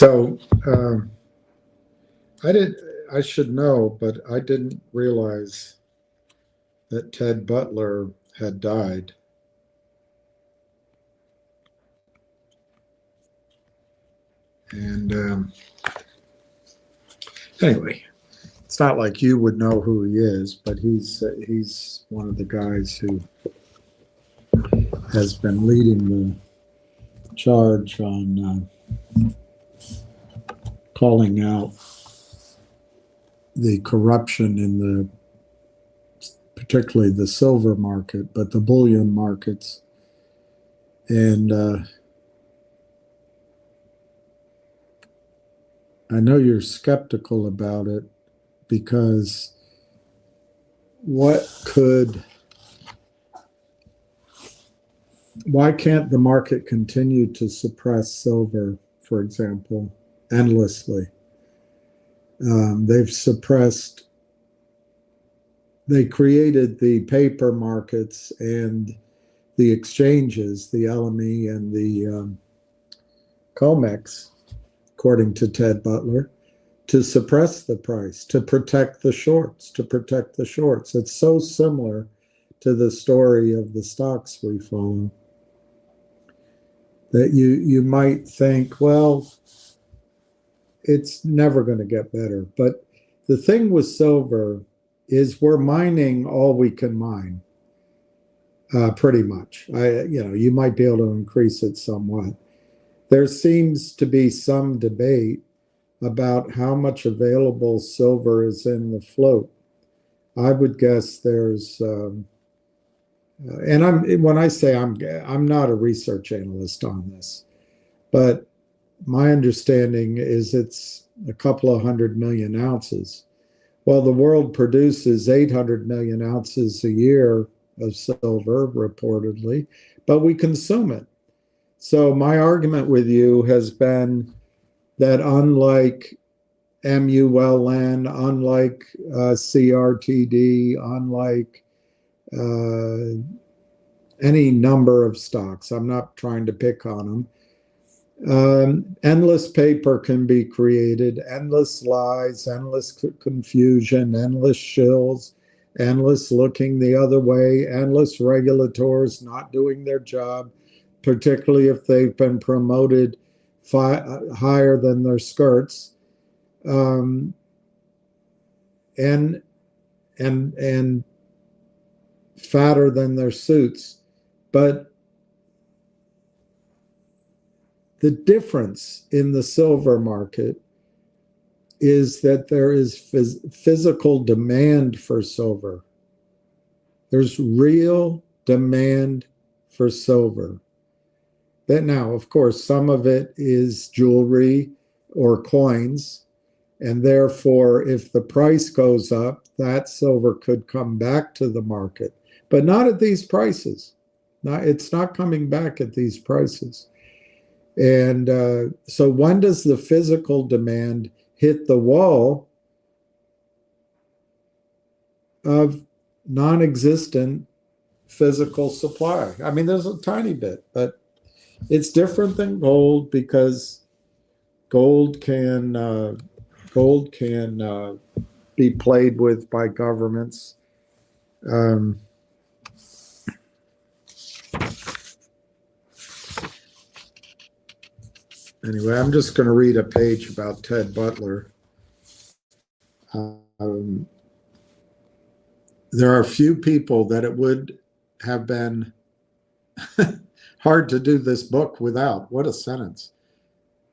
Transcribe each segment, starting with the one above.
So I should know, but I didn't realize that Ted Butler had died. And anyway, it's not like you would know who he is, but he's one of the guys who has been leading the charge on calling out the corruption in the, particularly the silver market, but the bullion markets. And I know you're skeptical about it because why can't the market continue to suppress silver, for example, endlessly? They created the paper markets and the exchanges, the LME and the COMEX, according to Ted Butler, to suppress the price, to protect the shorts, It's so similar to the story of the stocks we follow that you might think, well, it's never going to get better. But the thing with silver is we're mining all we can mine, pretty much. You might be able to increase it somewhat. There seems to be some debate about how much available silver is in the float. I would guess there's, and when I say I'm not a research analyst on this, but my understanding is it's a couple of 100 million ounces. Well, the world produces 800 million ounces a year of silver, reportedly, but we consume it. So my argument with you has been that unlike MULN, unlike CRTD, unlike any number of stocks, I'm not trying to pick on them, endless paper can be created, endless lies, endless confusion, endless shills, endless looking the other way, endless regulators not doing their job, particularly if they've been promoted higher than their skirts, and fatter than their suits. But the difference in the silver market is that there is physical demand for silver. There's real demand for silver. That now, of course, some of it is jewelry or coins, and therefore, if the price goes up, that silver could come back to the market, but not at these prices. It's not coming back at these prices. And so when does the physical demand hit the wall of non-existent physical supply? I mean, there's a tiny bit, but it's different than gold because gold can be played with by governments. Anyway, I'm just going to read a page about Ted Butler. There are few people that it would have been hard to do this book without. What a sentence.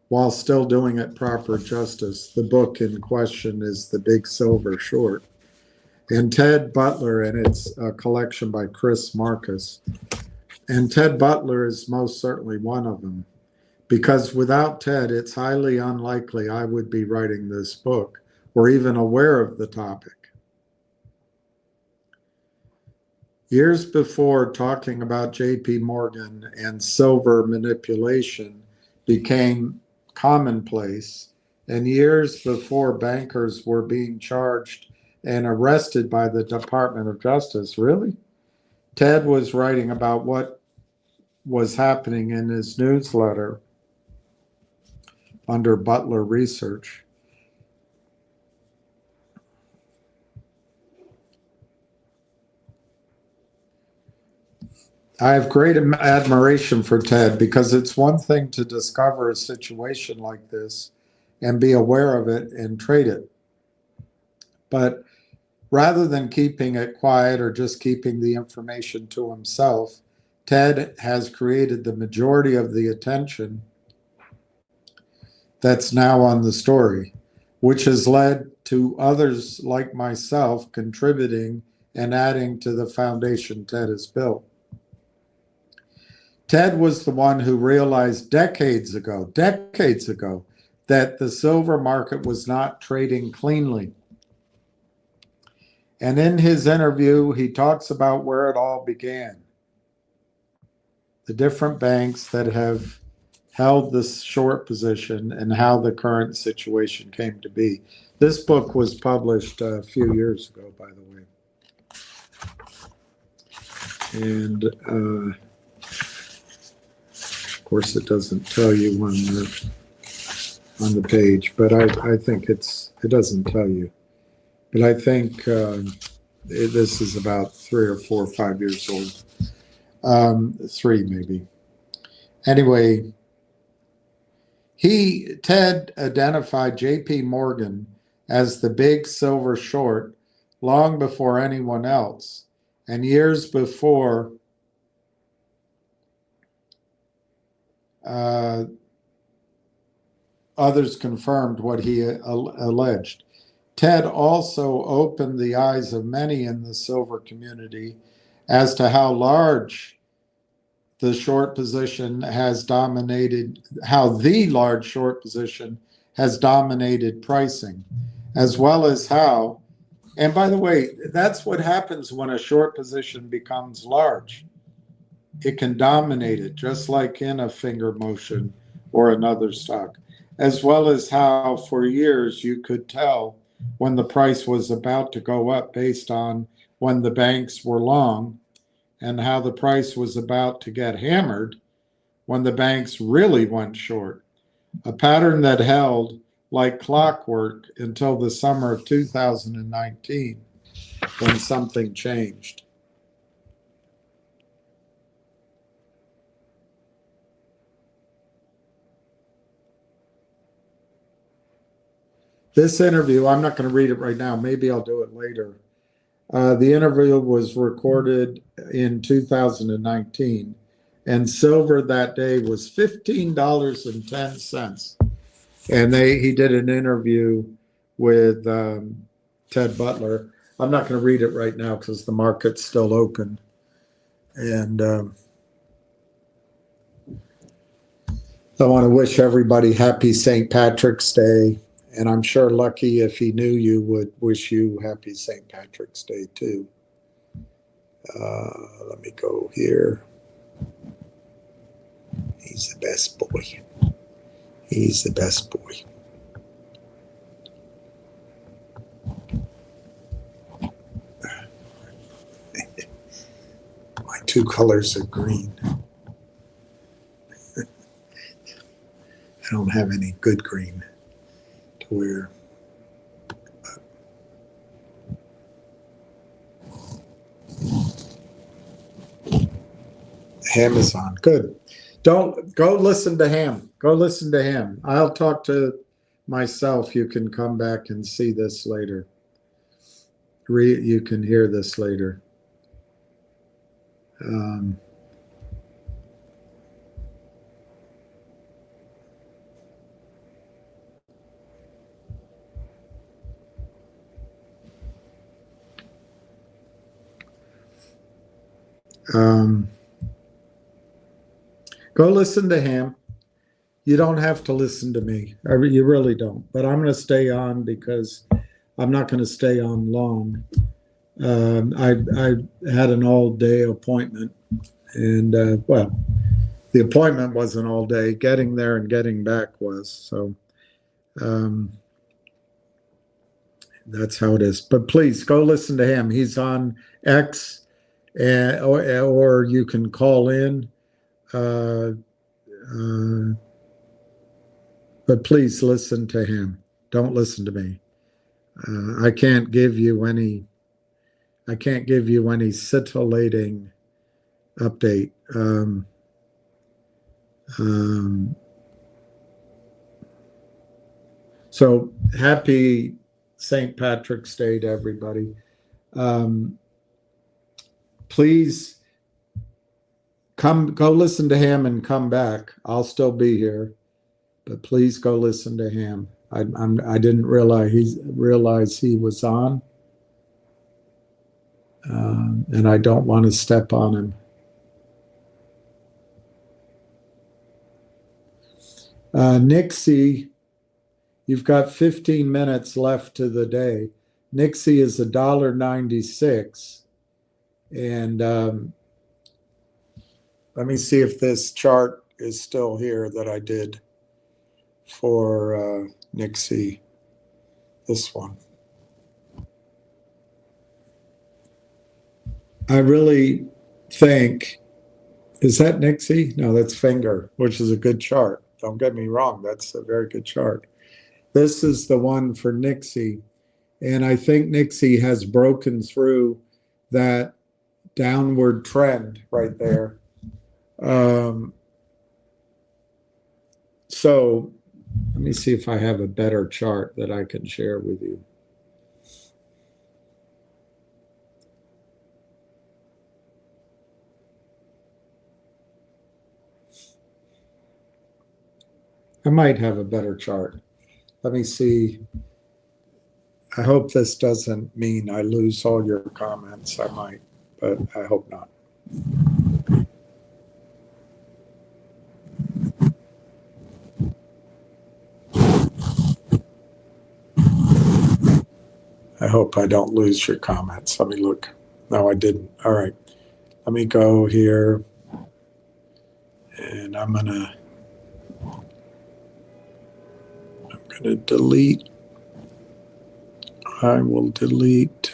While still doing it proper justice. The book in question is The Big Silver Short. And Ted Butler, and it's a collection by Chris Marcus. And Ted Butler is most certainly one of them. Because without Ted, it's highly unlikely I would be writing this book or even aware of the topic. Years before talking about JP Morgan and silver manipulation became commonplace, and years before bankers were being charged and arrested by the Department of Justice, really? Ted was writing about what was happening in his newsletter under Butler Research. I have great admiration for Ted, because it's one thing to discover a situation like this and be aware of it and trade it. But rather than keeping it quiet or just keeping the information to himself, Ted has created the majority of the attention that's now on the story, which has led to others like myself contributing and adding to the foundation Ted has built. Ted was the one who realized decades ago, that the silver market was not trading cleanly. And in his interview, he talks about where it all began. The different banks that have held this short position and how the current situation came to be. This book was published a few years ago, by the way. And of course, it doesn't tell you on the page, but I think it doesn't tell you. But I think this is about 3 or 4 or 5 years old. 3 maybe. Anyway, Ted identified J.P. Morgan as the big silver short long before anyone else, and years before others confirmed what he alleged. Ted also opened the eyes of many in the silver community as to how large the short position has dominated, how the large short position has dominated pricing, as well as how, and by the way, that's what happens when a short position becomes large. It can dominate it, just like in a finger motion or another stock, as well as how for years you could tell when the price was about to go up based on when the banks were long, and how the price was about to get hammered when the banks really went short, a pattern that held like clockwork until the summer of 2019, when something changed. This interview, I'm not going to read it right now. Maybe I'll do it later. The interview was recorded in 2019, and silver that day was $15.10. And he did an interview with Ted Butler. I'm not going to read it right now because the market's still open. And I want to wish everybody happy St. Patrick's Day. And I'm sure Lucky, if he knew you, would wish you happy St. Patrick's Day too. Let me go here. He's the best boy. He's the best boy. My 2 colors are green. I don't have any good green to wear. Ham is on. Good. Don't go listen to him. Go listen to him. I'll talk to myself. You can come back and see this later. You can hear this later. Go listen to him. You don't have to listen to me. You really don't. But I'm going to stay on because I'm not going to stay on long. I had an all-day appointment, and well, the appointment wasn't all day. Getting there and getting back was. So that's how it is. But please go listen to him. He's on X, or you can call in. But please listen to him. Don't listen to me. I can't give you any scintillating update. So happy St. Patrick's Day to everybody. Please go listen to him and come back. I'll still be here, but please go listen to him. I didn't realize he was on, and I don't want to step on him. NIXX, you've got 15 minutes left to the day. NIXX is $1.96, and let me see if this chart is still here that I did for NIXX. This one. I really think, is that NIXX? No, that's Finger, which is a good chart. Don't get me wrong, that's a very good chart. This is the one for NIXX, and I think NIXX has broken through that downward trend right there. So let me see if I have a better chart that I can share with you. I might have a better chart. Let me see. I hope this doesn't mean I lose all your comments. I might, but I hope not. I hope I don't lose your comments. Let me look. No, I didn't. All right. Let me go here. And I'm gonna delete. I will delete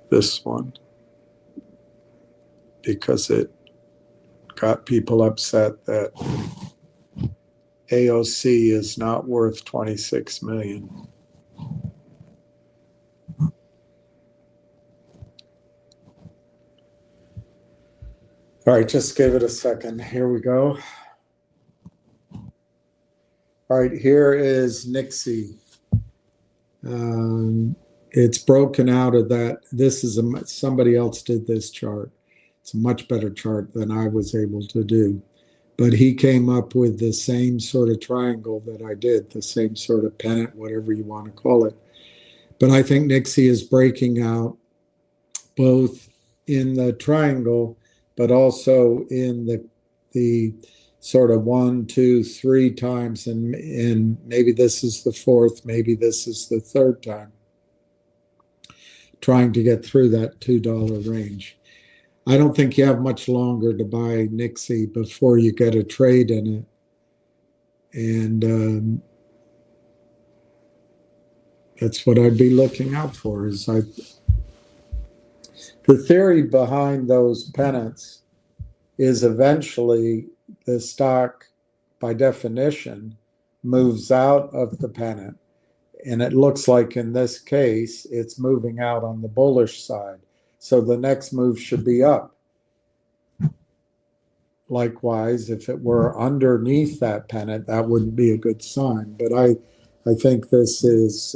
this one because it got people upset that AOC is not worth 26 million. All right, just give it a second. Here we go. All right, here is NIXX. It's broken out of that. This is somebody else did this chart. It's a much better chart than I was able to do. But he came up with the same sort of triangle that I did, the same sort of pennant, whatever you want to call it. But I think NIXX is breaking out both in the triangle, but also in the sort of 1, 2, 3 times, and maybe this is the fourth, maybe this is the third time, trying to get through that $2 range. I don't think you have much longer to buy NIXX before you get a trade in it. And that's what I'd be looking out for. The theory behind those pennants is eventually the stock, by definition, moves out of the pennant. And it looks like in this case, it's moving out on the bullish side. So the next move should be up. Likewise, if it were underneath that pennant, that wouldn't be a good sign. But I think this is...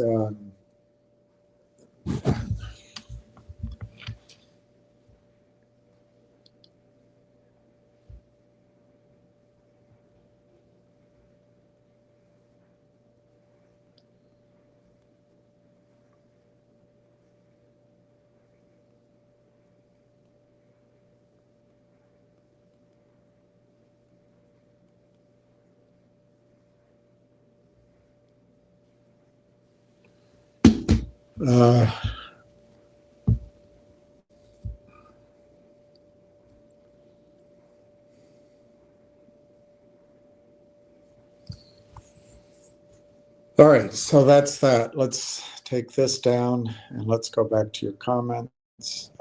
all right, so that's that. Let's take this down and let's go back to your comments.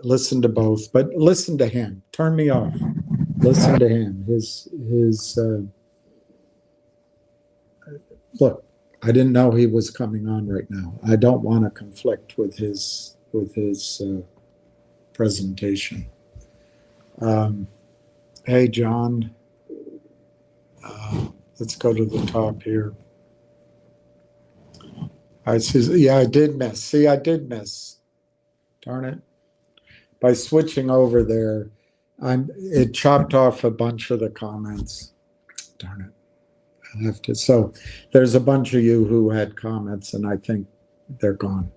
Listen to both, but listen to him. Turn me off. Listen to him. Look, I didn't know he was coming on right now. I don't want to conflict with his presentation. Hey, John. Let's go to the top here. I see. Yeah, I did miss. See, I did miss. Darn it. By switching over there, it chopped off a bunch of the comments. Darn it. I have to. So there's a bunch of you who had comments, and I think they're gone.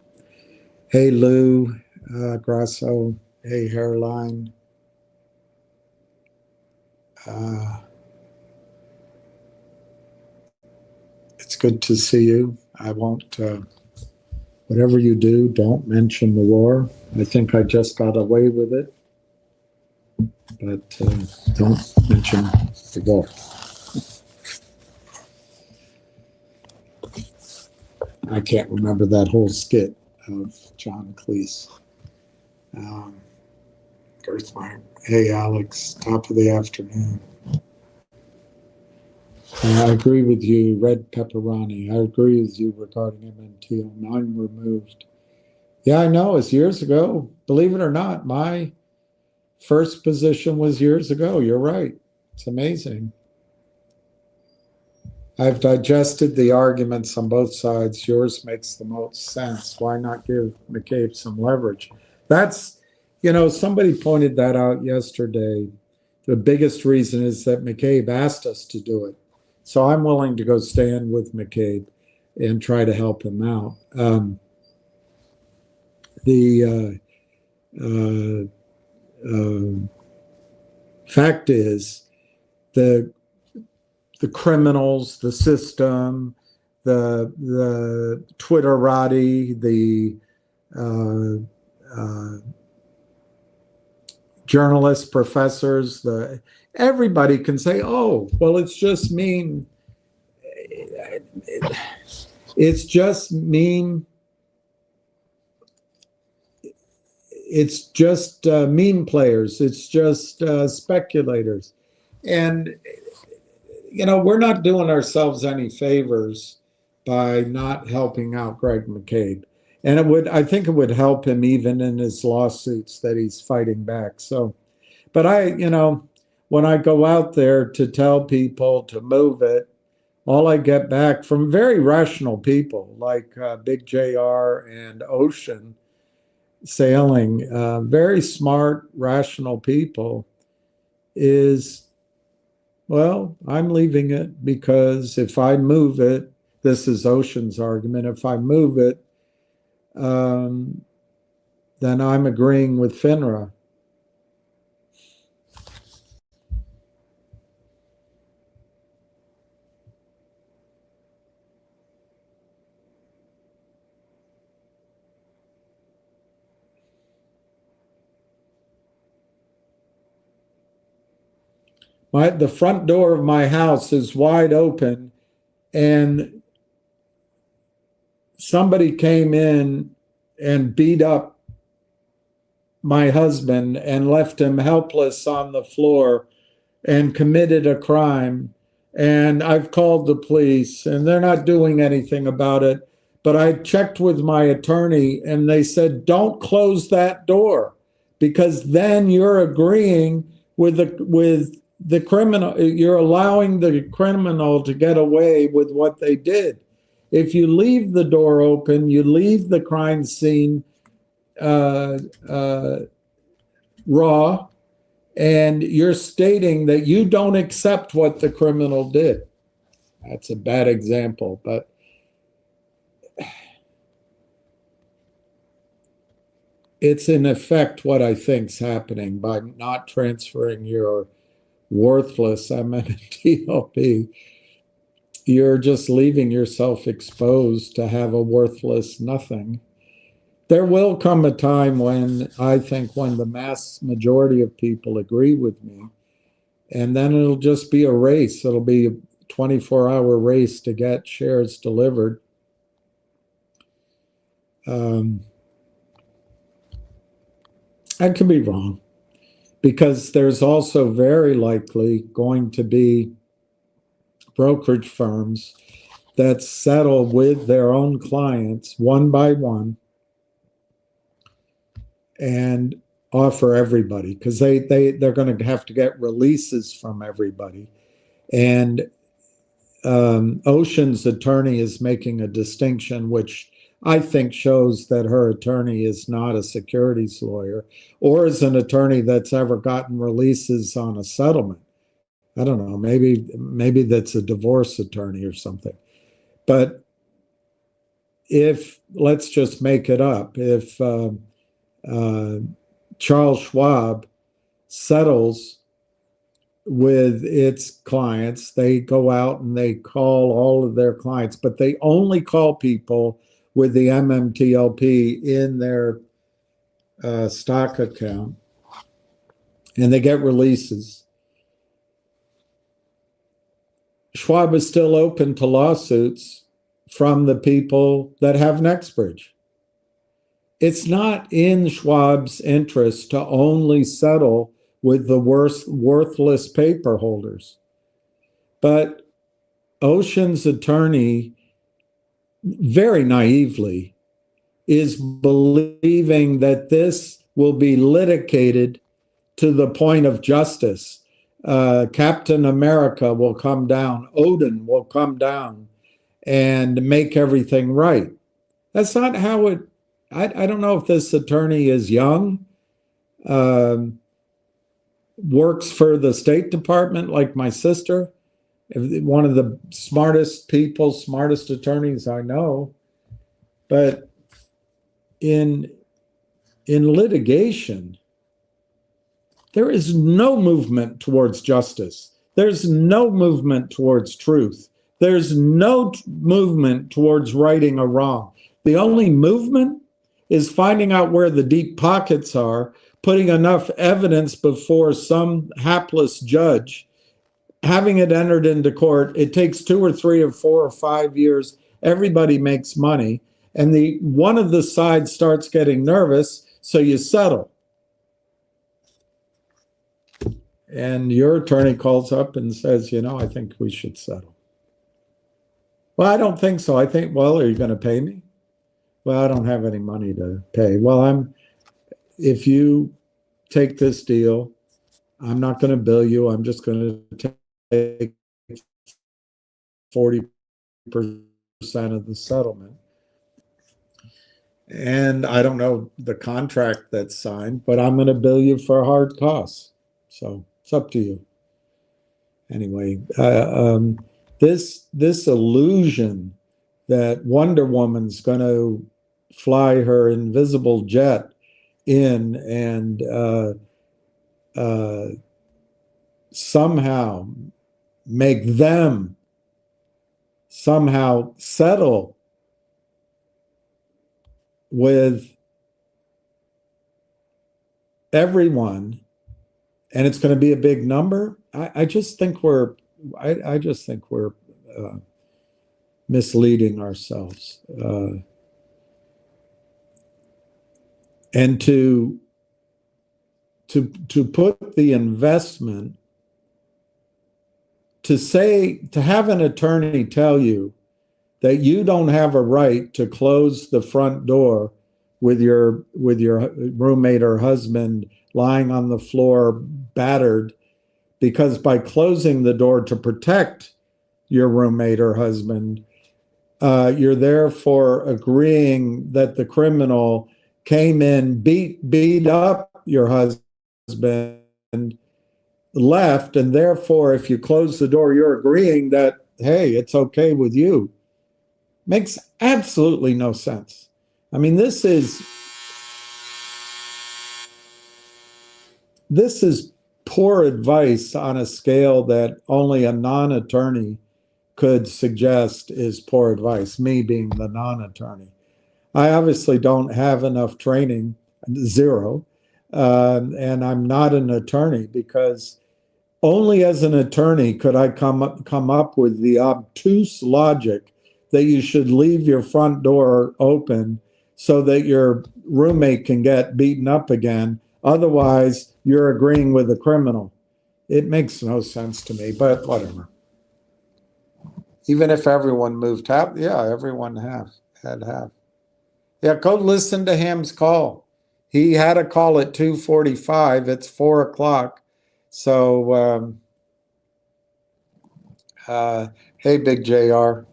Hey, Lou Grasso. Hey, Hairline. It's good to see you. I won't, whatever you do, don't mention the war. I think I just got away with it. But don't mention the war. I can't remember that whole skit of John Cleese. Hey, Alex, top of the afternoon. I agree with you, Red Pepperoni. I agree with you regarding MMTLP removed. Yeah, I know, it's years ago. Believe it or not, my first position was years ago. You're right. It's amazing. I've digested the arguments on both sides. Yours makes the most sense. Why not give McCabe some leverage? That's, somebody pointed that out yesterday. The biggest reason is that McCabe asked us to do it. So I'm willing to go stand with McCabe and try to help him out. The fact is, the criminals, the system, the Twitterati, the journalists, professors, everybody can say, oh, well, it's just meme. It's just meme. It's just meme players. It's just speculators. And, we're not doing ourselves any favors by not helping out Greg McCabe. And I think it would help him even in his lawsuits that he's fighting back. So, but when I go out there to tell people to move it, all I get back from very rational people like Big JR and Ocean Sailing, very smart, rational people, is, well, I'm leaving it because if I move it, this is Ocean's argument, if I move it, then I'm agreeing with FINRA. The front door of my house is wide open, and somebody came in and beat up my husband and left him helpless on the floor and committed a crime. And I've called the police, and they're not doing anything about it. But I checked with my attorney, and they said, don't close that door, because then you're agreeing with the criminal. You're allowing the criminal to get away with what they did. If you leave the door open, you leave the crime scene raw, and you're stating that you don't accept what the criminal did. That's a bad example, but it's in effect what I think's happening by not transferring your worthless MMTLP. You're just leaving yourself exposed to have a worthless nothing. There will come a time when I think when the mass majority of people agree with me, and then it'll just be a race. It'll be a 24-hour race to get shares delivered. I could be wrong. because there's also very likely going to be brokerage firms that settle with their own clients one by one and offer everybody, because they're going to have to get releases from everybody. And Ocean's attorney is making a distinction, which I think shows that her attorney is not a securities lawyer or is an attorney that's ever gotten releases on a settlement. I don't know, maybe that's a divorce attorney or something. But if, let's just make it up, if Charles Schwab settles with its clients, they go out and they call all of their clients, but they only call people with the MMTLP in their stock account, and they get releases. Schwab is still open to lawsuits from the people that have NIXX. It's not in Schwab's interest to only settle with the worthless paper holders. But Ocean's attorney, very naively, is believing that this will be litigated to the point of justice. Captain America will come down, Odin will come down and make everything right. That's not how it, I don't know if this attorney is young, works for the State Department like my sister, one of the smartest people, smartest attorneys I know. But in litigation, there is no movement towards justice. There's no movement towards truth. There's no movement towards righting a wrong. The only movement is finding out where the deep pockets are, putting enough evidence before some hapless judge, having it entered into court. It takes 2 or 3 or 4 or 5 years. Everybody makes money. And one of the sides starts getting nervous, so you settle. And your attorney calls up and says, I think we should settle. Well, I don't think so. I think, well, are you going to pay me? Well, I don't have any money to pay. Well, if you take this deal, I'm not going to bill you. I'm just going to take 40% of the settlement. And I don't know the contract that's signed, but I'm going to bill you for hard costs. So it's up to you. Anyway, this illusion that Wonder Woman's going to fly her invisible jet in and somehow make them somehow settle with everyone, and it's going to be a big number. I just think we're misleading ourselves, and to put the investment, to have an attorney tell you that you don't have a right to close the front door with your roommate or husband lying on the floor battered, because by closing the door to protect your roommate or husband, you're therefore agreeing that the criminal came in, beat up your husband, left, and therefore if you close the door, you're agreeing that, hey, it's okay with you. Makes absolutely no sense. I mean, this is poor advice on a scale that only a non-attorney could suggest is poor advice, me being the non-attorney. I obviously don't have enough training, zero, and I'm not an attorney, because only as an attorney could I come up with the obtuse logic that you should leave your front door open so that your roommate can get beaten up again Otherwise, you're agreeing with the criminal. It makes no sense to me, but whatever. Even if everyone moved half, yeah, everyone had half. Yeah, go listen to Ham's call. He had a call at 2:45. It's 4 o'clock. So, hey, Big JR.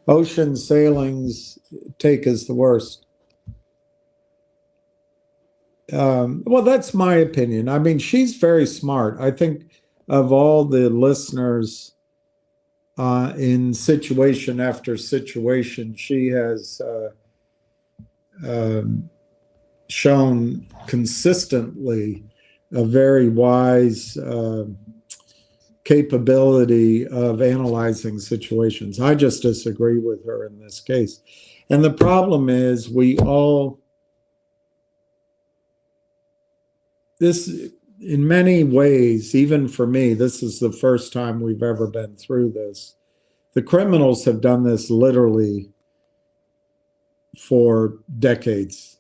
Ocean sailing's take is the worst. Well, that's my opinion. I mean, she's very smart. I think of all the listeners in situation after situation, she has shown consistently a very wise capability of analyzing situations. I just disagree with her in this case. And the problem is this, in many ways, even for me, this is the first time we've ever been through this. The criminals have done this literally for decades,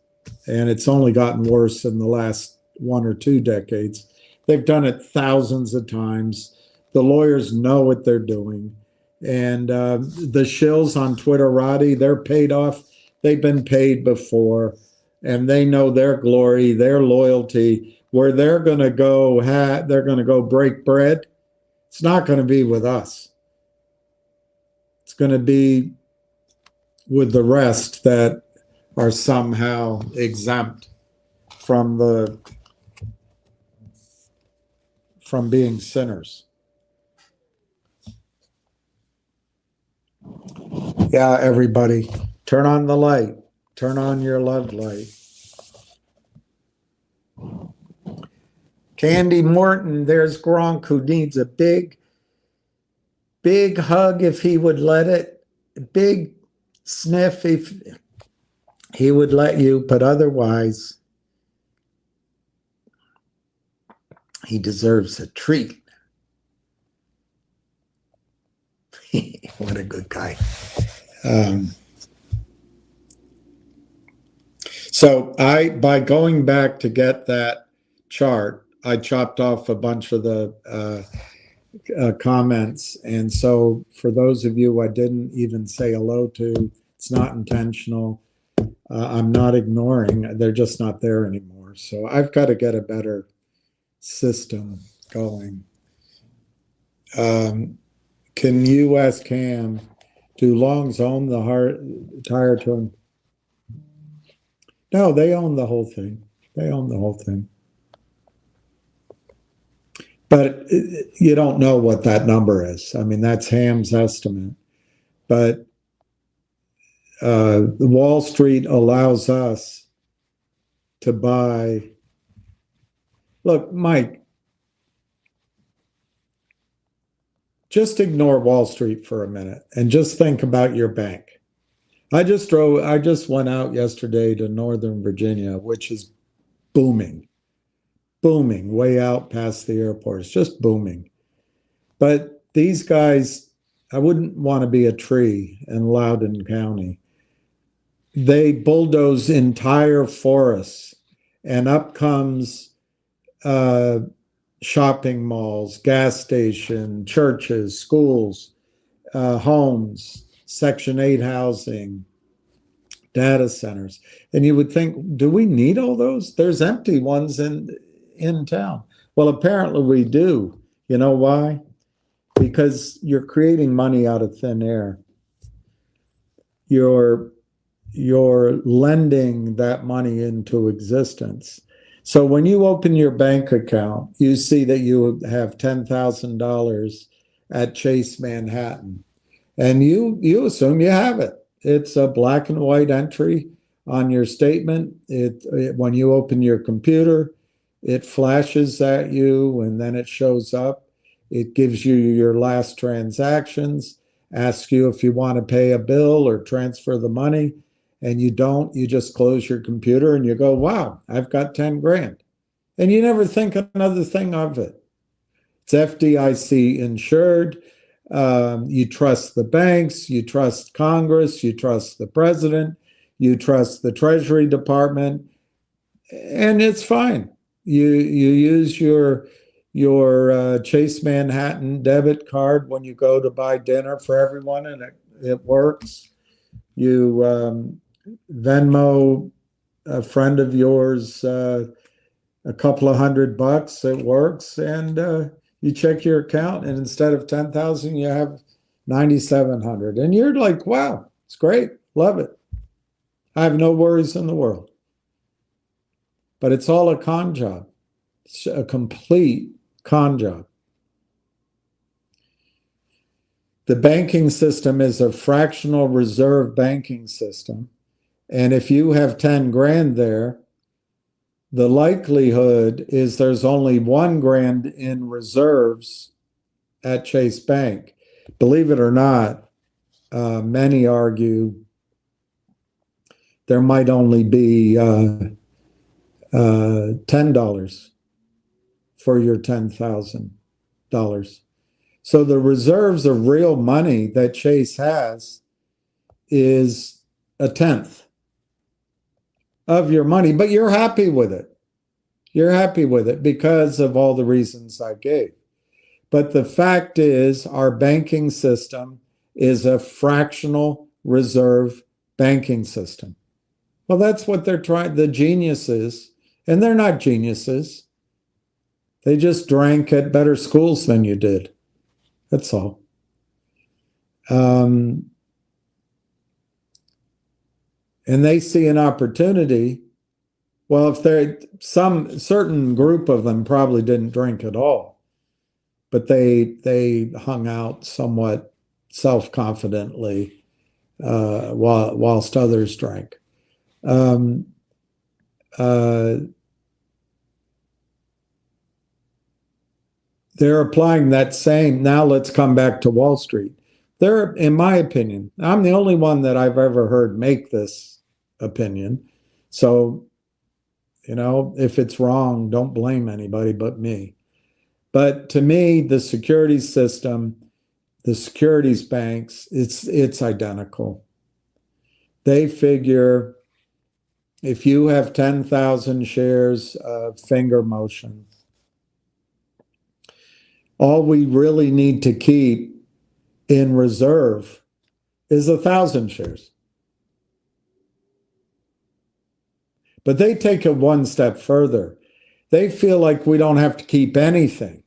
and it's only gotten worse in the last 1 or 2 decades. They've done it thousands of times. The lawyers know what they're doing. And the shills on Twitterati, they're paid off. They've been paid before, and they know their glory, their loyalty. Where they're going to go, they're going to go break bread. It's not going to be with us. It's going to be with the rest that are somehow exempt from being sinners. Yeah, everybody, turn on the light. Turn on your love light. Candy Morton, there's Gronk, who needs a big hug if he would let it, big sniff if he would let you, but otherwise, he deserves a treat. What a good guy. So by going back to get that chart, I chopped off a bunch of the comments. And so for those of you I didn't even say hello to, it's not intentional. I'm not ignoring. They're just not there anymore. So I've got to get a better system going. Can you ask Cam, do Longs own the tire tune? No, they own the whole thing. They own the whole thing. But you don't know what that number is. I mean, that's Ham's estimate. But Wall Street allows us to buy. Look, Mike, just ignore Wall Street for a minute and just think about your bank. I just went out yesterday to Northern Virginia, which is booming way out past the airport. It's just booming. But these guys, I wouldn't want to be a tree in Loudoun County. They bulldoze entire forests, and up comes shopping malls, gas station, churches, schools, homes, Section 8 housing, data centers. And you would think, do we need all those? There's empty ones in town. Well, apparently we do. You know why? Because you're creating money out of thin air. You're lending that money into existence. So when you open your bank account, you see that you have $10,000 at Chase Manhattan, and you assume you have it. It's a black and white entry on your statement. When you open your computer, it flashes at you, and then it shows up. It gives you your last transactions, asks you if you want to pay a bill or transfer the money, and you don't. You just close your computer and you go, wow, I've got 10 grand. And you never think another thing of it. It's FDIC insured. You trust the banks, you trust Congress, you trust the president, you trust the Treasury Department, and it's fine. you use your Chase Manhattan debit card when you go to buy dinner for everyone, and it works. You Venmo a friend of yours a couple of $100, it works, and you check your account, and instead of 10,000, you have 9,700, and you're like, wow, it's great, love it. I have no worries in the world. But it's all a con job. It's a complete con job. The banking system is a fractional reserve banking system. And if you have 10 grand there, the likelihood is there's only 1 grand in reserves at Chase Bank. Believe it or not, many argue there might only be $10 for your $10,000. So the reserves of real money that Chase has is 1/10 of your money, but you're happy with it. You're happy with it because of all the reasons I gave. But the fact is, our banking system is a fractional reserve banking system. Well, that's what they're trying, the geniuses, and they're not geniuses. They just drank at better schools than you did. That's all. And they see an opportunity. Well, if they're some certain group of them probably didn't drink at all, but they hung out somewhat self-confidently whilst others drank. They're applying that same. Now let's come back to Wall Street. They're, in my opinion, I'm the only one that I've ever heard make this opinion. So, you know, if it's wrong, don't blame anybody but me. But to me, the securities system, the securities banks, it's identical. They figure if you have 10,000 shares of finger motion, all we really need to keep in reserve is 1,000 shares. But they take it one step further. They feel like we don't have to keep anything,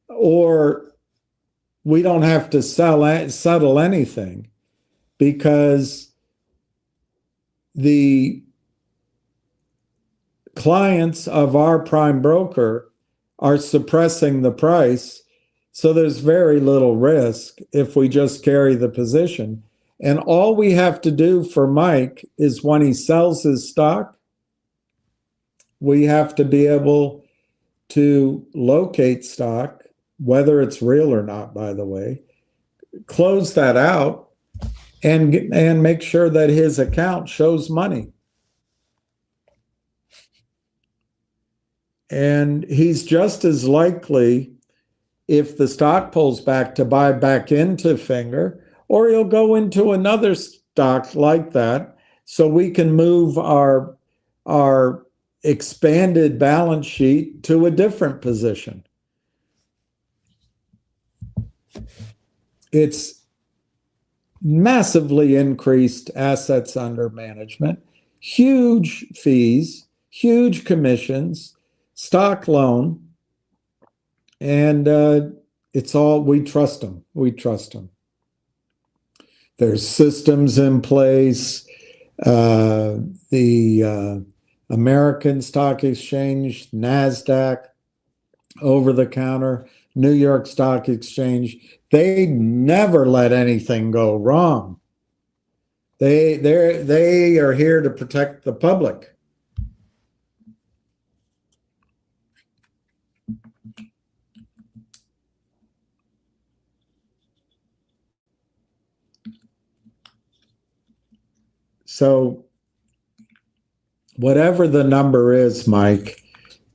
or we don't have to settle anything, because the clients of our prime broker are suppressing the price, so there's very little risk if we just carry the position. And all we have to do for Mike is when he sells his stock, we have to be able to locate stock, whether it's real or not, by the way, close that out, and make sure that his account shows money. And he's just as likely, if the stock pulls back, to buy back into Finger, or he'll go into another stock like that, so we can move our expanded balance sheet to a different position. It's massively increased assets under management, huge fees, huge commissions, stock loan, and it's all, we trust them. We trust them. There's systems in place. The American Stock Exchange, NASDAQ, over the counter, New York Stock Exchange, they never let anything go wrong. They are here to protect the public. So whatever the number is, Mike,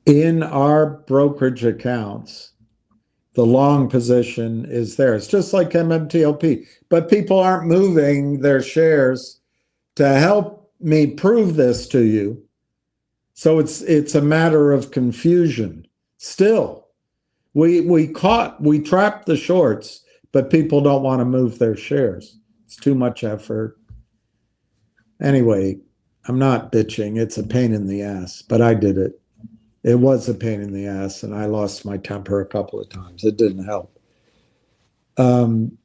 in our brokerage accounts, the long position is there. It's just like MMTLP, but people aren't moving their shares. To help me prove this to you, So it's a matter of confusion. Still, we trapped the shorts, but people don't want to move their shares. It's too much effort. Anyway, I'm not bitching. It's a pain in the ass, but I did it. It was a pain in the ass, and I lost my temper a couple of times. It didn't help. But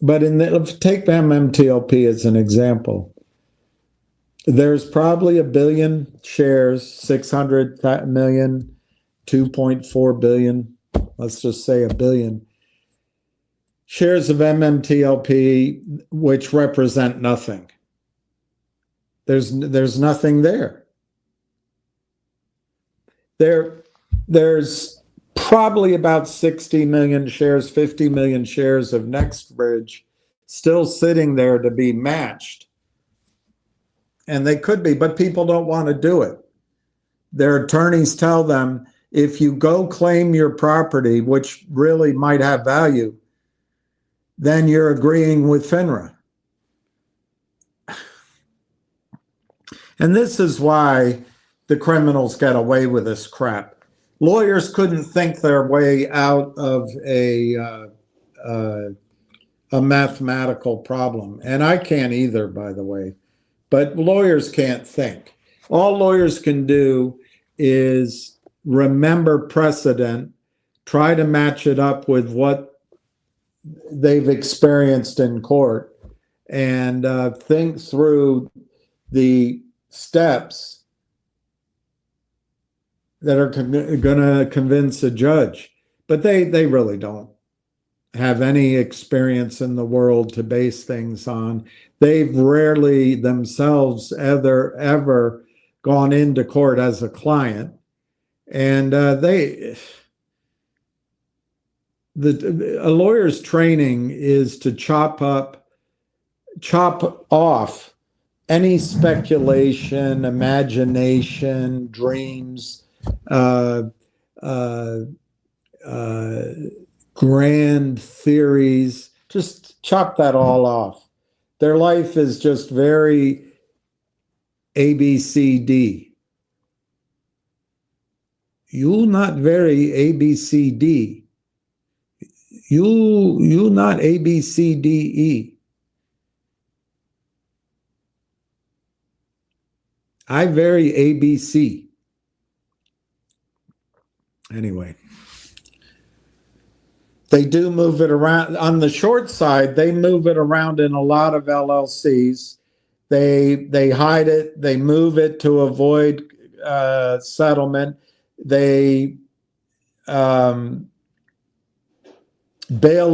take MMTLP as an example. There's probably 1 billion shares, 600 million, 2.4 billion, let's just say 1 billion shares of MMTLP, which represent nothing. There's nothing there. There's probably about 60 million shares, 50 million shares of NIXX still sitting there to be matched. And they could be, but people don't want to do it. Their attorneys tell them, if you go claim your property, which really might have value, then you're agreeing with FINRA. And this is why the criminals get away with this crap. Lawyers couldn't think their way out of a mathematical problem. And I can't either, by the way. But lawyers can't think. All lawyers can do is remember precedent, try to match it up with what they've experienced in court, and think through the steps that are going to convince a judge. But they really don't have any experience in the world to base things on. They've rarely themselves ever gone into court as a client, and a lawyer's training is to chop off any speculation, imagination, dreams, grand theories. Just chop that all off. Their life is just very ABCD. You not very ABCD. You not ABCDE. I very ABC. Anyway. They do move it around. On the short side, they move it around in a lot of LLCs. They hide it. They move it to avoid settlement. They bail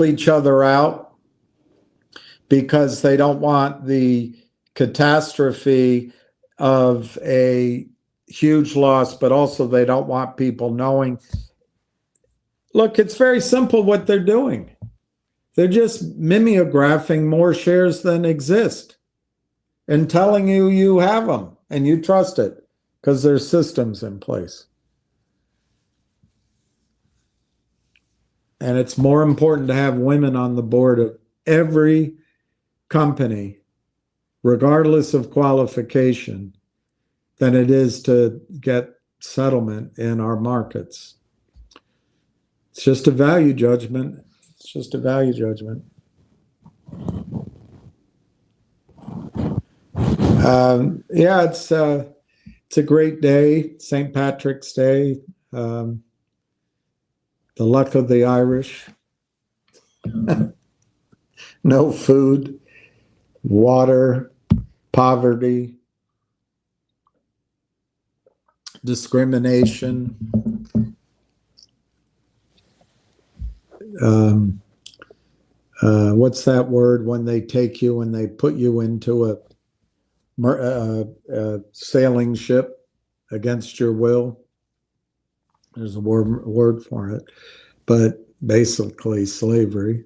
each other out because they don't want the catastrophe of a huge loss, but also they don't want people knowing. Look, it's very simple what they're doing. They're just mimeographing more shares than exist and telling you you have them and you trust it because there's systems in place. And it's more important to have women on the board of every company, regardless of qualification, than it is to get settlement in our markets. It's just a value judgment. It's just a value judgment. Yeah, it's a great day, St. Patrick's Day. The luck of the Irish. No food, water, poverty, discrimination. What's that word when they take you and they put you into a sailing ship against your will? There's a word for it, but basically slavery.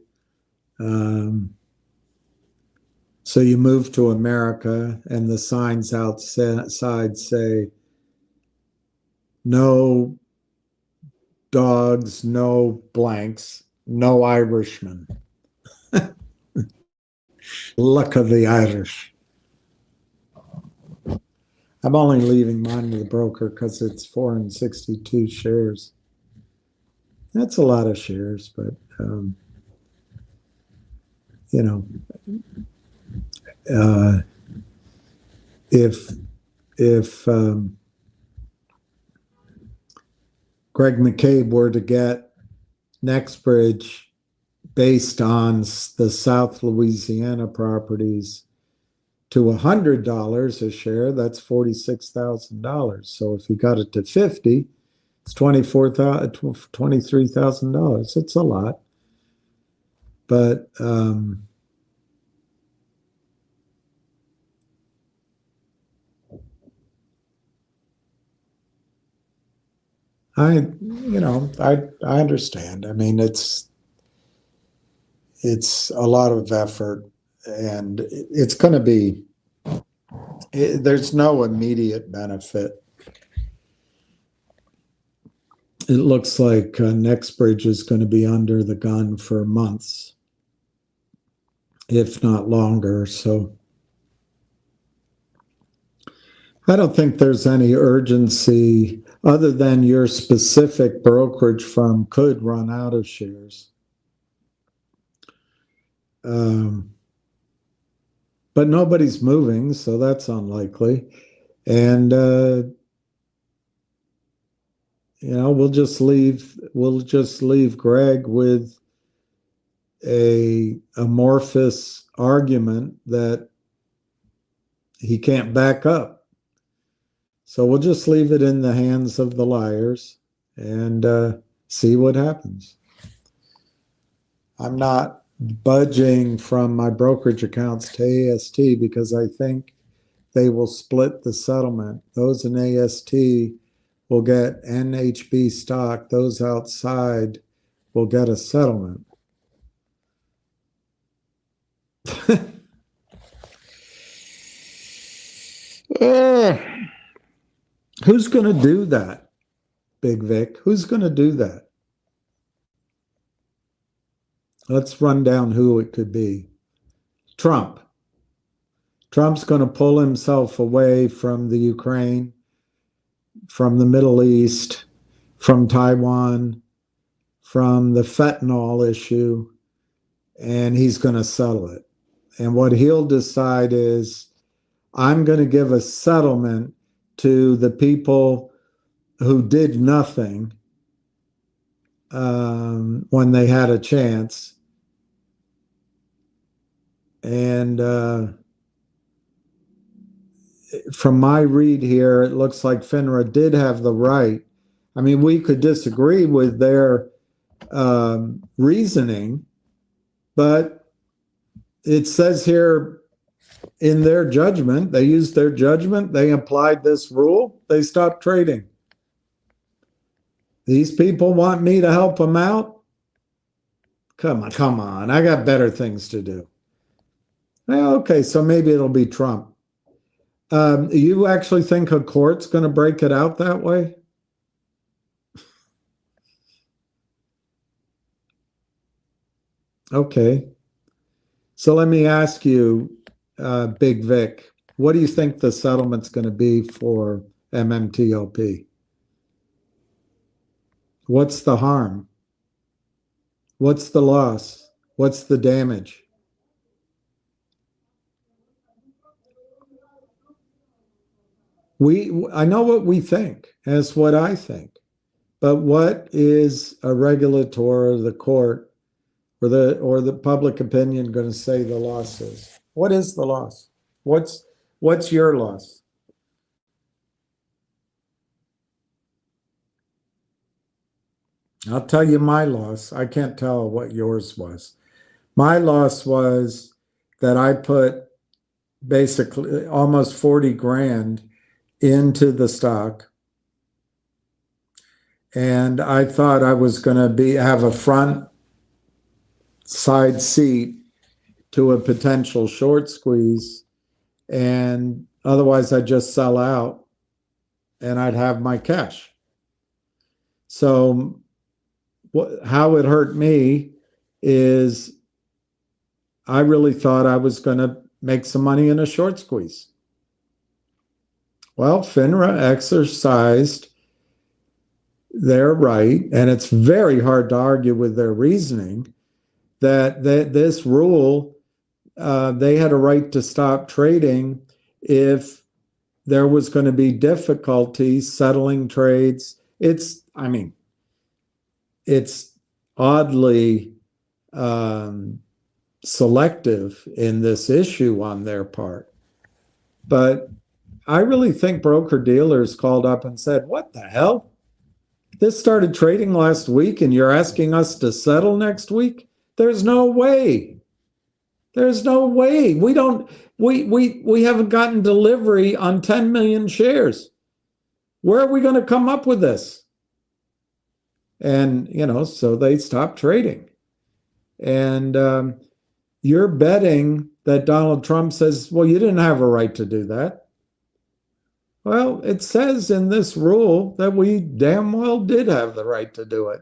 So you move to America and the signs outside say, no dogs, no blanks, no Irishmen. Luck of the Irish. I'm only leaving mine with the broker because it's 462 shares. That's a lot of shares, but you know, if Greg McCabe were to get NIXX based on the South Louisiana properties to $100 a share, that's $46,000. So if you got it to 50, it's $23,000. It's a lot, but I understand. I mean, it's a lot of effort, and it's going to be. There's no immediate benefit. It looks like NIXX is going to be under the gun for months, if not longer. So I don't think there's any urgency other than your specific brokerage firm could run out of shares. But nobody's moving, so that's unlikely. And we'll just leave Greg with a amorphous argument that he can't back up. So we'll just leave it in the hands of the liars and see what happens. I'm not budging from my brokerage accounts to AST because I think they will split the settlement. Those in AST will get NHB stock. Those outside will get a settlement. Who's going to do that, Big Vic? Who's going to do that? Let's run down who it could be. Trump. Trump's going to pull himself away from the Ukraine, from the Middle East, from Taiwan, from the fentanyl issue, and he's going to settle it. And what he'll decide is, I'm going to give a settlement to the people who did nothing when they had a chance. And from my read here, it looks like FINRA did have the right. I mean, we could disagree with their reasoning, but it says here in their judgment, they used their judgment, they applied this rule, they stopped trading. These people want me to help them out? Come on, I got better things to do. Well, okay, so maybe it'll be Trump. You actually think a court's going to break it out that way? Okay. So let me ask you, Big Vic, what do you think the settlement's going to be for MMTLP? What's the harm? What's the loss? What's the damage? I know what we think. That's what I think. But what is a regulator or the court or the public opinion going to say the loss is? What is the loss? What's your loss? I'll tell you my loss. I can't tell what yours was. My loss was that I put basically almost 40 grand into the stock. And I thought I was going to have a front side seat to a potential short squeeze. And otherwise I'd just sell out and I'd have my cash. So how it hurt me is I really thought I was going to make some money in a short squeeze. Well, FINRA exercised their right, and it's very hard to argue with their reasoning, that this rule, they had a right to stop trading if there was going to be difficulty settling trades. It's oddly selective in this issue on their part. But I really think broker-dealers called up and said, what the hell? This started trading last week and you're asking us to settle next week? There's no way. There's no way. We haven't gotten delivery on 10 million shares. Where are we going to come up with this? And, so they stopped trading. And you're betting that Donald Trump says, well, you didn't have a right to do that. Well, it says in this rule that we damn well did have the right to do it.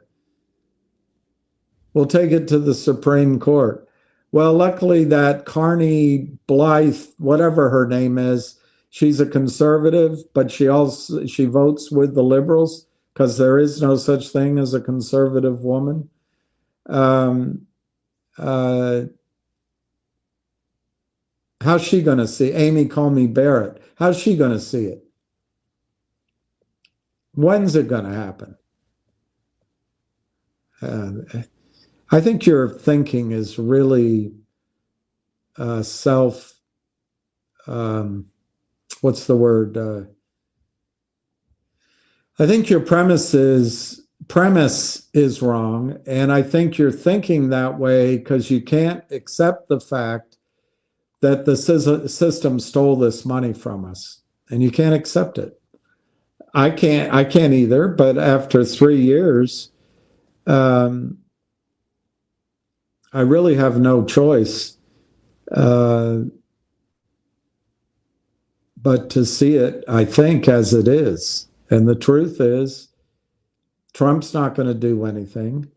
We'll take it to the Supreme Court. Well, luckily that Carney Blythe, whatever her name is, she's a conservative, but she votes with the liberals because there is no such thing as a conservative woman. How's she going to see Amy Coney Barrett? How's she going to see it? When's it going to happen? I think your thinking is really what's the word? I think your premise is wrong, and I think you're thinking that way because you can't accept the fact that the system stole this money from us, and you can't accept it. I can't either, but after 3 years, I really have no choice but to see it, I think, as it is. And the truth is, Trump's not going to do anything.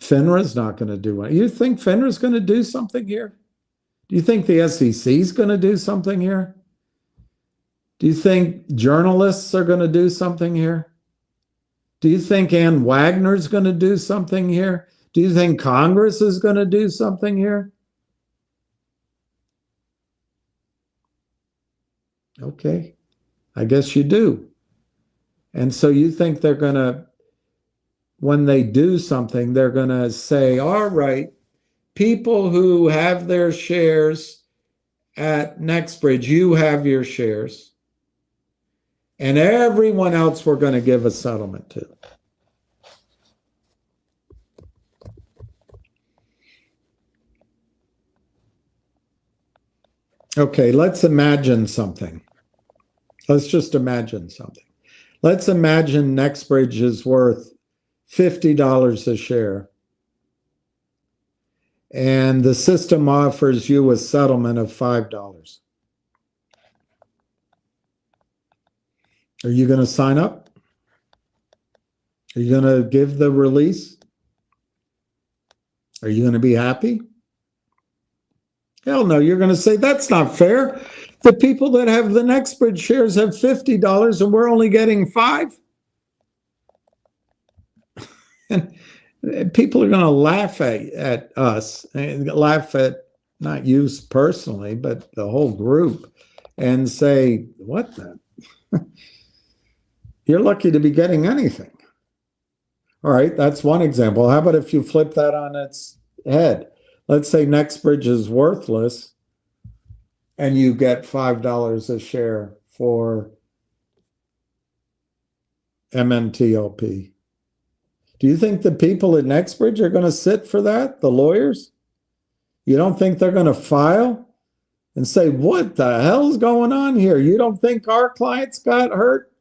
FINRA's not going to do anything. You think FINRA's going to do something here? Do you think the SEC is going to do something here? Do you think journalists are going to do something here? Do you think Ann Wagner's going to do something here? Do you think Congress is going to do something here? Okay, I guess you do. And so you think they're going to, when they do something, they're going to say, all right, people who have their shares at NextBridge, you have your shares. And everyone else we're going to give a settlement to. Okay, let's imagine something. Let's just imagine something. Let's imagine NextBridge is worth $50 a share. And the system offers you a settlement of $5. Are you going to sign up? Are you going to give the release? Are you going to be happy? Hell no, you're going to say, that's not fair. The people that have the NextBridge shares have $50 and we're only getting $5. And people are going to laugh at us, and laugh at not you personally, but the whole group, and say, what the? You're lucky to be getting anything. All right, that's one example. How about if you flip that on its head? Let's say NextBridge is worthless and you get $5 a share for MMTLP. Do you think the people at NextBridge are going to sit for that, the lawyers? You don't think they're going to file and say, what the hell's going on here? You don't think our clients got hurt?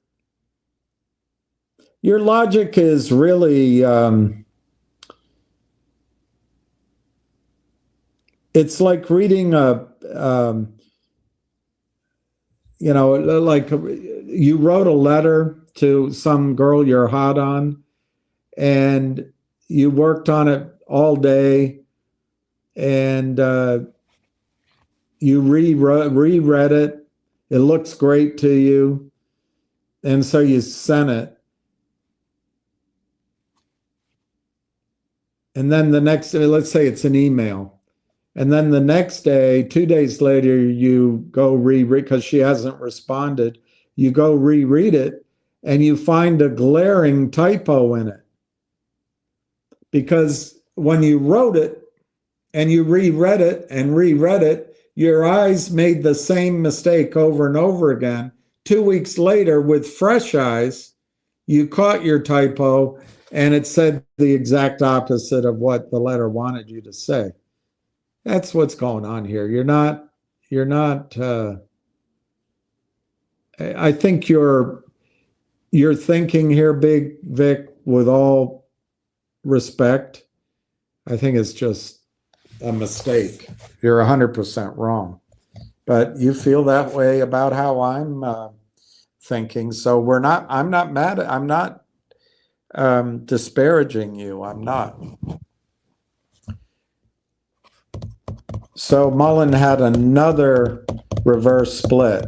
Your logic is really, it's like reading like you wrote a letter to some girl you're hot on, and you worked on it all day, and you reread it. It looks great to you. And so you sent it. And then the next day, let's say it's an email. And then the next day, 2 days later, you go reread, because she hasn't responded. You go reread it and you find a glaring typo in it. Because when you wrote it and you reread it, your eyes made the same mistake over and over again. 2 weeks later, with fresh eyes, you caught your typo and it said the exact opposite of what the letter wanted you to say. That's what's going on here. I think you're thinking here, Big Vic, with all respect. I think it's just a mistake. You're 100% wrong. But you feel that way about how I'm thinking. So I'm not mad. I'm not disparaging you. I'm not. So Mullen had another reverse split.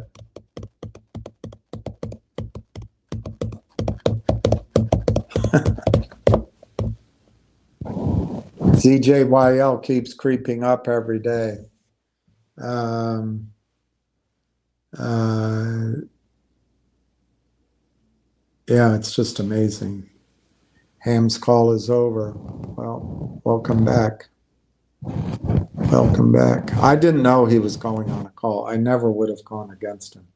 ZJYL keeps creeping up every day. Yeah, it's just amazing. Ham's call is over. Well, welcome back. Welcome back. I didn't know he was going on a call. I never would have gone against him.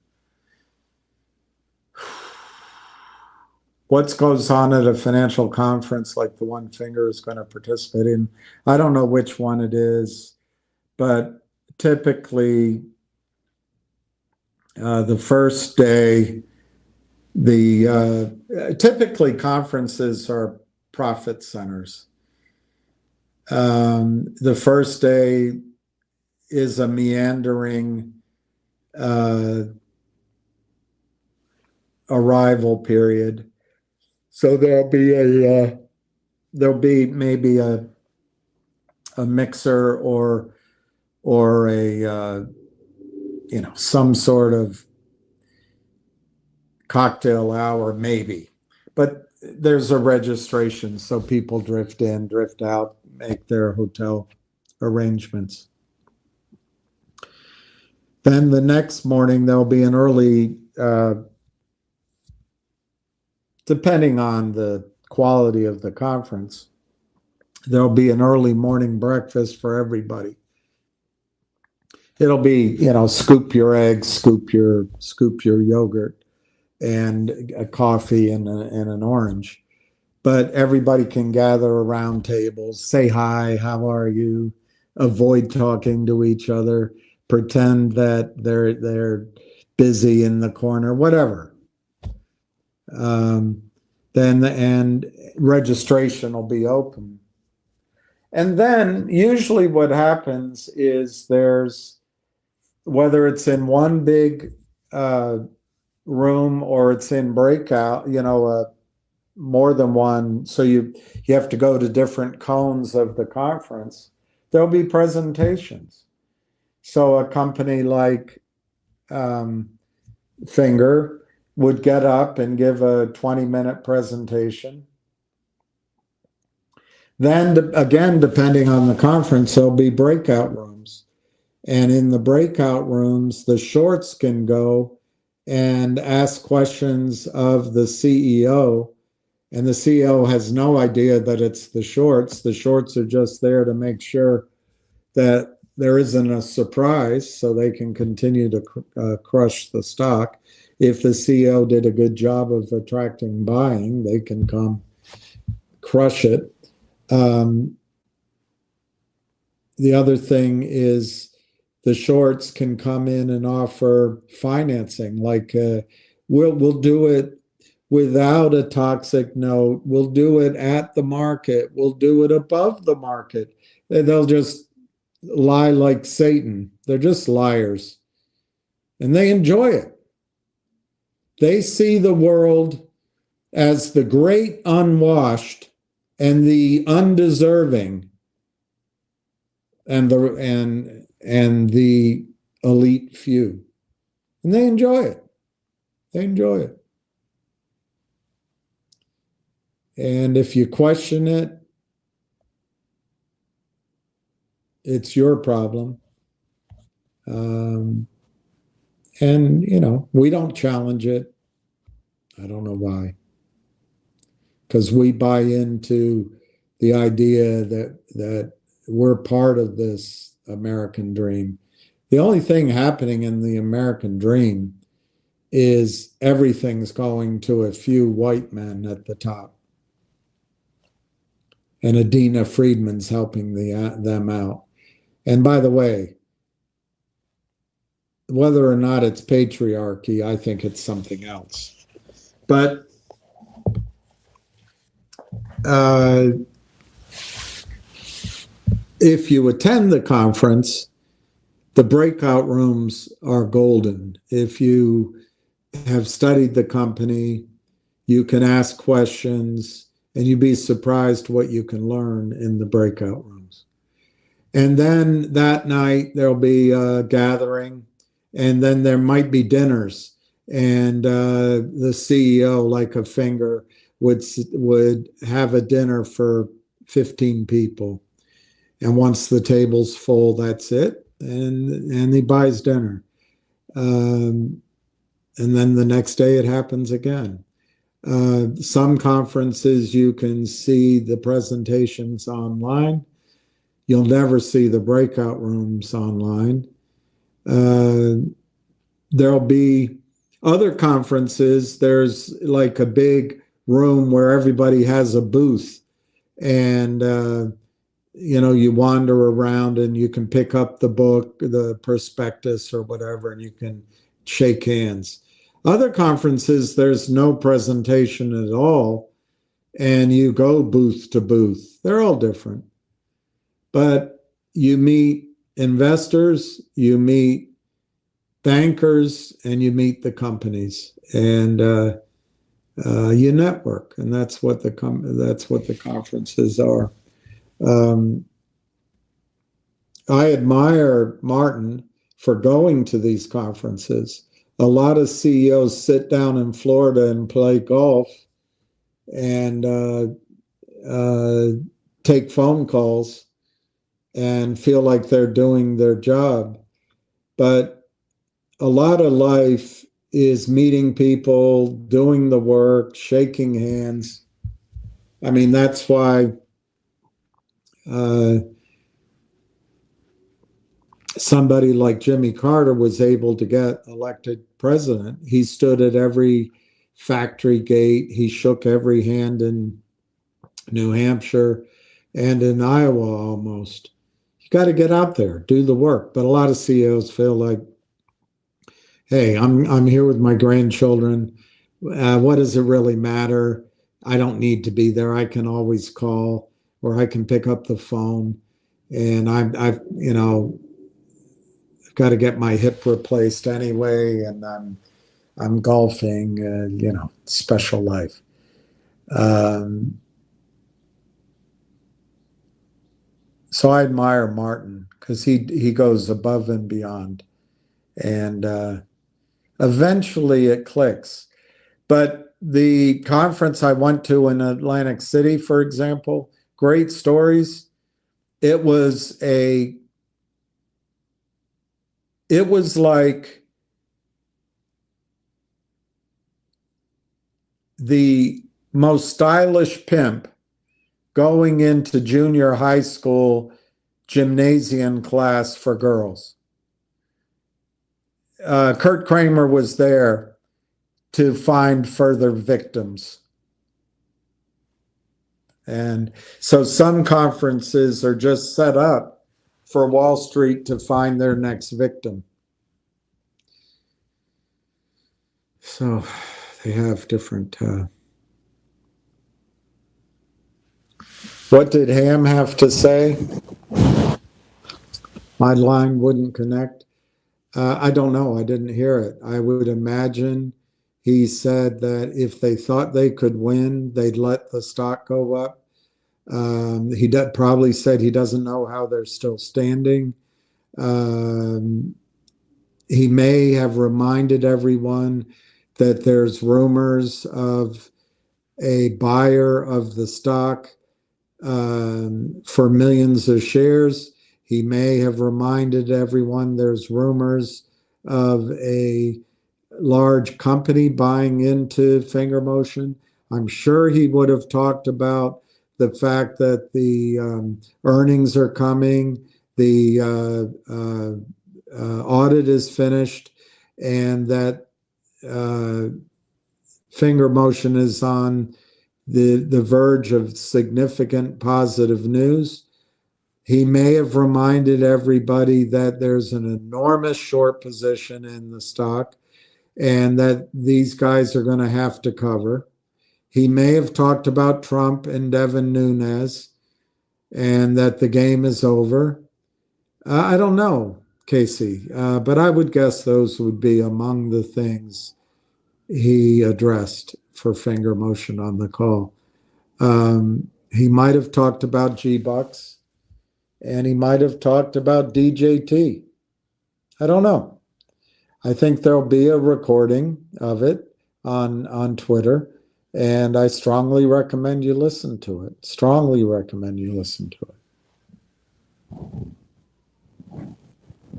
What goes on at a financial conference like the one Finger is going to participate in? I don't know which one it is, but typically the first day, typically conferences are profit centers. The first day is a meandering arrival period. So there'll be maybe a mixer or a some sort of cocktail hour, maybe. But there's a registration, so people drift in, drift out, make their hotel arrangements. Then the next morning there'll be an early, depending on the quality of the conference, there'll be an early morning breakfast for everybody. It'll be, scoop your eggs, scoop your yogurt, and a coffee and an orange. But everybody can gather around tables, say hi, how are you, avoid talking to each other, pretend that they're busy in the corner, whatever. Then registration will be open. And then usually what happens is there's, whether it's in one big room or it's in breakout, more than one, so you have to go to different cones of the conference, there'll be presentations. So a company like Finger would get up and give a 20-minute presentation. Then again, depending on the conference, there'll be breakout rooms. And in the breakout rooms, the shorts can go and ask questions of the CEO. And the CEO has no idea that it's the shorts. The shorts are just there to make sure that there isn't a surprise so they can continue to crush the stock. If the CEO did a good job of attracting buying, they can come crush it. The other thing is the shorts can come in and offer financing, like we'll do it without a toxic note. We'll do it at the market. We'll do it above the market. They'll just lie like Satan. They're just liars. And they enjoy it. They see the world as the great unwashed and the undeserving and the elite few. And they enjoy it. They enjoy it. And if you question it, it's your problem. And, you know, we don't challenge it. I don't know why. Because we buy into the idea that we're part of this American dream. The only thing happening in the American dream is everything's going to a few white men at the top. And Adina Friedman's helping them out. And by the way, whether or not it's patriarchy, I think it's something else. But if you attend the conference, the breakout rooms are golden. If you have studied the company, you can ask questions, and you'd be surprised what you can learn in the breakout rooms. And then that night, there'll be a gathering, and then there might be dinners. And the CEO, like a finger, would have a dinner for 15 people. And once the table's full, that's it. And he buys dinner. And then the next day it happens again. Some conferences you can see the presentations online. You'll never see the breakout rooms online. There'll be other conferences. There's like a big room where everybody has a booth, and you know, you wander around and you can pick up the book, the prospectus or whatever, and you can shake hands. Other conferences, there's no presentation at all, and you go booth to booth. They're all different. But you meet investors, you meet bankers, and you meet the companies, and you network, and that's what the conferences are. I admire Martin for going to these conferences. A lot of CEOs sit down in Florida and play golf and take phone calls and feel like they're doing their job. But a lot of life is meeting people, doing the work, shaking hands. I mean, that's why somebody like Jimmy Carter was able to get elected president. He stood at every factory gate. He shook every hand in New Hampshire and in Iowa almost. You got to get out there, do the work. But a lot of CEOs feel like, hey, I'm here with my grandchildren. What does it really matter? I don't need to be there. I can always call, or I can pick up the phone. And I've got to get my hip replaced anyway, and I'm golfing. Special life. So I admire Martin because he goes above and beyond, and eventually it clicks. But the conference I went to in Atlantic City, for example, great stories. It was like the most stylish pimp going into junior high school gymnasium class for girls. Kurt Kramer was there to find further victims. And so some conferences are just set up for Wall Street to find their next victim. So they have different... What did Ham have to say? My line wouldn't connect. I don't know. I didn't hear it. I would imagine he said that if they thought they could win, they'd let the stock go up. He probably said he doesn't know how they're still standing. He may have reminded everyone that there's rumors of a buyer of the stock for millions of shares. He may have reminded everyone there's rumors of a large company buying into finger motion. I'm sure he would have talked about the fact that the earnings are coming, the audit is finished, and that finger motion is on the verge of significant positive news. He may have reminded everybody that there's an enormous short position in the stock and that these guys are going to have to cover. He may have talked about Trump and Devin Nunes and that the game is over. I don't know, Casey, but I would guess those would be among the things he addressed for finger motion on the call. He might have talked about G-Bucks, and he might have talked about DJT. I don't know. I think there'll be a recording of it on Twitter, and I strongly recommend you listen to it. Strongly recommend you listen to it.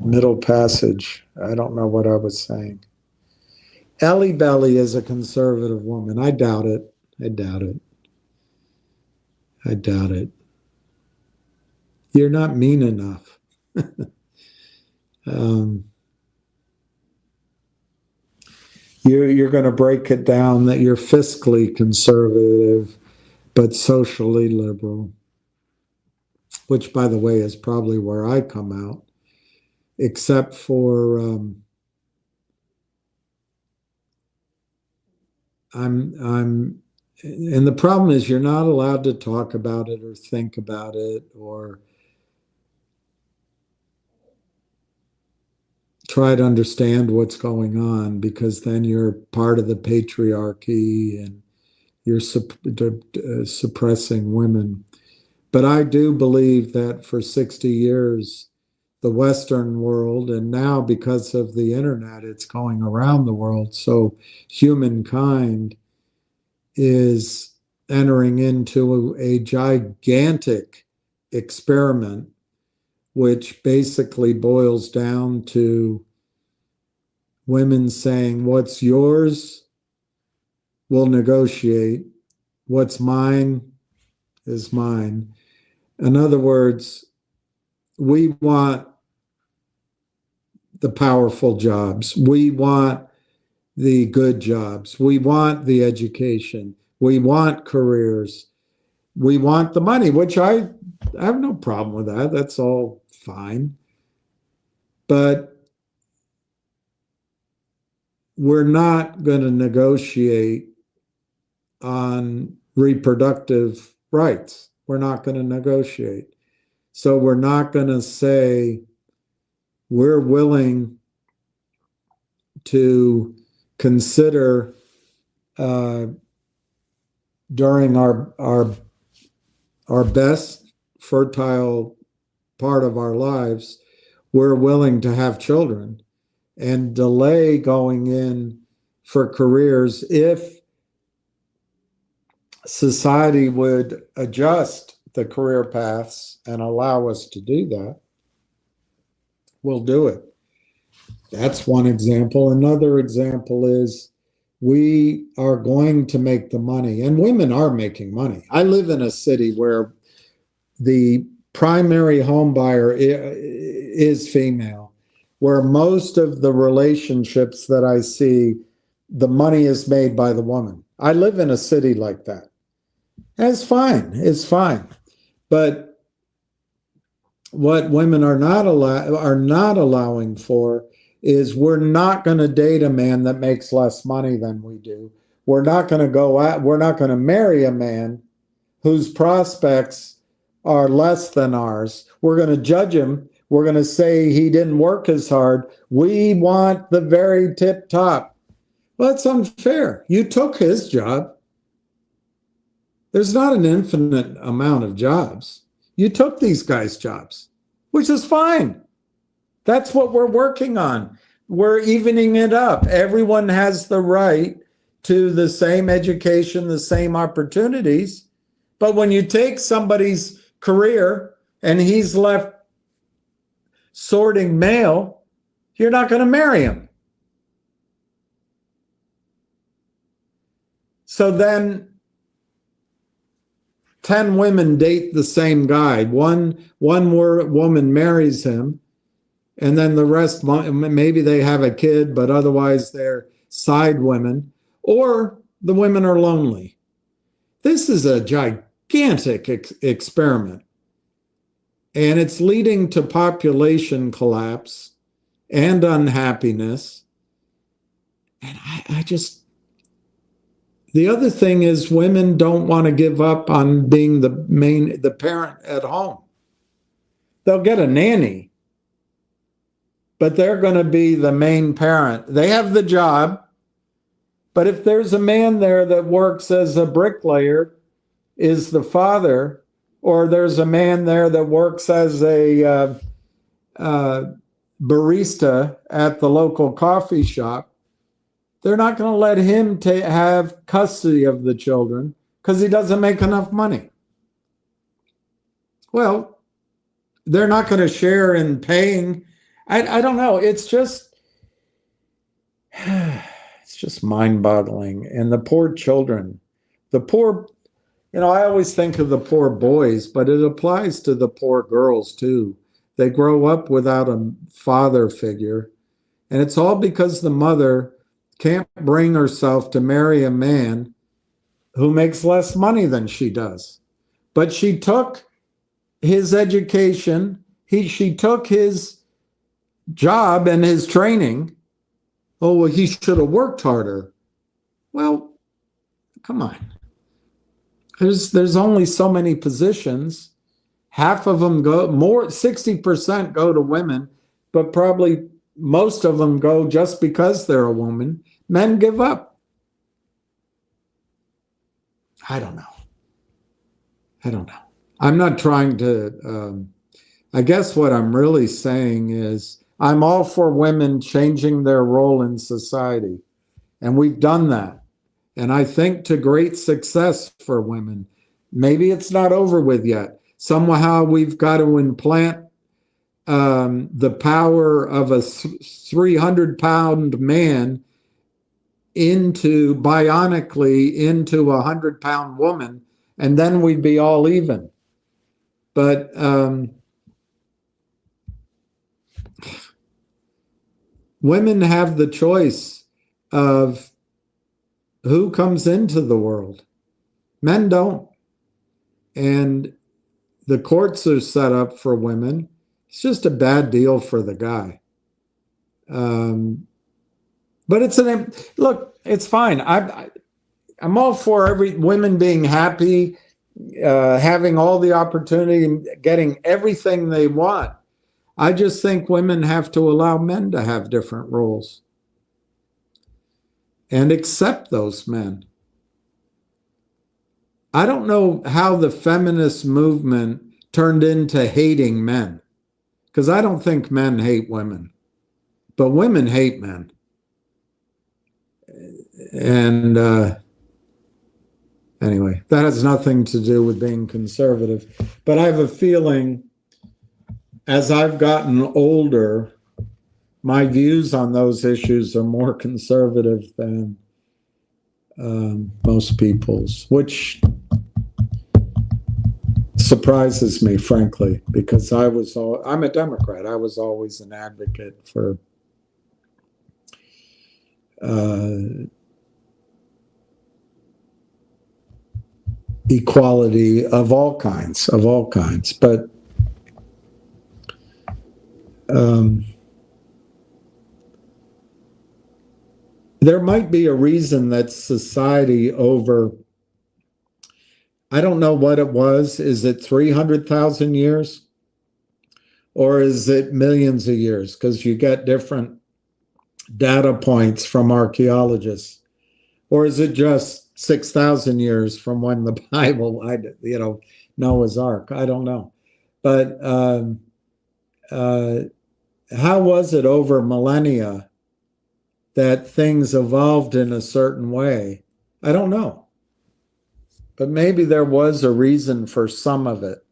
Middle passage. I don't know what I was saying. Ellie Belly is a conservative woman. I doubt it. I doubt it. I doubt it. You're not mean enough. You're going to break it down that you're fiscally conservative, but socially liberal, which, by the way, is probably where I come out, except for and the problem is you're not allowed to talk about it or think about it or try to understand what's going on, because then you're part of the patriarchy and you're suppressing women. But I do believe that for 60 years, the Western world, and now because of the internet, it's going around the world. So humankind is entering into a gigantic experiment, which basically boils down to women saying, what's yours, we'll negotiate. What's mine is mine. In other words, we want the powerful jobs. We want the good jobs. We want the education. We want careers. We want the money, which I have no problem with that. That's all fine. But we're not going to negotiate on reproductive rights. We're not going to negotiate. So we're not going to say we're willing to consider during our best fertile part of our lives, we're willing to have children and delay going in for careers if society would adjust the career paths and allow us to do that. We'll do it. That's one example. Another example is we are going to make the money, and women are making money. I live in a city where the primary home buyer is female, where most of the relationships that I see, the money is made by the woman. I live in a city like that. That's fine. It's fine. But what women are not allowing for is we're not going to date a man that makes less money than we do. We're not going to marry a man whose prospects are less than ours. We're going to judge him. We're going to say he didn't work as hard. We want the very tip top. Well, that's unfair. You took his job. There's not an infinite amount of jobs. You took these guys' jobs, which is fine. That's what we're working on. We're evening it up. Everyone has the right to the same education, the same opportunities. But when you take somebody's career and he's left sorting mail, you're not going to marry him. So then 10 women date the same guy. One woman marries him, and then the rest, maybe they have a kid, but otherwise they're side women, or the women are lonely. This is a gigantic experiment, and it's leading to population collapse and unhappiness. And I just... The other thing is women don't want to give up on being the parent at home. They'll get a nanny, but they're going to be the main parent. They have the job, but if there's a man there that works as a bricklayer, is the father, or there's a man there that works as a barista at the local coffee shop, they're not going to let him have custody of the children because he doesn't make enough money. Well, they're not going to share in paying. I don't know. It's just mind-boggling. And the poor children, I always think of the poor boys, but it applies to the poor girls too. They grow up without a father figure, and it's all because the mother can't bring herself to marry a man who makes less money than she does. But she took his education, she took his job and his training. Oh, well, he should have worked harder. Well, come on. There's only so many positions. Half of them 60% go to women, but probably most of them go just because they're a woman. Men give up. I don't know. I'm not trying to, I guess what I'm really saying is I'm all for women changing their role in society. And we've done that. And I think to great success for women. Maybe it's not over with yet. Somehow we've got to implant the power of a 300-pound man bionically into a 100-pound woman, and then we'd be all even. But women have the choice of who comes into the world. Men don't. And the courts are set up for women. It's just a bad deal for the guy. But look, it's fine. I'm all for women being happy, having all the opportunity, getting everything they want. I just think women have to allow men to have different roles and accept those men. I don't know how the feminist movement turned into hating men, because I don't think men hate women, but women hate men. And anyway, that has nothing to do with being conservative. But I have a feeling as I've gotten older, my views on those issues are more conservative than most people's, which surprises me, frankly, because I'm a Democrat. I was always an advocate for equality of all kinds. But there might be a reason that society I don't know what it was. Is it 300,000 years? Or is it millions of years? Because you get different data points from archaeologists. Or is it just 6,000 years from when the Bible, Noah's Ark? I don't know. But how was it over millennia that things evolved in a certain way. I don't know. But maybe there was a reason for some of it,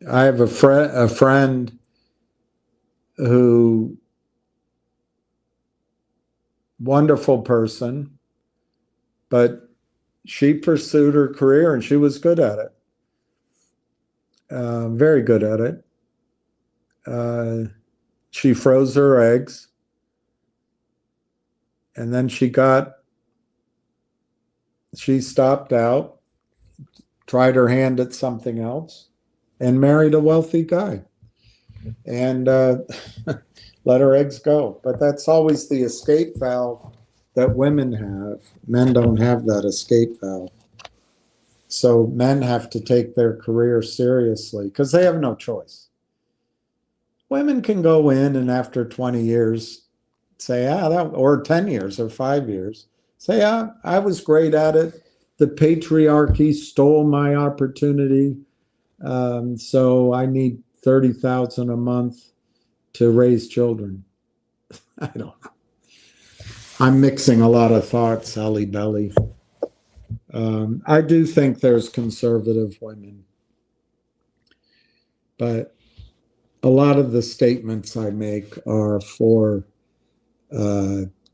I have a friend who, wonderful person, but she pursued her career and she was good at it. Very good at it. She froze her eggs, and then she stopped out, tried her hand at something else, and married a wealthy guy, and let her eggs go. But that's always the escape valve that women have. Men don't have that escape valve. So men have to take their career seriously because they have no choice. Women can go in and after 20 years say, or 10 years or 5 years, say, I was great at it. The patriarchy stole my opportunity. So I need $30,000 a month to raise children. I don't know. I'm mixing a lot of thoughts, Sally Belly. I do think there's conservative women, but a lot of the statements I make are for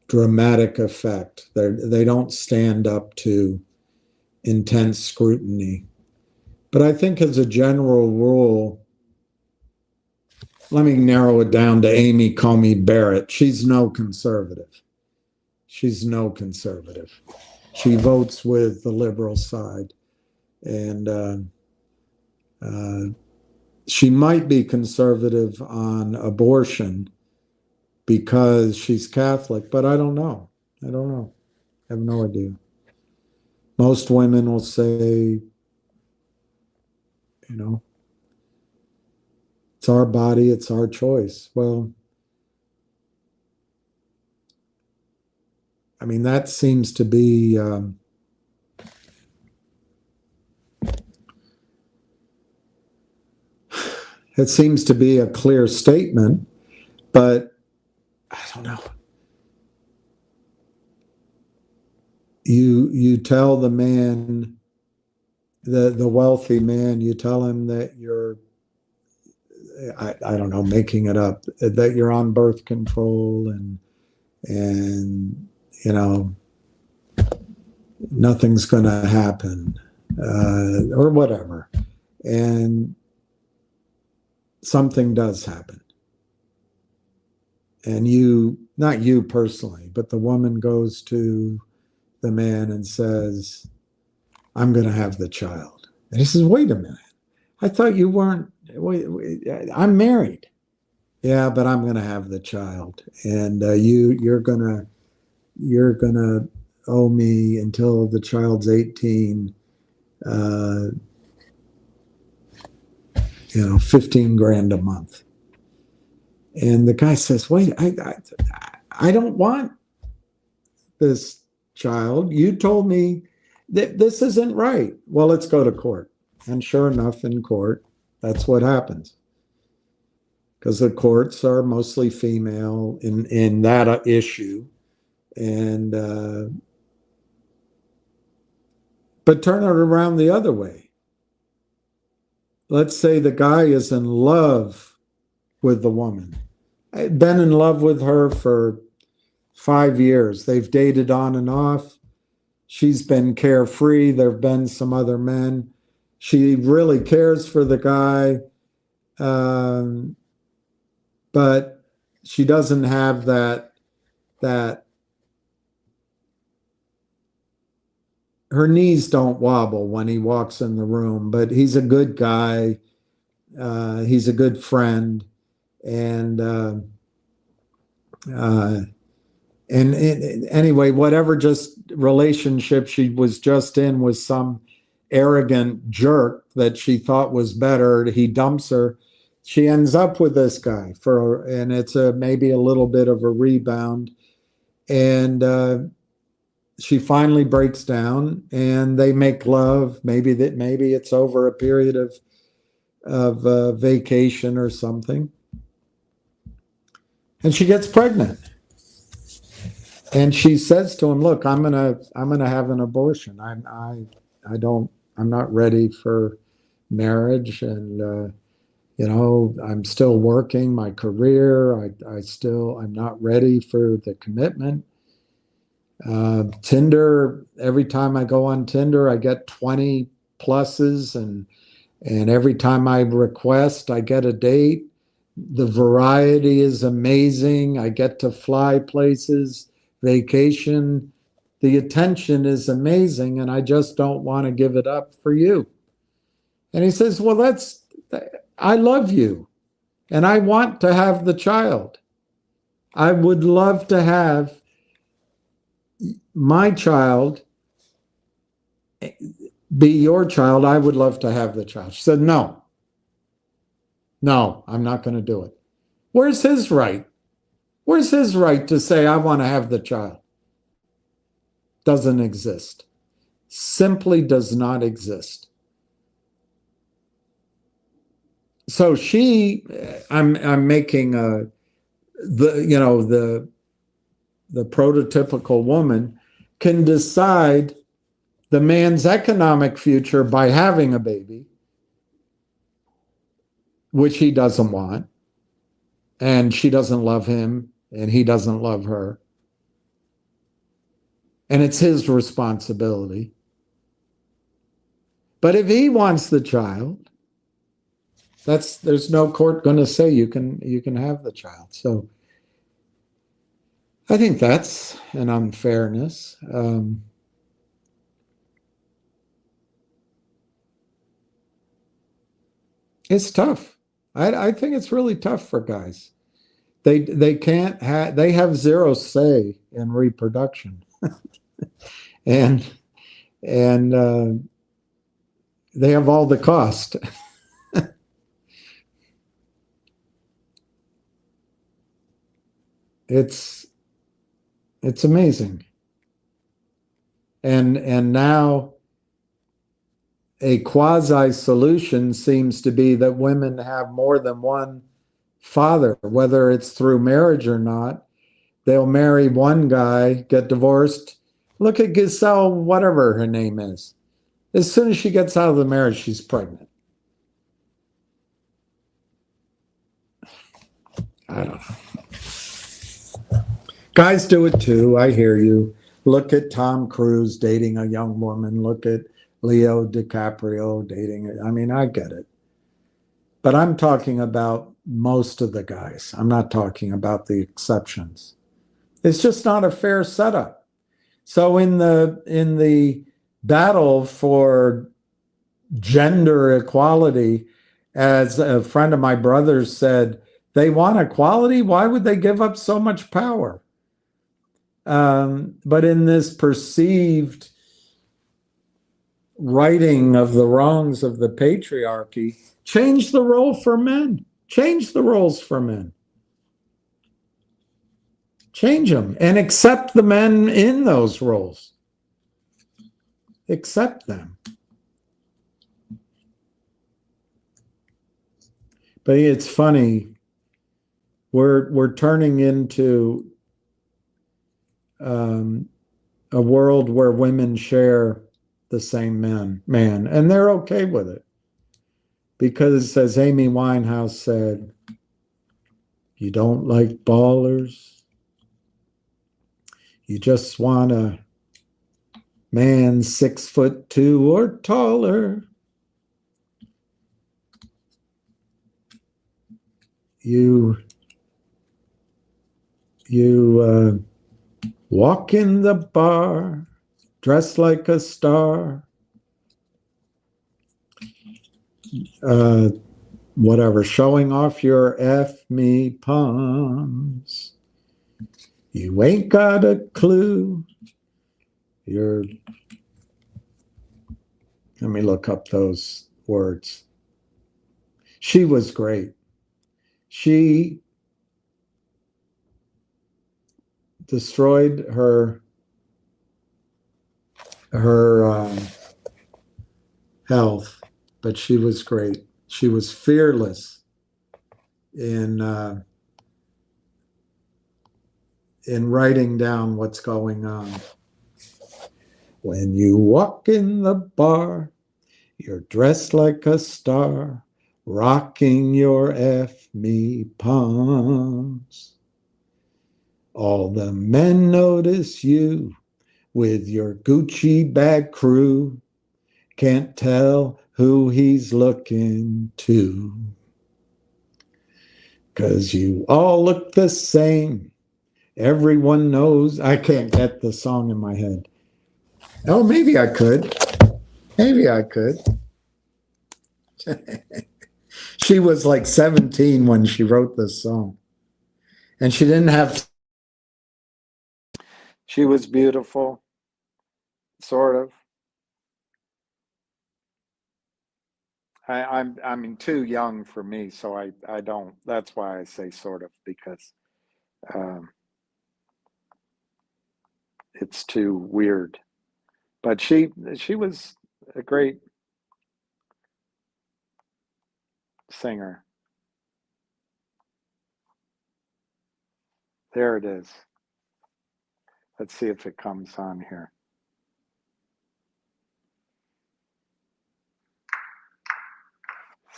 dramatic effect. They don't stand up to intense scrutiny. But I think as a general rule, let me narrow it down to Amy Coney Barrett. She's no conservative. She's no conservative. She votes with the liberal side. And she might be conservative on abortion because she's Catholic, but I don't know. I have no idea. Most women will say, it's our body, it's our choice. Well, I mean, that seems to be it seems to be a clear statement, but I don't know. You tell the man, the wealthy man, you tell him that you're, I don't know, making it up, that you're on birth control and nothing's going to happen or whatever. And something does happen. And not you personally, but the woman goes to the man and says, I'm going to have the child. And he says, wait a minute. I thought you weren't, I'm married. Yeah, but I'm going to have the child. And you're going to owe me until the child's 18, $15,000 a month. And the guy says, wait, I don't want this child. You told me that this isn't right. Well, let's go to court. And sure enough, in court, that's what happens. Because the courts are mostly female in that issue. And but turn it around the other way. Let's say the guy is in love with the woman. I've been in love with her for 5 years. They've dated on and off. She's been carefree. There have been some other men. She really cares for the guy, but she doesn't have that her knees don't wobble when he walks in the room, but he's a good guy. He's a good friend. And anyway, whatever just relationship she was just in with some arrogant jerk that she thought was better, he dumps her. She ends up with this guy and it's maybe a little bit of a rebound. And she finally breaks down and they make love. Maybe it's over a period of vacation or something. And she gets pregnant. And she says to him, "Look, I'm gonna have an abortion. I'm not ready for marriage, and I'm still working my career. I'm not ready for the commitment. Tinder, every time I go on Tinder, I get 20 pluses, and every time I request, I get a date. The variety is amazing. I get to fly places, vacation. The attention is amazing, and I just don't want to give it up for you." And he says, "Well, I love you, and I want to have the child. I would love to have my child be your child. I would love to have the child." She said, "No, I'm not going to do it." Where's his right? Where's his right to say, "I want to have the child"? Doesn't exist. Simply does not exist. So I'm making the prototypical woman can decide the man's economic future by having a baby, which he doesn't want, and she doesn't love him, and he doesn't love her. And it's his responsibility. But if he wants the child, there's no court going to say you can have the child. So I think that's an unfairness. It's tough. I think it's really tough for guys. They can't have, they have zero say in reproduction, and they have all the cost. It's amazing. And now a quasi solution seems to be that women have more than one father, whether it's through marriage or not. They'll marry one guy, get divorced. Look at Giselle, whatever her name is. As soon as she gets out of the marriage, she's pregnant. I don't know. Guys do it too. I hear you. Look at Tom Cruise dating a young woman. Look at Leo DiCaprio dating. I mean, I get it. But I'm talking about most of the guys. I'm not talking about the exceptions. It's just not a fair setup. So in the battle for gender equality, as a friend of my brother's said, they want equality. Why would they give up so much power? But in this perceived righting of the wrongs of the patriarchy, change the role for men. Change the roles for men. Change them and accept the men in those roles. Accept them. But it's funny. We're turning into a world where women share the same man, and they're okay with it. Because, as Amy Winehouse said, you don't like ballers. You just want a man 6'2" or taller. You walk in the bar, dressed like a star. Whatever, showing off your F-me palms. You ain't got a clue. Let me look up those words. She was great. She destroyed her her health, but she was great. She was fearless in writing down what's going on. When you walk in the bar, you're dressed like a star, rocking your F-me palms. All the men notice you with your Gucci bag crew. Can't tell who he's looking to. 'Cause you all look the same. Everyone knows. I can't get the song in my head. Oh, maybe I could. Maybe I could. She was like 17 when she wrote this song. And she didn't have... She was beautiful, sort of. I mean, too young for me, so I don't... That's why I say sort of, because it's too weird. But she was a great singer. There it is. Let's see if it comes on here.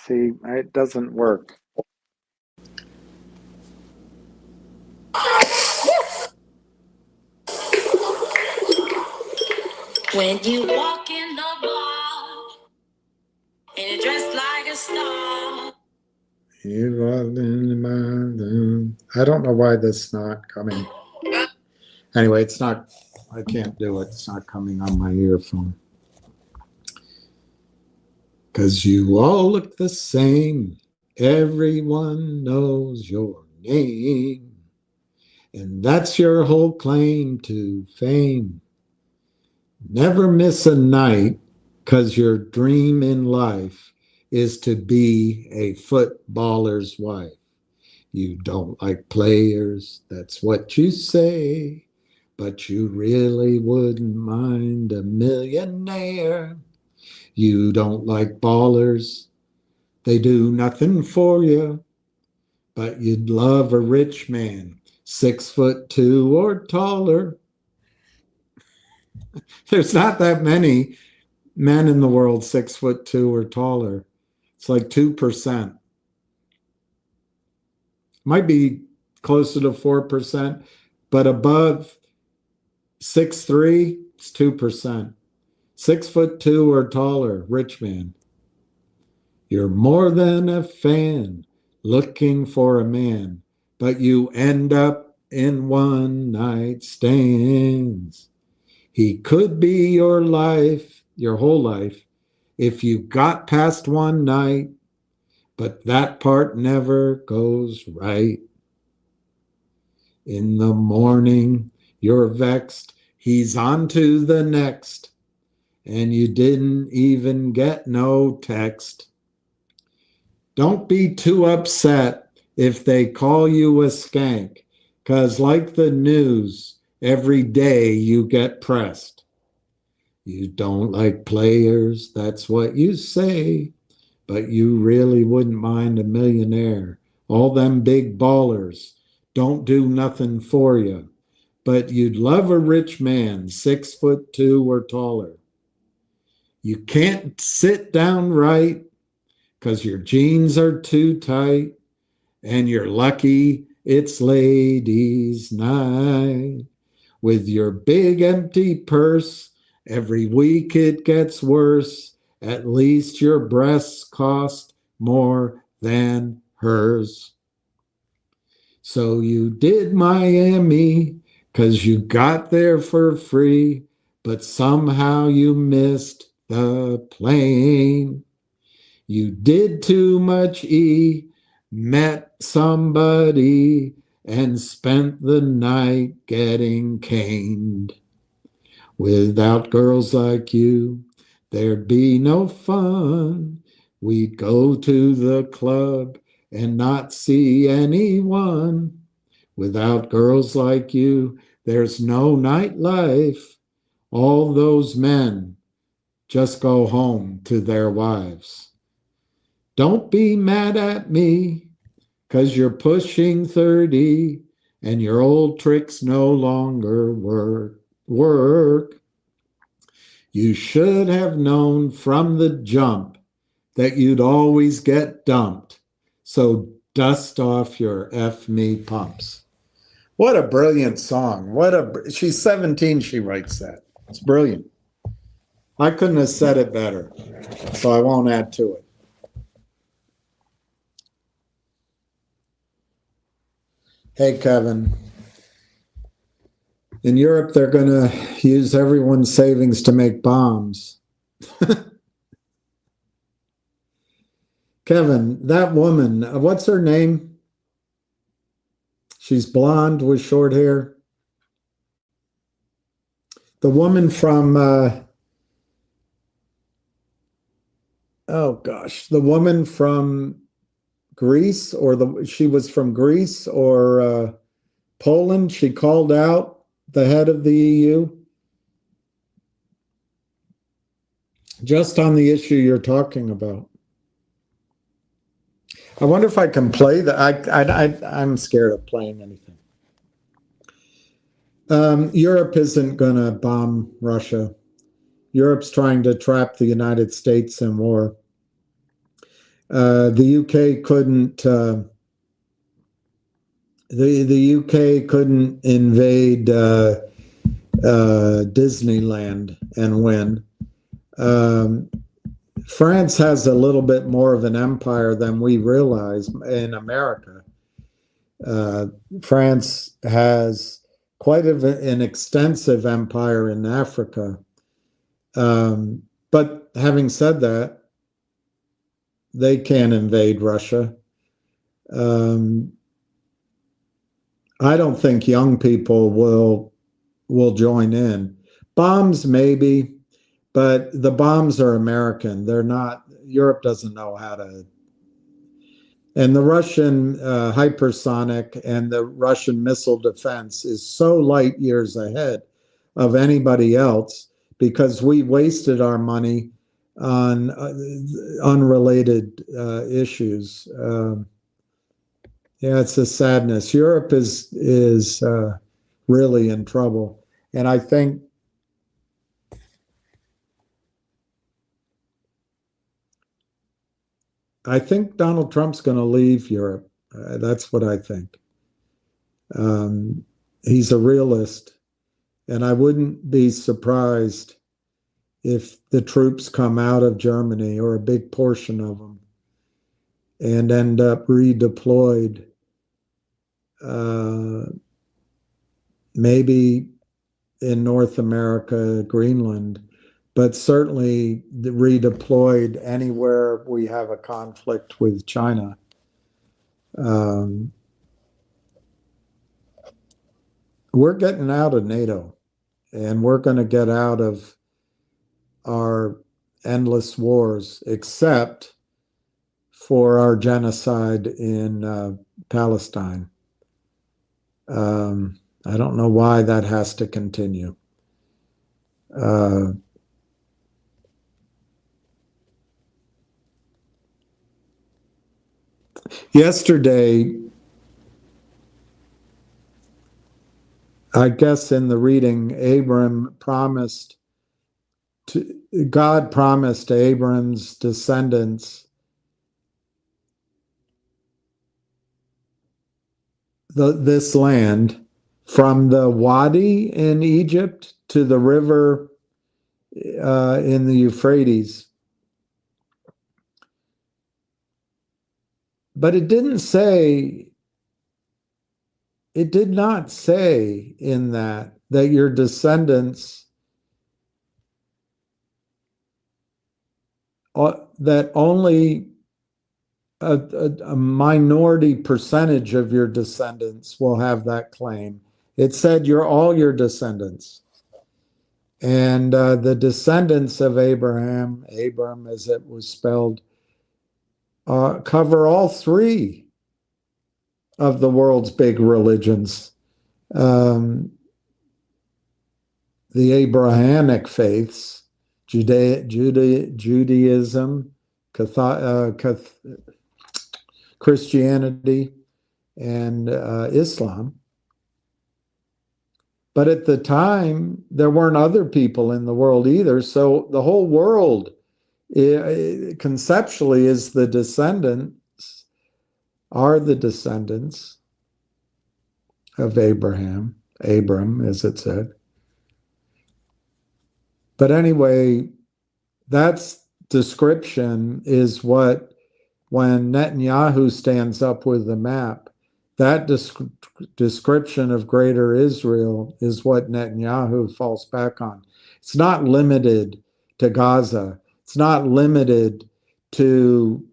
See, it doesn't work. When you walk in the bar and you're dressed like a star. I don't know why this is not coming. Anyway, it's not... I can't do it. It's not coming on my earphone. 'Cause you all look the same. Everyone knows your name. And that's your whole claim to fame. Never miss a night, 'cause your dream in life is to be a footballer's wife. You don't like players, that's what you say, but you really wouldn't mind a millionaire. You don't like ballers, they do nothing for you, but you'd love a rich man, 6'2" or taller. There's not that many men in the world 6'2" or taller. It's like 2%. Might be closer to 4%, but above 6'3", it's 2%. 6'2" or taller, rich man. You're more than a fan looking for a man, but you end up in one night stands. He could be your life, your whole life, if you got past one night, but that part never goes right. In the morning, you're vexed, he's on to the next, and you didn't even get no text. Don't be too upset if they call you a skank, 'cause like the news, every day you get pressed. You don't like players, that's what you say, but you really wouldn't mind a millionaire. All them big ballers don't do nothing for you, but you'd love a rich man, 6'2" or taller. You can't sit down right, 'cause your jeans are too tight, and you're lucky it's ladies' night. With your big empty purse, every week it gets worse. At least your breasts cost more than hers. So you did Miami, 'cause you got there for free, but somehow you missed the plane. You did too much met somebody, and spent the night getting caned. Without girls like you, there'd be no fun. We'd go to the club and not see anyone. Without girls like you, there's no nightlife. All those men just go home to their wives. Don't be mad at me, 'cause you're pushing 30 and your old tricks no longer work. You should have known from the jump that you'd always get dumped. So dust off your F me pumps. What a brilliant song. She's 17, she writes that. It's brilliant. I couldn't have said it better, so I won't add to it. Hey, Kevin. In Europe, they're going to use everyone's savings to make bombs. Kevin, that woman, what's her name? She's blonde with short hair. The woman from, the woman from Greece, or she was from Greece or Poland. She called out the head of the EU just on the issue you're talking about. I wonder if I can play that. I'm scared of playing anything. Europe isn't going to bomb Russia. Europe's trying to trap the United States in war. The UK couldn't. The UK couldn't invade Disneyland and win. France has a little bit more of an empire than we realize in America. France has quite an extensive empire in Africa. But having said that, they can't invade Russia. I don't think young people will join in. Bombs, maybe, but the bombs are American. They're not. Europe doesn't know how to. And the Russian hypersonic and the Russian missile defense is so light years ahead of anybody else because we wasted our money on unrelated issues. Yeah, it's a sadness. Europe is really in trouble, and I think Donald Trump's going to leave Europe. That's what I think. He's a realist, and I wouldn't be surprised if the troops come out of Germany, or a big portion of them, and end up redeployed. Maybe in North America, Greenland, but certainly redeployed anywhere we have a conflict with China. We're getting out of NATO, and we're going to get out of our endless wars, except for our genocide in Palestine. I don't know why that has to continue. Yesterday, I guess in the reading, God promised Abram's descendants this land, from the Wadi in Egypt to the river in the Euphrates. But it did not say in that your descendants, that only a minority percentage of your descendants will have that claim. It said all your descendants. And the descendants of Abram as it was spelled, cover all three of the world's big religions. the Abrahamic faiths, Judaism, Christianity, and Islam. But at the time, there weren't other people in the world either. So the whole world conceptually are the descendants of Abram, as it said. But anyway, that description is what, when Netanyahu stands up with the map, that description of greater Israel is what Netanyahu falls back on. It's not limited to Gaza. It's not limited to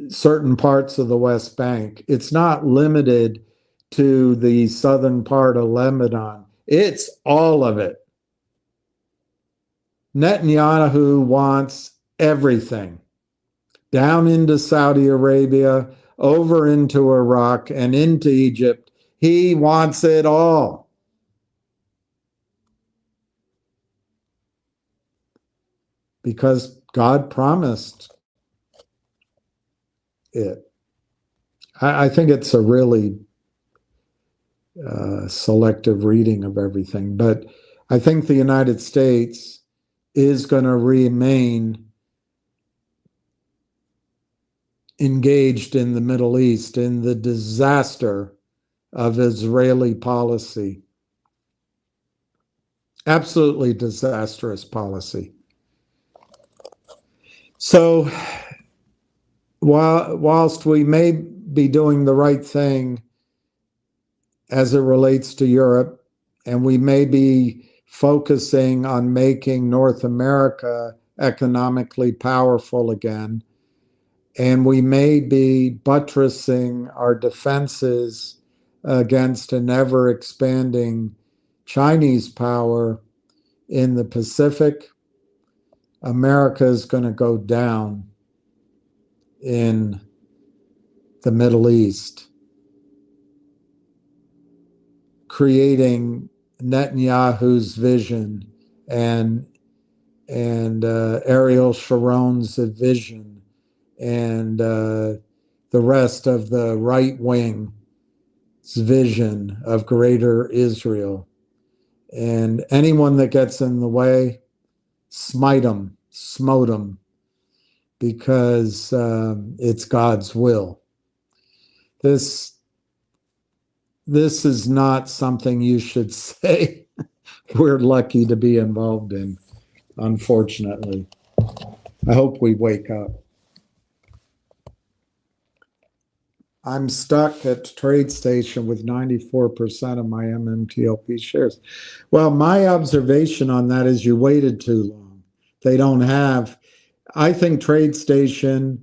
certain parts of the West Bank. It's not limited to the southern part of Lebanon. It's all of it. Netanyahu wants everything, down into Saudi Arabia, over into Iraq, and into Egypt. He wants it all. Because God promised it. I think it's a really selective reading of everything. But I think the United States is going to remain engaged in the Middle East, in the disaster of Israeli policy. Absolutely disastrous policy. So whilst we may be doing the right thing as it relates to Europe, and we may be focusing on making North America economically powerful again, and we may be buttressing our defenses against an ever-expanding Chinese power in the Pacific, America is going to go down in the Middle East, creating Netanyahu's vision and Ariel Sharon's vision and the rest of the right wing's vision of greater Israel. And anyone that gets in the way, smite them, smote them, because it's God's will. This is not something you should say we're lucky to be involved in, unfortunately. I hope we wake up. I'm stuck at TradeStation with 94% of my MMTLP shares. Well, my observation on that is you waited too long. They don't have, I think TradeStation,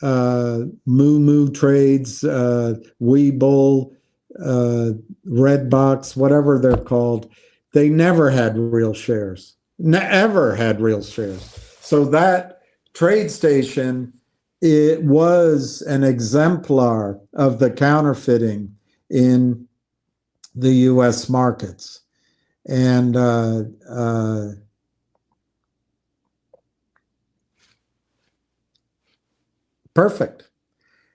Moo Trades, Webull, Redbox, whatever they're called, they never had real shares. Never had real shares. So that TradeStation, it was an exemplar of the counterfeiting in the U.S. markets. And perfect.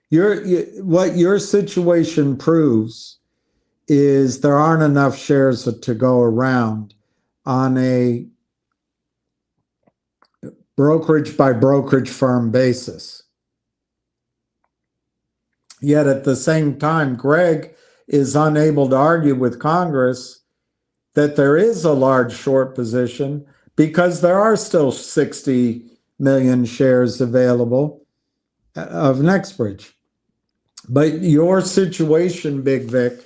What your situation proves is there aren't enough shares to go around on a brokerage by brokerage firm basis. Yet at the same time, Greg is unable to argue with Congress that there is a large short position because there are still 60 million shares available of NextBridge. But your situation, Big Vic,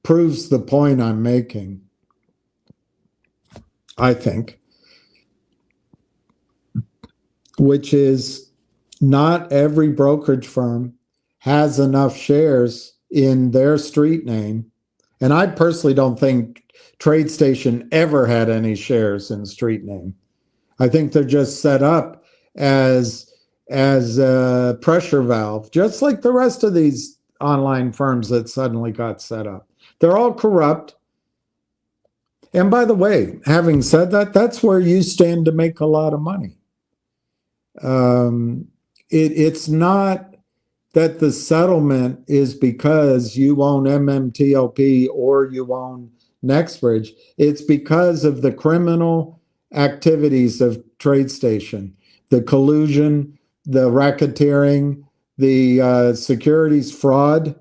proves the point I'm making, I think, which is not every brokerage firm has enough shares in their street name. And I personally don't think TradeStation ever had any shares in street name. I think they're just set up as a pressure valve, just like the rest of these online firms that suddenly got set up. They're all corrupt. And by the way, having said that, that's where you stand to make a lot of money. It's not that the settlement is because you own MMTLP or you own NextBridge. It's because of the criminal activities of TradeStation, the collusion, the racketeering, the securities fraud,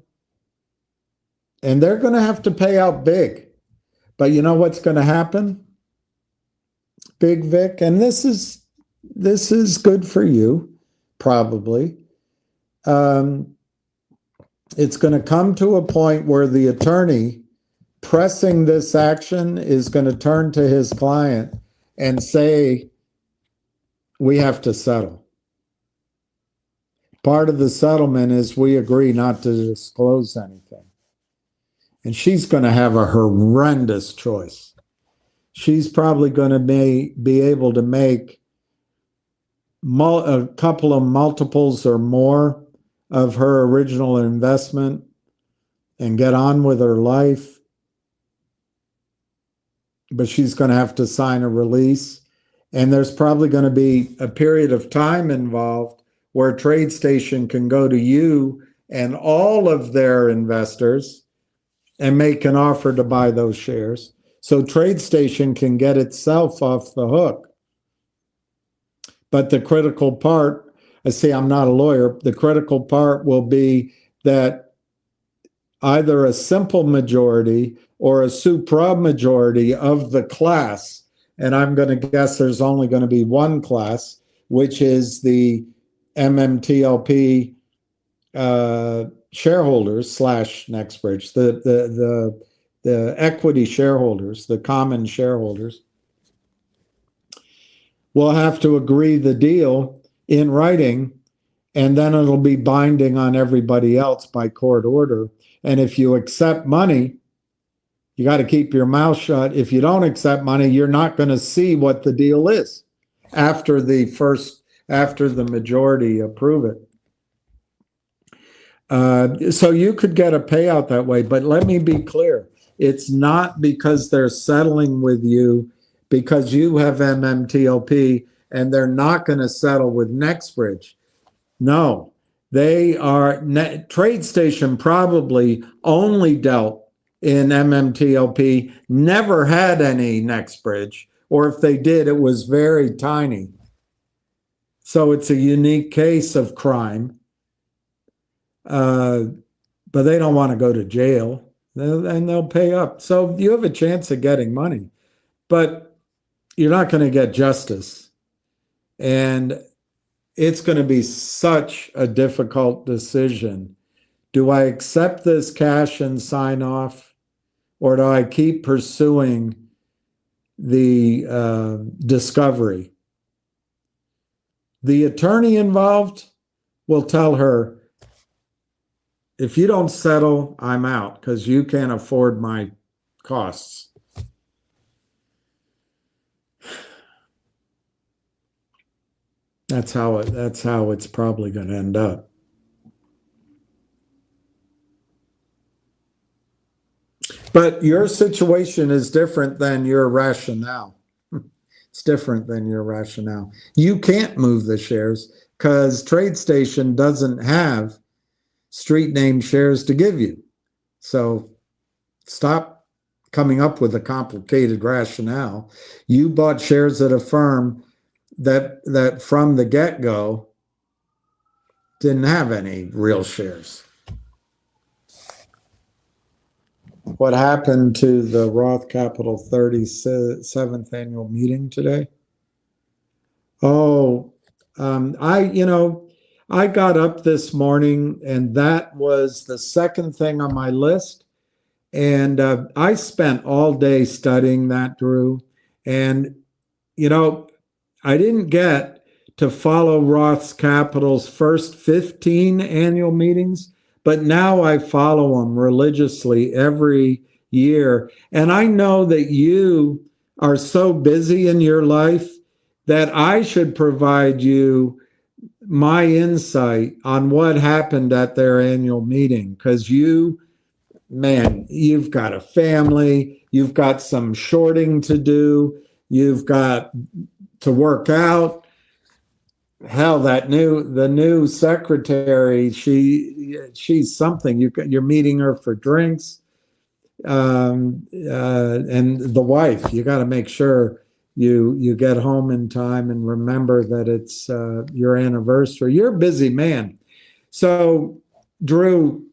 and they're going to have to pay out big. But you know what's going to happen, Big Vic? And this is good for you, probably. It's going to come to a point where the attorney pressing this action is going to turn to his client and say, we have to settle. Part of the settlement is we agree not to disclose anything. And she's going to have a horrendous choice. She's probably going to be able to make a couple of multiples or more of her original investment and get on with her life. But she's going to have to sign a release. And there's probably going to be a period of time involved where TradeStation can go to you and all of their investors and make an offer to buy those shares. So TradeStation can get itself off the hook. But the critical part, I say I'm not a lawyer, the critical part will be that either a simple majority or a supra-majority of the class, and I'm going to guess there's only going to be one class, which is the MMTLP shareholders / NextBridge, the equity shareholders, the common shareholders, will have to agree the deal in writing, and then it'll be binding on everybody else by court order. And if you accept money, you got to keep your mouth shut. If you don't accept money, you're not going to see what the deal is after the majority approve it. So you could get a payout that way, but let me be clear. It's not because they're settling with you because you have MMTLP and they're not going to settle with NextBridge. No, they are. TradeStation probably only dealt in MMTLP, never had any NextBridge, or if they did, it was very tiny. So it's a unique case of crime. But they don't want to go to jail, and they'll pay up. So you have a chance of getting money, but you're not going to get justice. And it's going to be such a difficult decision. Do I accept this cash and sign off, or do I keep pursuing the discovery? The attorney involved will tell her, if you don't settle, I'm out because you can't afford my costs. That's how it's probably going to end up. But your situation is different than your rationale. It's different than your rationale. You can't move the shares because TradeStation doesn't have street name shares to give you. So stop coming up with a complicated rationale. You bought shares at a firm that from the get-go didn't have any real shares. What happened to the Roth Capital 37th annual meeting today? Oh, I got up this morning and that was the second thing on my list. And I spent all day studying that, Drew. And, I didn't get to follow Roth Capital's first 15 annual meetings, but now I follow them religiously every year. And I know that you are so busy in your life that I should provide you my insight on what happened at their annual meeting, because you man, you've got a family, you've got some shorting to do, you've got to work out. Hell, the new secretary, she's something. You're meeting her for drinks, and the wife. You got to make sure you get home in time and remember that it's your anniversary. You're a busy man, so Drew,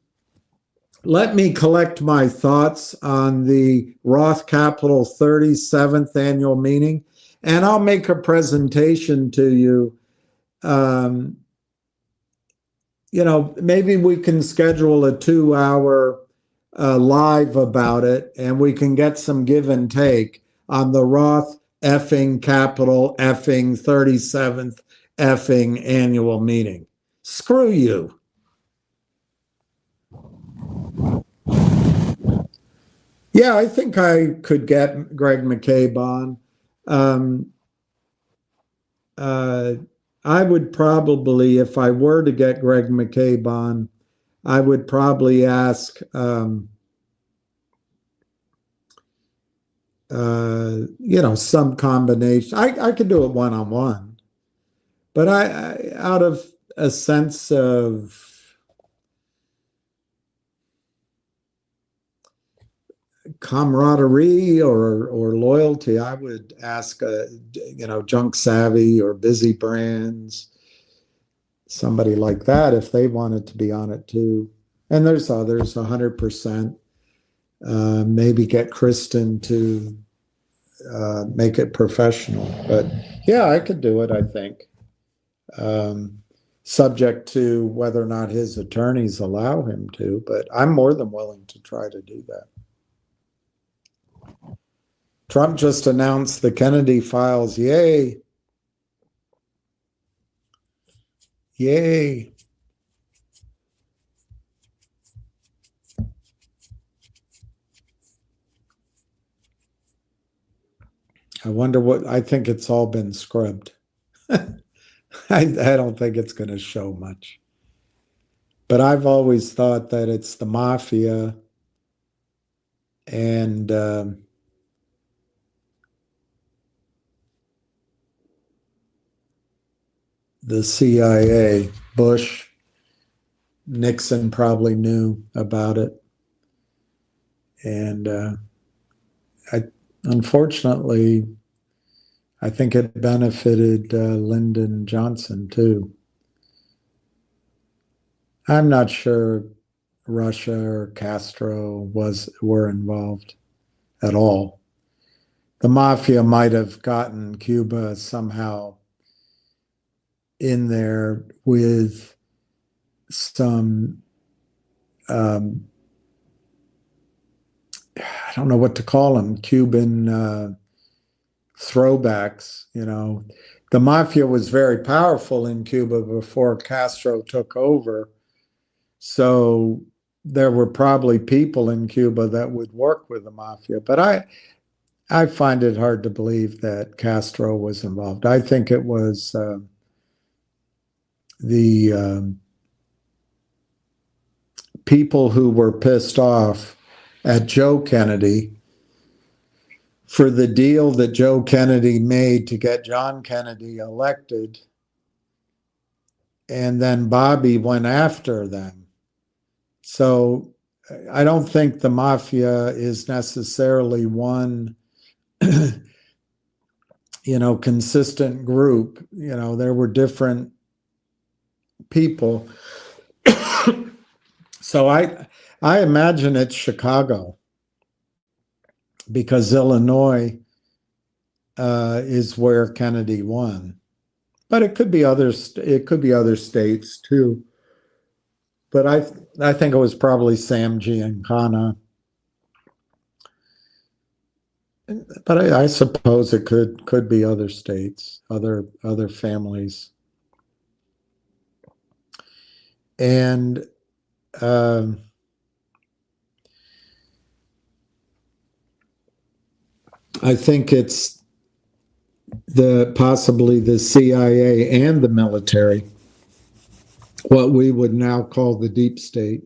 let me collect my thoughts on the Roth Capital 37th annual meeting, and I'll make a presentation to you. Maybe we can schedule a 2-hour live about it, and we can get some give and take on the Roth effing Capital effing 37th effing annual meeting. Screw you. Yeah, I think I could get Greg McCabe on. I would probably, if I were to get Greg McCabe on, I would probably ask, some combination. I could do it one-on-one, but I out of a sense of camaraderie or loyalty, I would ask, Junk Savvy or Busy Brands, somebody like that, if they wanted to be on it too. And there's others, 100%. Maybe get Kristen to make it professional. But yeah, I could do it, I think. Subject to whether or not his attorneys allow him to, but I'm more than willing to try to do that. Trump just announced the Kennedy files. Yay. Yay. I wonder I think it's all been scrubbed. I don't think it's going to show much. But I've always thought that it's the mafia and the CIA. Bush, Nixon probably knew about it. And unfortunately, I think it benefited Lyndon Johnson too. I'm not sure Russia or Castro were involved at all. The mafia might have gotten Cuba somehow in there with some, I don't know what to call them, Cuban throwbacks. The mafia was very powerful in Cuba before Castro took over. So there were probably people in Cuba that would work with the mafia. But I find it hard to believe that Castro was involved. I think it was the people who were pissed off at Joe Kennedy for the deal that Joe Kennedy made to get John Kennedy elected, and then Bobby went after them. So I don't think the mafia is necessarily one, consistent group. There were different people. So I imagine it's Chicago, because Illinois is where Kennedy won, but it could be other states too. But I think it was probably Sam Giancana. But I suppose it could be other states, other families, and I think it's possibly the CIA and the military, what we would now call the deep state.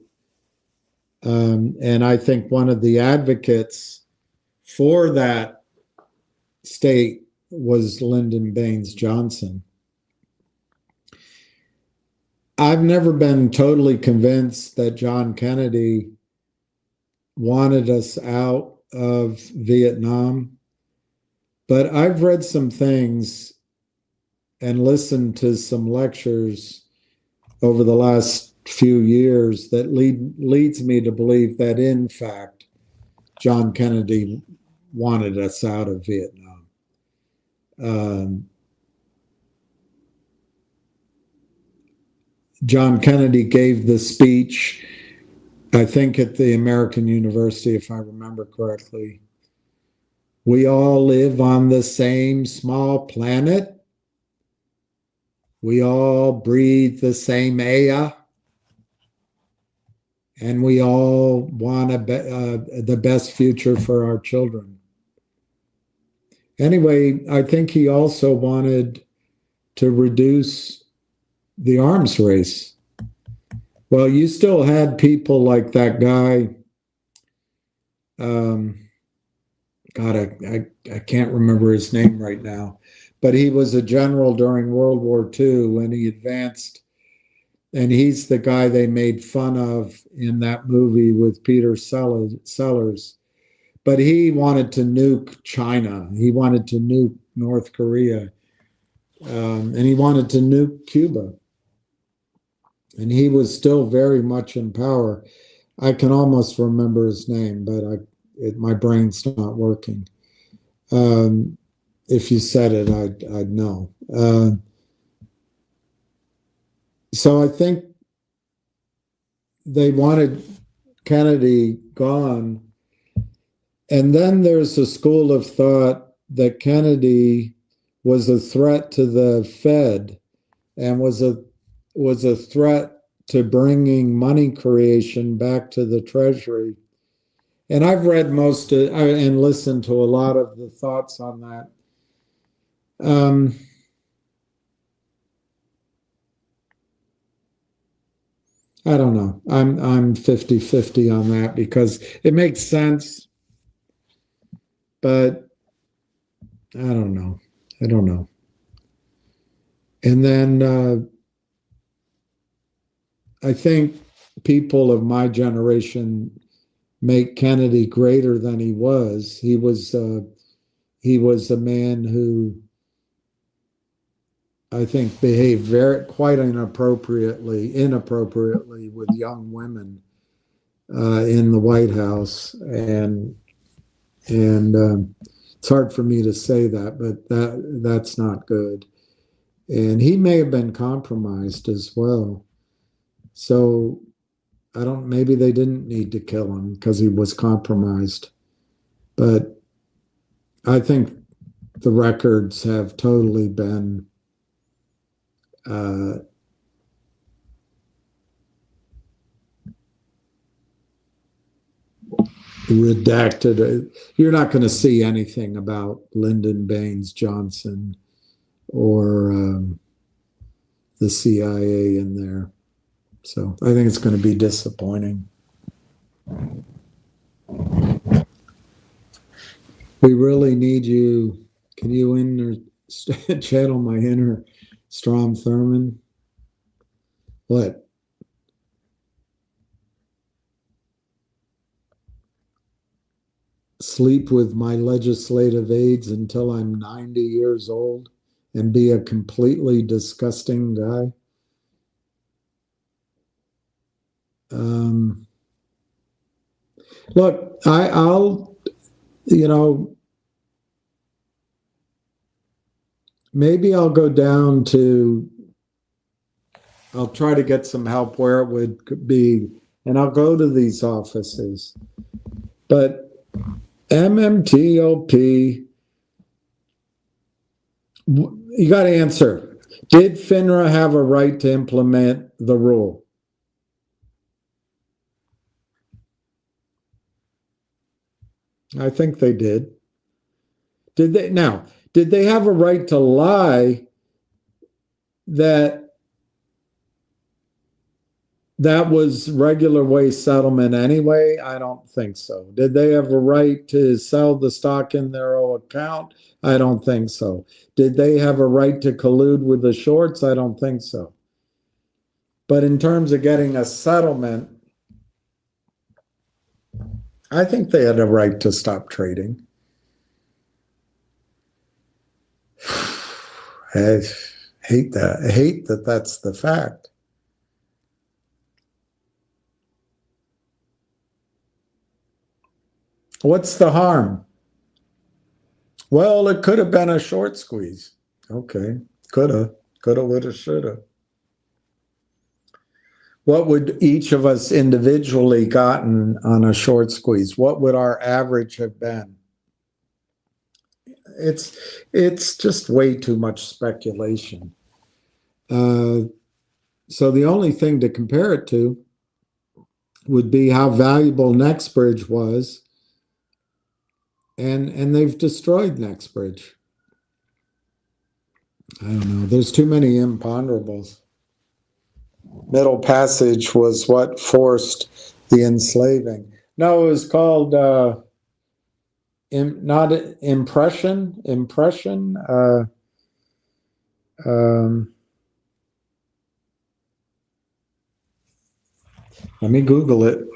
And I think one of the advocates for that state was Lyndon Baines Johnson. I've never been totally convinced that John Kennedy wanted us out of Vietnam, but I've read some things and listened to some lectures over the last few years that leads me to believe that, in fact, John Kennedy wanted us out of Vietnam. John Kennedy gave the speech, I think at the American University, if I remember correctly. We all live on the same small planet. We all breathe the same air. And we all want the best future for our children. Anyway, I think he also wanted to reduce the arms race. Well, you still had people like that guy. God, I can't remember his name right now, but he was a general during World War II when he advanced, and he's the guy they made fun of in that movie with Peter Sellers. But he wanted to nuke China. He wanted to nuke North Korea. And he wanted to nuke Cuba. And he was still very much in power. I can almost remember his name, but my brain's not working. If you said it, I'd know. So I think they wanted Kennedy gone. And then there's a school of thought that Kennedy was a threat to the Fed and was a threat to bringing money creation back to the Treasury. And I've read and listened to a lot of the thoughts on that. I don't know. I'm 50-50 on that because it makes sense. But I don't know. And then I think people of my generation make Kennedy greater than he was. He was a man who I think behaved quite inappropriately with young women in the White House, and it's hard for me to say that, but that's not good. And he may have been compromised as well. So maybe they didn't need to kill him because he was compromised. But I think the records have totally been redacted. You're not going to see anything about Lyndon Baines Johnson or the CIA in there. So I think it's going to be disappointing. We really need you. Can you channel my inner Strom Thurmond? What? Sleep with my legislative aides until I'm 90 years old and be a completely disgusting guy? Look, I'll, maybe I'll go down I'll try to get some help where it would be, and I'll go to these offices. But MMTLP, you got to answer. Did FINRA have a right to implement the rule? I think they did. Did they have a right to lie that that was regular way settlement anyway? I don't think so. Did they have a right to sell the stock in their own account? I don't think so. Did they have a right to collude with the shorts? I don't think so. But in terms of getting a settlement, I think they had a right to stop trading. I hate that. I hate that that's the fact. What's the harm? Well, it could have been a short squeeze. Okay. Coulda, woulda, shoulda. What would each of us individually gotten on a short squeeze? What would our average have been? It's just way too much speculation. So the only thing to compare it to would be how valuable NextBridge was, and they've destroyed NextBridge. I don't know. There's too many imponderables. Middle Passage was what forced the enslaving. No, it was called not impression. Let me Google it.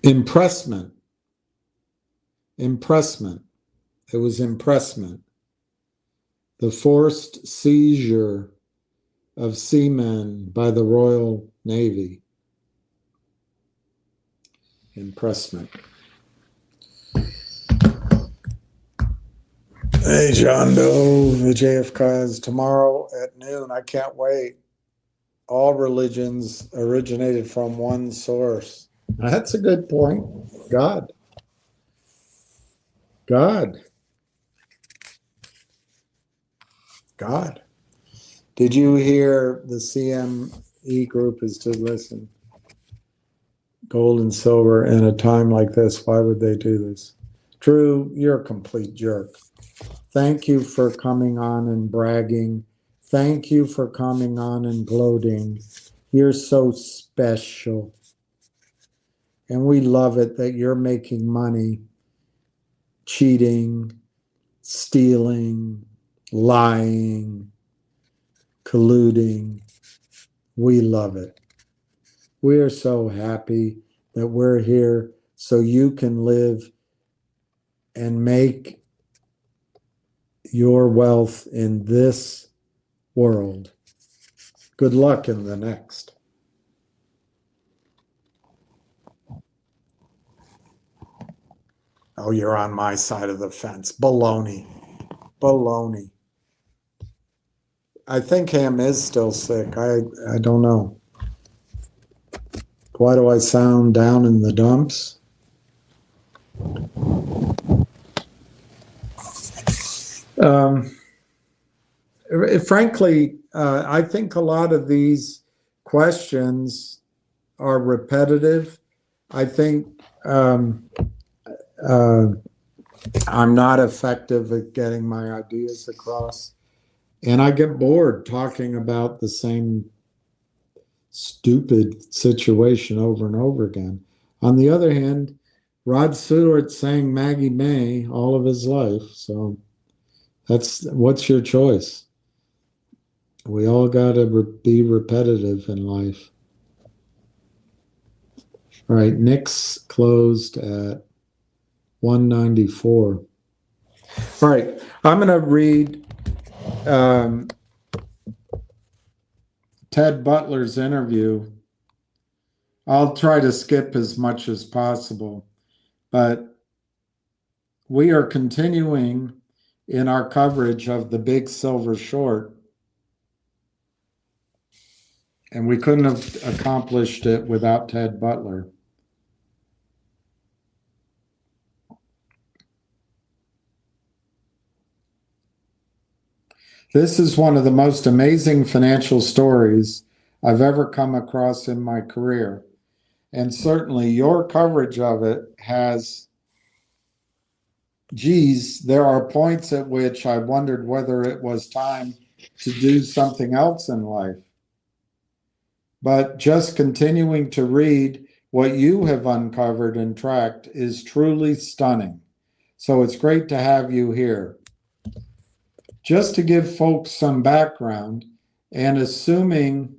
Impressment. It was impressment. The forced seizure of seamen by the Royal Navy. Impressment. Hey, John Doe, the JFK is tomorrow at noon. I can't wait. All religions originated from one source. That's a good point. God. Did you hear the CME group is to listen? Gold and silver in a time like this. Why would they do this? Drew, you're a complete jerk. Thank you for coming on and bragging. Thank you for coming on and gloating. You're so special. And we love it that you're making money, cheating, stealing, lying, colluding. We love it. We are so happy that we're here so you can live and make your wealth in this world. Good luck in the next. Oh, you're on my side of the fence. Baloney. I think Ham is still sick. I don't know. Why do I sound down in the dumps? Frankly, I think a lot of these questions are repetitive. I think I'm not effective at getting my ideas across. And I get bored talking about the same stupid situation over and over again. On the other hand, Rod Stewart sang Maggie May all of his life. So what's your choice? We all got to be repetitive in life. All right, NIXX closed at 194. All right, I'm going to read Ted Butler's interview. I'll try to skip as much as possible, but we are continuing in our coverage of the big silver short, and we couldn't have accomplished it without Ted Butler. This is one of the most amazing financial stories I've ever come across in my career. And certainly your coverage of it has, geez, there are points at which I wondered whether it was time to do something else in life. But just continuing to read what you have uncovered and tracked is truly stunning. So it's great to have you here. Just to give folks some background, and assuming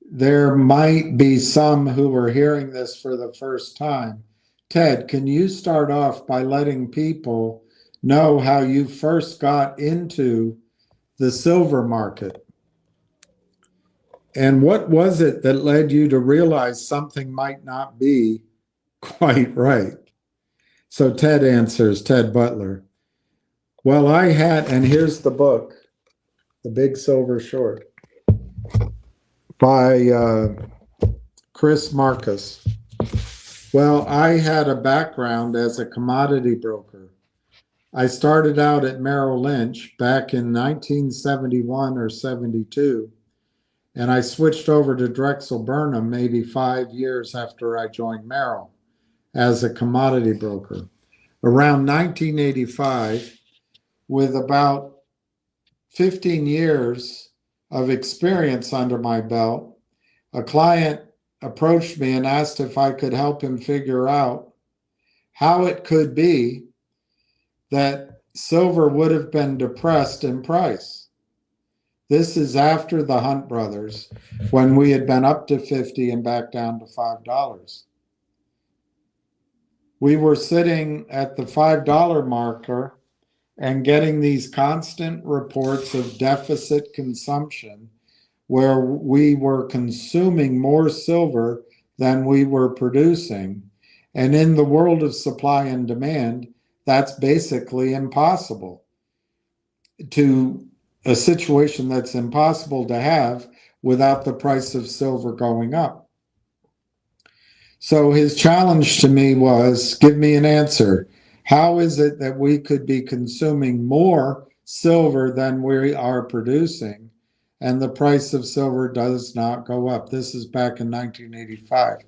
there might be some who are hearing this for the first time, Ted, can you start off by letting people know how you first got into the silver market? And what was it that led you to realize something might not be quite right? So Ted answers, Ted Butler. Well, I had, and here's the book, The Big Silver Short, by Chris Marcus. Well, I had a background as a commodity broker. I started out at Merrill Lynch back in 1971 or 72, and I switched over to Drexel Burnham maybe 5 years after I joined Merrill as a commodity broker. Around 1985, with about 15 years of experience under my belt, a client approached me and asked if I could help him figure out how it could be that silver would have been depressed in price. This is after the Hunt brothers, when we had been up to 50 and back down to $5. We were sitting at the $5 marker and getting these constant reports of deficit consumption, where we were consuming more silver than we were producing. And in the world of supply and demand, that's basically impossible, to a situation that's impossible to have without the price of silver going up. So his challenge to me was, give me an answer. How is it that we could be consuming more silver than we are producing, and the price of silver does not go up? This is back in 1985.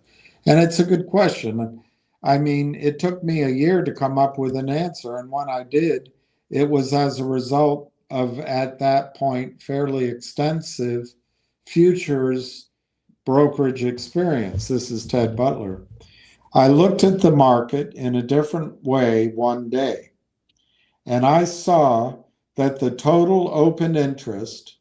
And it's a good question. I mean, it took me a year to come up with an answer. And when I did, it was as a result of, at that point, fairly extensive futures brokerage experience. This is Ted Butler. I looked at the market in a different way one day, and I saw that the total open interest,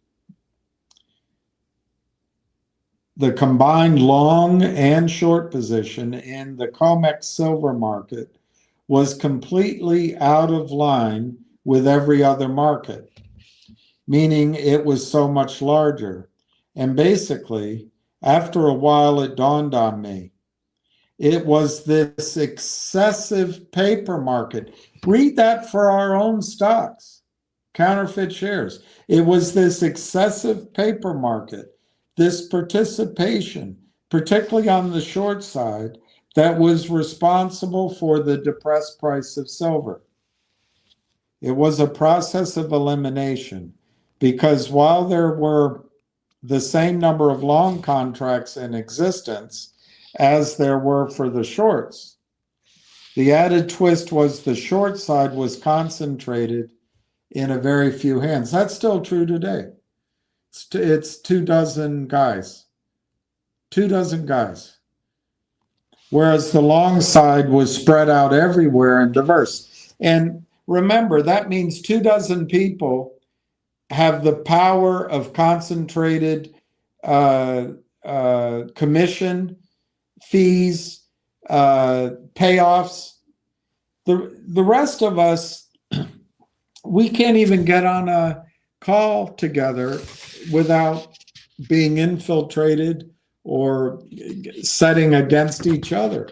the combined long and short position in the COMEX silver market, was completely out of line with every other market, meaning it was so much larger. And basically, after a while, it dawned on me. It was this excessive paper market. Read that for our own stocks, counterfeit shares. It was this excessive paper market, this participation, particularly on the short side, that was responsible for the depressed price of silver. It was a process of elimination, because while there were the same number of long contracts in existence as there were for the shorts, the added twist was the short side was concentrated in a very few hands. That's still true today. It's 24 guys. 24 guys. Whereas the long side was spread out everywhere and diverse. And remember, that means 24 people have the power of concentrated commission, fees, payoffs. The rest of us, we can't even get on a call together without being infiltrated or setting against each other.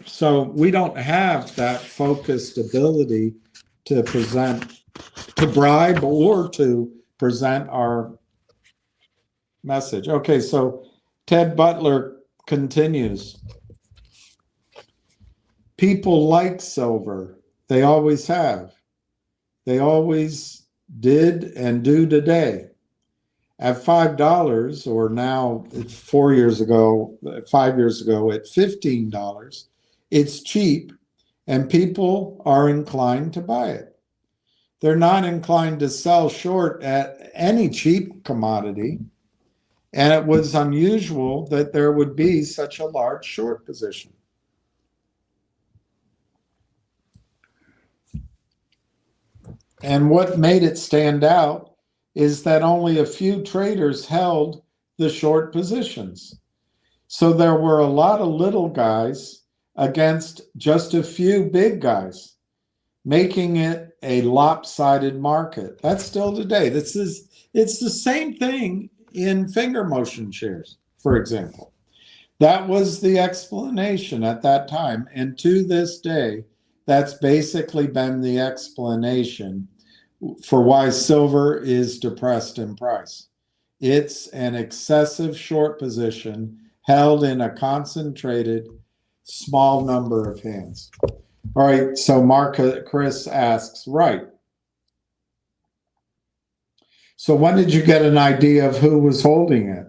So we don't have that focused ability to present, to bribe, or to present our message. Okay, so Ted Butler continues. People like silver. They always have. They always did and do today. At $5, or now 4 years ago, 5 years ago at $15, it's cheap and people are inclined to buy it. They're not inclined to sell short at any cheap commodity. And it was unusual that there would be such a large short position. And what made it stand out is that only a few traders held the short positions. So there were a lot of little guys against just a few big guys, making it a lopsided market. That's still today. It's the same thing in finger motion shares, for example. That was the explanation at that time. And to this day, that's basically been the explanation for why silver is depressed in price. It's an excessive short position held in a concentrated small number of hands. All right, so Chris asks, right. So when did you get an idea of who was holding it?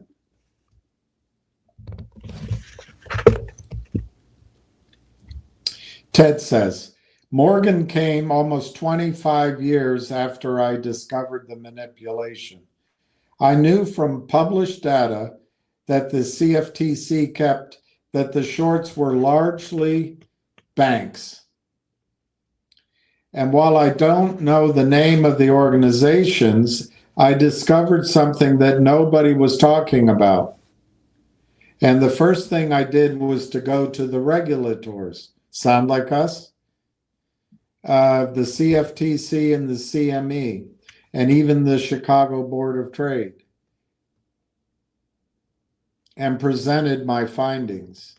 Ted says, Morgan came almost 25 years after I discovered the manipulation. I knew from published data that the CFTC kept that the shorts were largely banks. And while I don't know the name of the organizations, I discovered something that nobody was talking about. And the first thing I did was to go to the regulators. Sound like us? The CFTC and the CME, and even the Chicago Board of Trade, and presented my findings.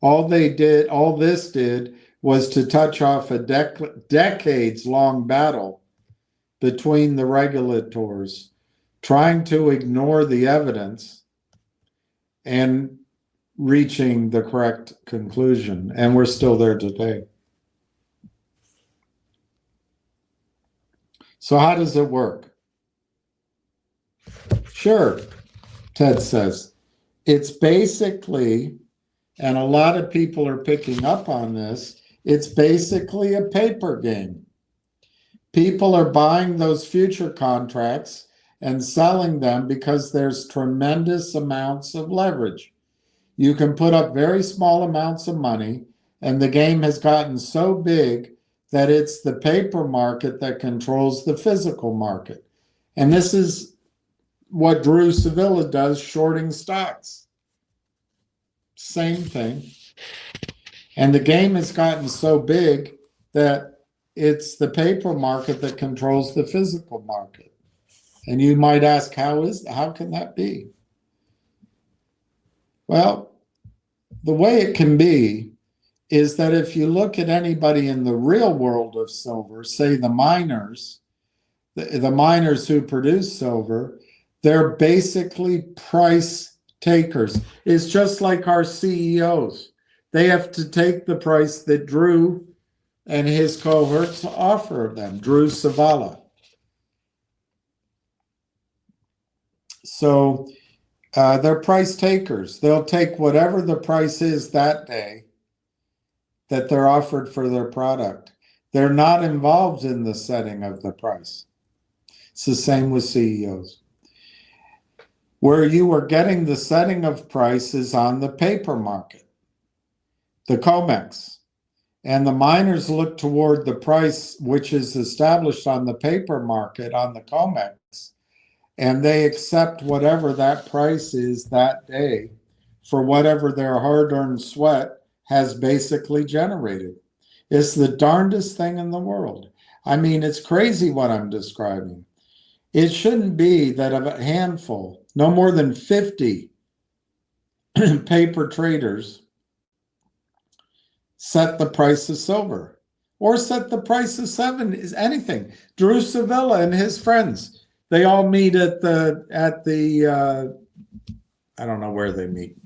All this did was to touch off a decades-long battle between the regulators, trying to ignore the evidence and reaching the correct conclusion. And we're still there today. So how does it work? Sure, Ted says. It's basically, and a lot of people are picking up on this, it's basically a paper game. People are buying those future contracts and selling them because there's tremendous amounts of leverage. You can put up very small amounts of money, and the game has gotten so big that it's the paper market that controls the physical market. And this is what Drew Sevilla does, shorting stocks. Same thing. And the game has gotten so big that it's the paper market that controls the physical market. And you might ask, how can that be? Well, the way it can be is that if you look at anybody in the real world of silver, say the miners, the miners who produce silver, they're basically price takers. It's just like our CEOs. They have to take the price that Drew and his cohorts offer them, Drew Savala. So they're price takers. They'll take whatever the price is that day that they're offered for their product. They're not involved in the setting of the price. It's the same with CEOs. Where you are getting the setting of prices on the paper market, the COMEX. And the miners look toward the price which is established on the paper market, on the COMEX, and they accept whatever that price is that day for whatever their hard-earned sweat has basically generated. It's the darndest thing in the world. I mean, it's crazy what I'm describing. It shouldn't be that of a handful, no more than 50 paper traders set the price of silver or set the price of anything. Drew Sevilla and his friends, they all meet at the I don't know where they meet.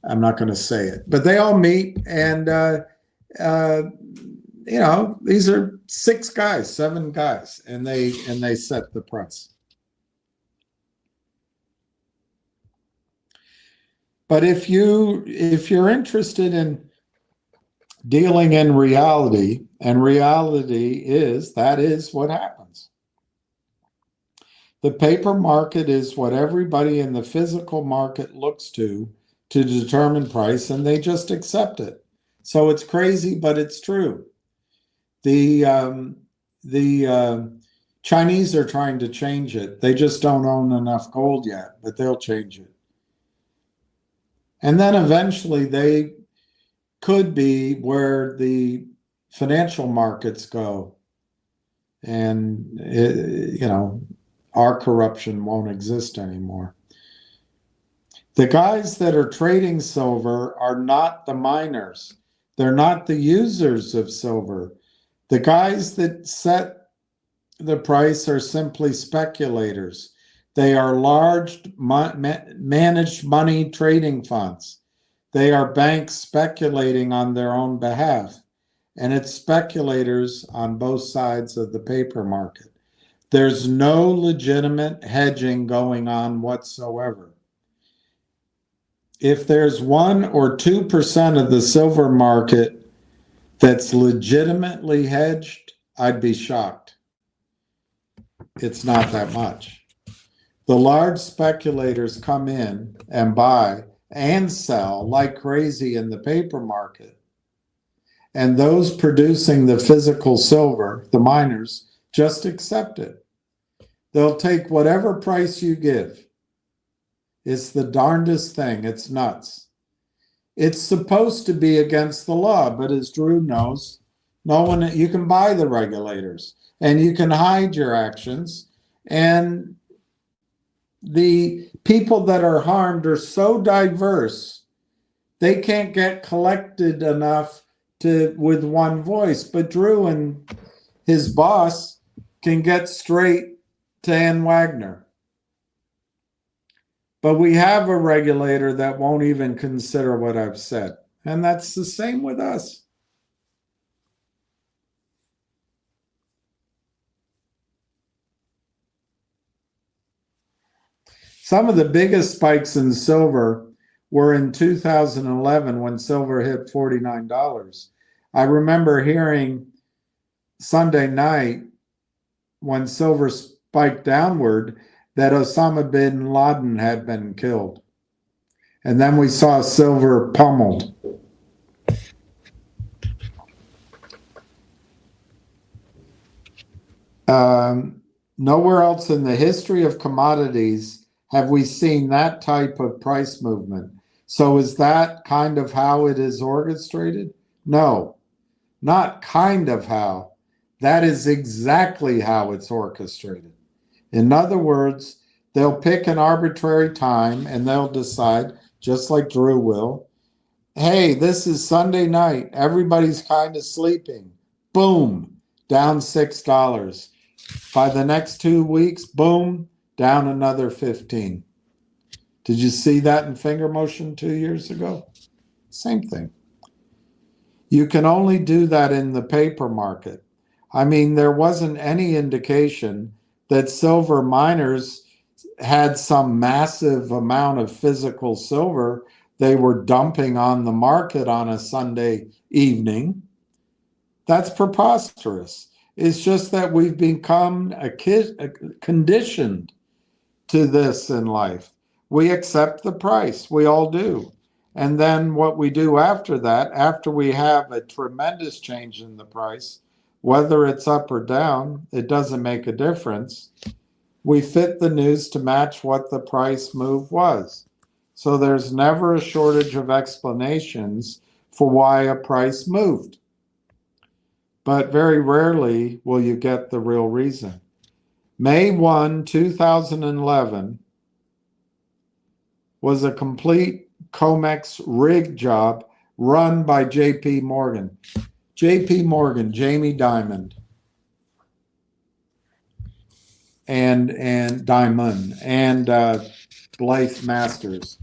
I'm not going to say it, but they all meet and you know, these are 6 guys, 7 guys, and they set the price. But if you're interested in dealing in reality, and reality is that is what happens. The paper market is what everybody in the physical market looks to determine price, and they just accept it. So it's crazy, but it's true. The Chinese are trying to change it. They just don't own enough gold yet, but they'll change it. And then eventually they could be where the financial markets go. And, you know, our corruption won't exist anymore. The guys that are trading silver are not the miners. They're not the users of silver. The guys that set the price are simply speculators. They are large managed money trading funds. They are banks speculating on their own behalf. And it's speculators on both sides of the paper market. There's no legitimate hedging going on whatsoever. If there's 1 or 2% of the silver market that's legitimately hedged, I'd be shocked. It's not that much. The large speculators come in and buy and sell like crazy in the paper market. And those producing the physical silver, the miners, just accept it. They'll take whatever price you give. It's the darndest thing. It's nuts. It's supposed to be against the law, but as Drew knows, no one, you can buy the regulators and you can hide your actions. And the people that are harmed are so diverse, they can't get collected enough with one voice. But Drew and his boss can get straight to Ann Wagner. But we have a regulator that won't even consider what I've said. And that's the same with us. Some of the biggest spikes in silver were in 2011 when silver hit $49. I remember hearing Sunday night when silver spiked downward that Osama bin Laden had been killed. And then we saw silver pummeled. Nowhere else in the history of commodities have we seen that type of price movement. So is that kind of how it is orchestrated? No, not kind of how. That is exactly how it's orchestrated. In other words, they'll pick an arbitrary time and they'll decide, just like Drew will, hey, this is Sunday night. Everybody's kind of sleeping. Boom, down $6. By the next 2 weeks, boom, down another 15. Did you see that in finger motion 2 years ago? Same thing. You can only do that in the paper market. I mean, there wasn't any indication that silver miners had some massive amount of physical silver they were dumping on the market on a Sunday evening. That's preposterous. It's just that we've become conditioned to this in life. We accept the price. We all do. And then what we do after that, after we have a tremendous change in the price, whether it's up or down, it doesn't make a difference. We fit the news to match what the price move was. So there's never a shortage of explanations for why a price moved. But very rarely will you get the real reason. May 1, 2011 was a complete COMEX rig job run by J.P. Morgan. J.P. Morgan, Jamie Dimon, and Diamond, and LAIF Masters.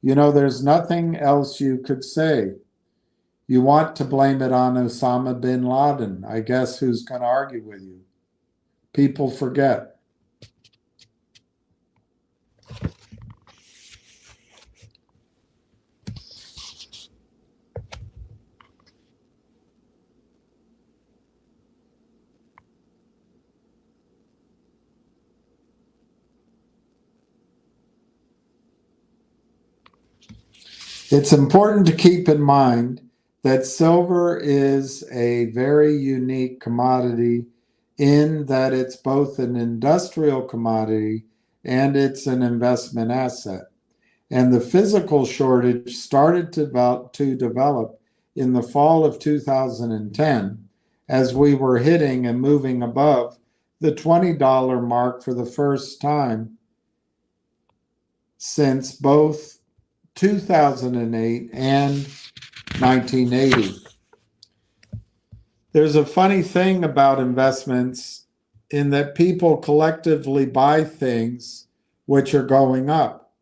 You know, there's nothing else you could say. You want to blame it on Osama bin Laden. I guess who's going to argue with you? People forget. It's important to keep in mind that silver is a very unique commodity in that it's both an industrial commodity and it's an investment asset. And the physical shortage started to develop in the fall of 2010 as we were hitting and moving above the $20 mark for the first time since both 2008 and 1980. There's a funny thing about investments in that people collectively buy things which are going up.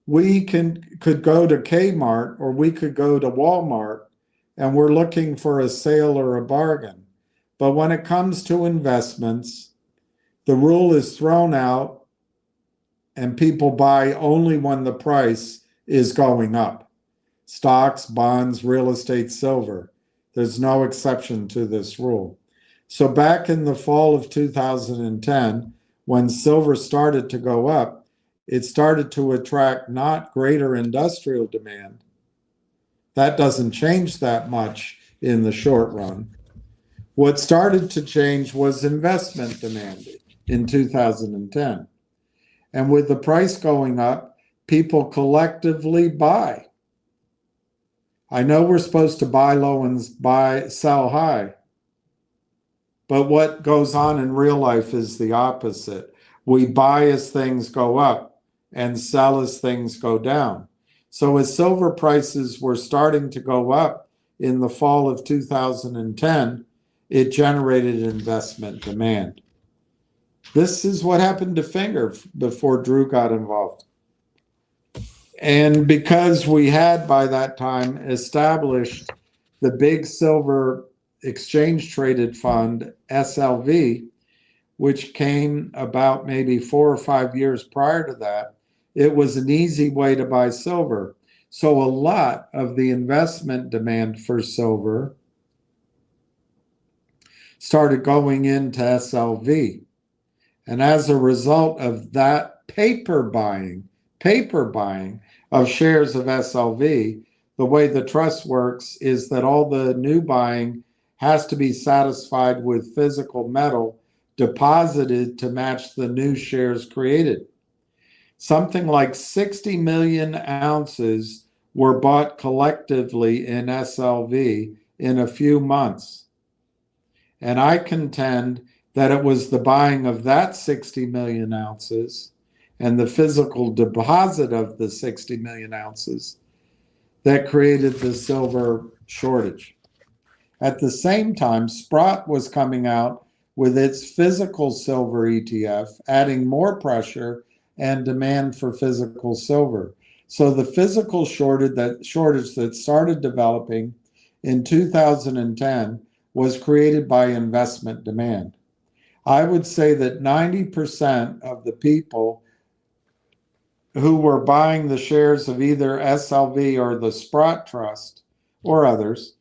We could go to Kmart or we could go to Walmart and we're looking for a sale or a bargain. But when it comes to investments, the rule is thrown out and people buy only when the price is going up. Stocks, bonds, real estate, silver. There's no exception to this rule. So back in the fall of 2010, when silver started to go up, it started to attract not greater industrial demand. That doesn't change that much in the short run. What started to change was investment demand in 2010. And with the price going up, people collectively buy. I know we're supposed to buy low and sell high. But what goes on in real life is the opposite. We buy as things go up and sell as things go down. So as silver prices were starting to go up in the fall of 2010, it generated investment demand. This is what happened to Finger before Drew got involved. And because we had by that time established the big silver exchange traded fund, SLV, which came about maybe 4 or 5 years prior to that, it was an easy way to buy silver. So a lot of the investment demand for silver started going into SLV. And as a result of that paper buying of shares of SLV, the way the trust works is that all the new buying has to be satisfied with physical metal deposited to match the new shares created. Something like 60 million ounces were bought collectively in SLV in a few months. And I contend that it was the buying of that 60 million ounces and the physical deposit of the 60 million ounces that created the silver shortage. At the same time, Sprott was coming out with its physical silver ETF, adding more pressure and demand for physical silver. So the physical shortage that started developing in 2010 was created by investment demand. I would say that 90% of the people who were buying the shares of either SLV or the Sprott Trust or others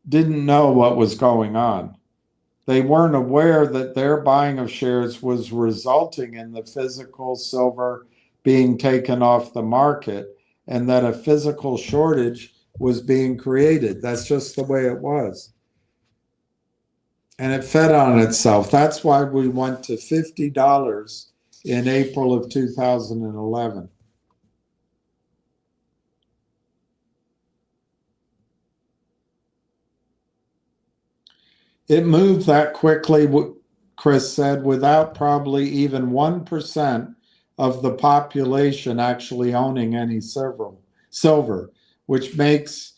didn't know what was going on. They weren't aware that their buying of shares was resulting in the physical silver being taken off the market and that a physical shortage was being created. That's just the way it was. And it fed on itself. That's why we went to $50 in April of 2011. It moved that quickly, Chris said, without probably even 1% of the population actually owning any silver, which makes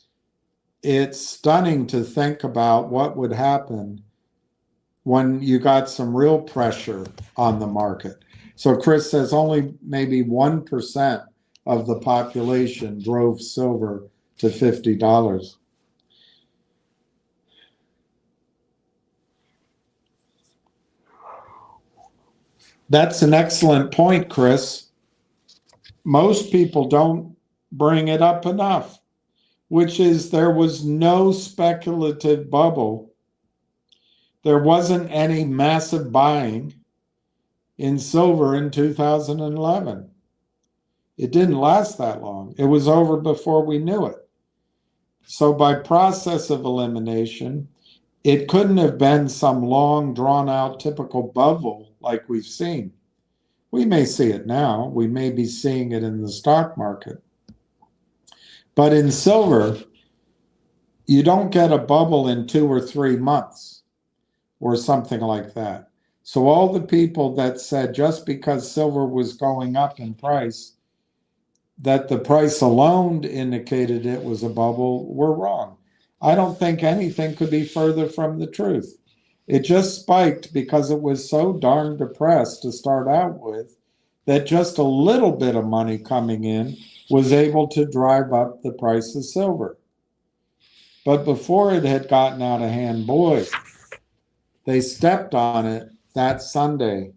it stunning to think about what would happen when you got some real pressure on the market. So Chris says only maybe 1% of the population drove silver to $50. That's an excellent point, Chris. Most people don't bring it up enough, which is there was no speculative bubble. There wasn't any massive buying in silver in 2011. It didn't last that long. It was over before we knew it. So by process of elimination, it couldn't have been some long, drawn-out typical bubble like we've seen. We may see it now. We may be seeing it in the stock market. But in silver, you don't get a bubble in 2 or 3 months or something like that. So all the people that said just because silver was going up in price, that the price alone indicated it was a bubble, were wrong. I don't think anything could be further from the truth. It just spiked because it was so darn depressed to start out with that just a little bit of money coming in was able to drive up the price of silver. But before it had gotten out of hand, boy, they stepped on it that Sunday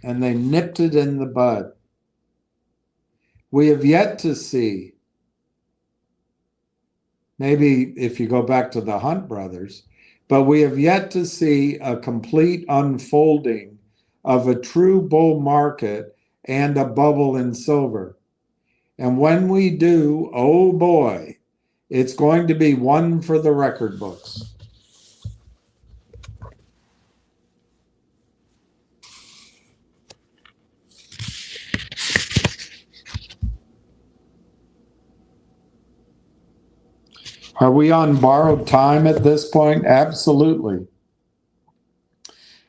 and they nipped it in the bud. We have yet to see, maybe if you go back to the Hunt brothers, but we have yet to see a complete unfolding of a true bull market and a bubble in silver. And when we do, oh boy, it's going to be one for the record books. Are we on borrowed time at this point? Absolutely.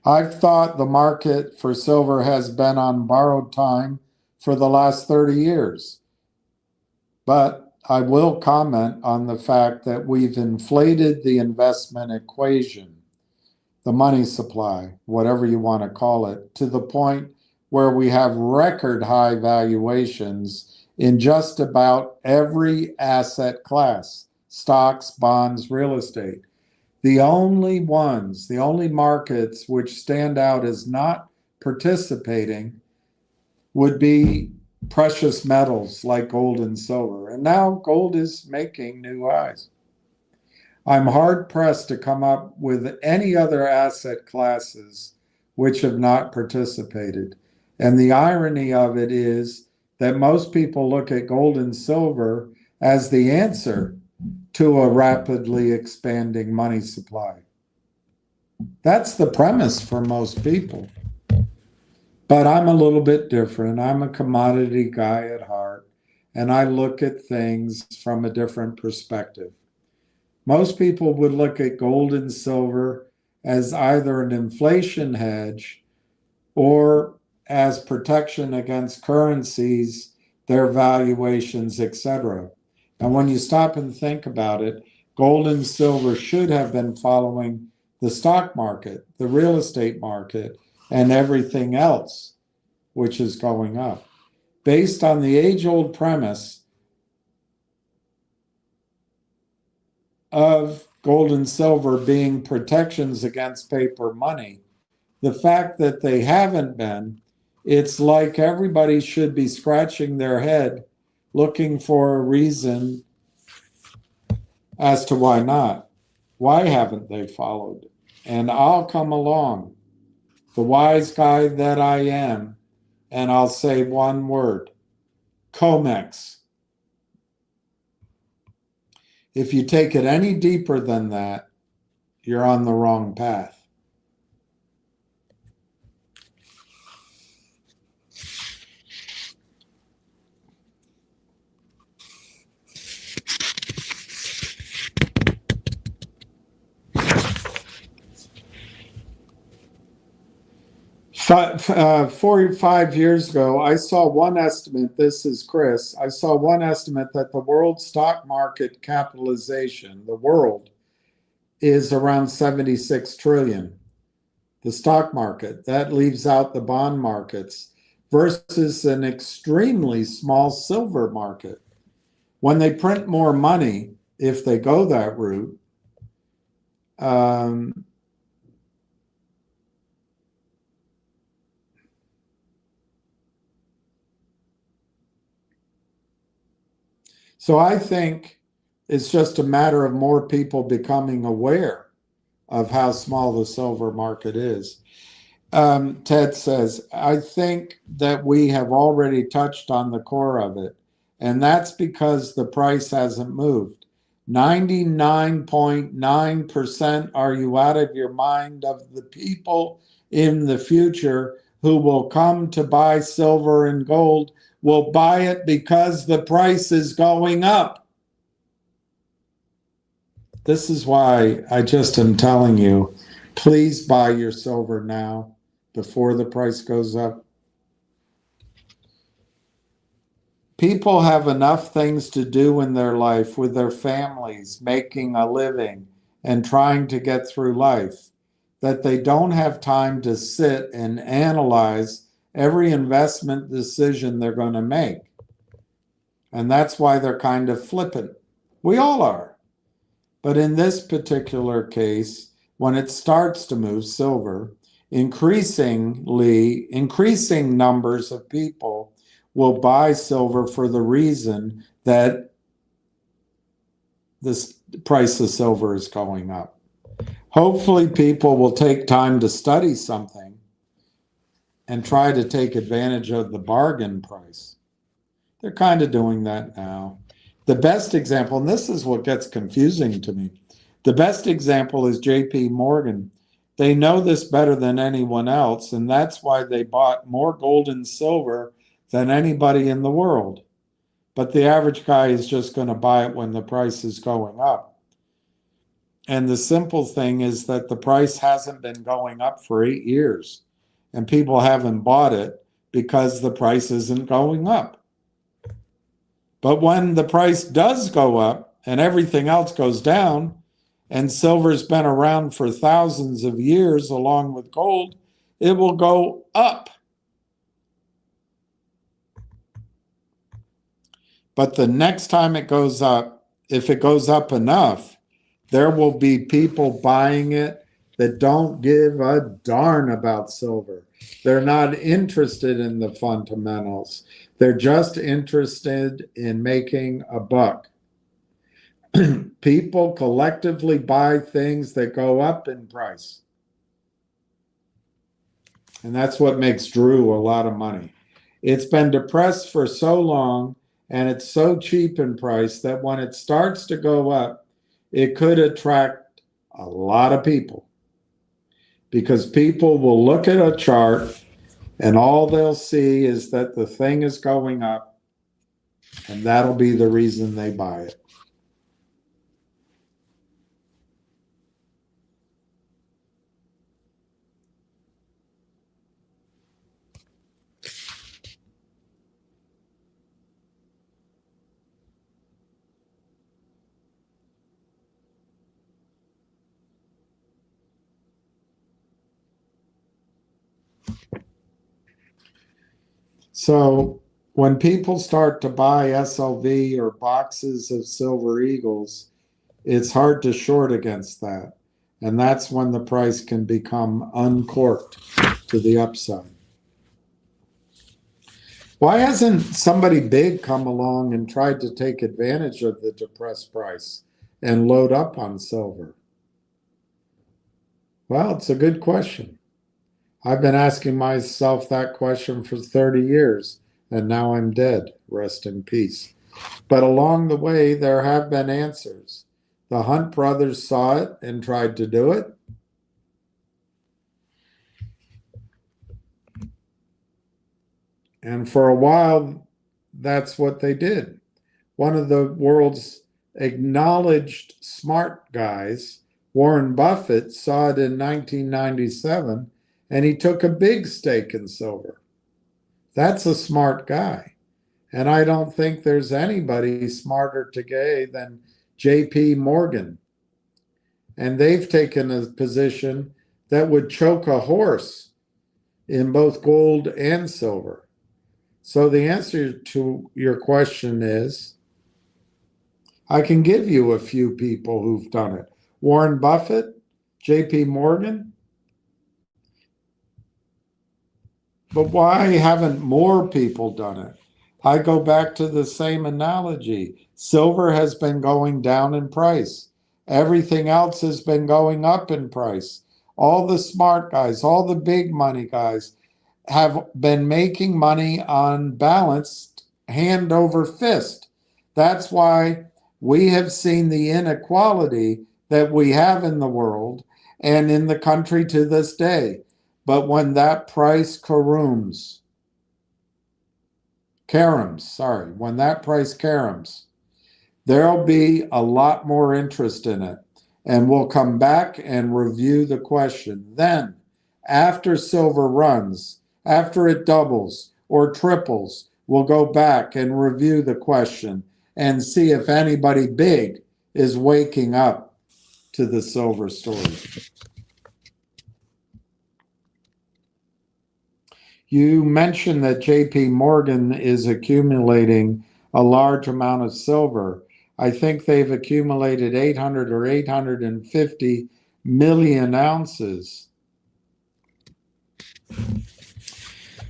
I've thought the market for silver has been on borrowed time for the last 30 years. But I will comment on the fact that we've inflated the investment equation, the money supply, whatever you want to call it, to the point where we have record high valuations in just about every asset class, stocks, bonds, real estate. The only markets which stand out as not participating would be precious metals like gold and silver. And now gold is making new highs. I'm hard pressed to come up with any other asset classes which have not participated. And the irony of it is that most people look at gold and silver as the answer to a rapidly expanding money supply. That's the premise for most people. But I'm a little bit different. I'm a commodity guy at heart, and I look at things from a different perspective. Most people would look at gold and silver as either an inflation hedge or as protection against currencies, their valuations, etc. And when you stop and think about it, gold and silver should have been following the stock market, the real estate market, and everything else which is going up. Based on the age-old premise of gold and silver being protections against paper money, the fact that they haven't been, it's like everybody should be scratching their head looking for a reason as to why not. Why haven't they followed? And I'll come along, the wise guy that I am, and I'll say one word: COMEX. If you take it any deeper than that, you're on the wrong path. Four or 5 years ago, I saw one estimate, this is Chris, I saw one estimate that the world stock market capitalization, the world, is around 76 trillion. The stock market, that leaves out the bond markets. versus an extremely small silver market. When they print more money, if they go that route, so I think it's just a matter of more people becoming aware of how small the silver market is. Ted says, I think that we have already touched on the core of it, and that's because the price hasn't moved. 99.9% are you out of your mind of the people in the future who will come to buy silver and gold will buy it because the price is going up. This is why I just am telling you, please buy your silver now before the price goes up. People have enough things to do in their life with their families, making a living and trying to get through life, that they don't have time to sit and analyze every investment decision they're going to make. And that's why they're kind of flippant. We all are. But in this particular case, when it starts to move silver, increasing numbers of people will buy silver for the reason that this price of silver is going up. Hopefully people will take time to study something and try to take advantage of the bargain price. They're kind of doing that now. The best example, and this is what gets confusing to me, the best example is JP Morgan. They know this better than anyone else, and that's why they bought more gold and silver than anybody in the world. But the average guy is just going to buy it when the price is going up. And the simple thing is that the price hasn't been going up for 8 years, and people haven't bought it because the price isn't going up. But when the price does go up and everything else goes down, and silver's been around for thousands of years along with gold, it will go up. But the next time it goes up, if it goes up enough, there will be people buying it that don't give a darn about silver. They're not interested in the fundamentals. They're just interested in making a buck. People collectively buy things that go up in price. And that's what makes Drew a lot of money. It's been depressed for so long, and it's so cheap in price that when it starts to go up, it could attract a lot of people. Because people will look at a chart and all they'll see is that the thing is going up, and that'll be the reason they buy it. So when people start to buy SLV or boxes of Silver Eagles, it's hard to short against that. And that's when the price can become uncorked to the upside. Why hasn't somebody big come along and tried to take advantage of the depressed price and load up on silver? Well, it's a good question. I've been asking myself that question for 30 years, and now I'm dead. Rest in peace. But along the way, there have been answers. The Hunt brothers saw it and tried to do it. And for a while, that's what they did. One of the world's acknowledged smart guys, Warren Buffett, saw it in 1997, and he took a big stake in silver. That's a smart guy. And I don't think there's anybody smarter today than JP Morgan. And they've taken a position that would choke a horse in both gold and silver. So the answer to your question is, I can give you a few people who've done it. Warren Buffett, JP Morgan. But why haven't more people done it? I go back to the same analogy. Silver has been going down in price. Everything else has been going up in price. All the smart guys, all the big money guys have been making money on balanced hand over fist. That's why we have seen the inequality that we have in the world and in the country to this day. But when that price when that price caroms, there'll be a lot more interest in it. And we'll come back and review the question. Then, after silver runs, after it doubles or triples, we'll go back and review the question and see if anybody big is waking up to the silver story. You mentioned that JP Morgan is accumulating a large amount of silver. I think they've accumulated 800 or 850 million ounces.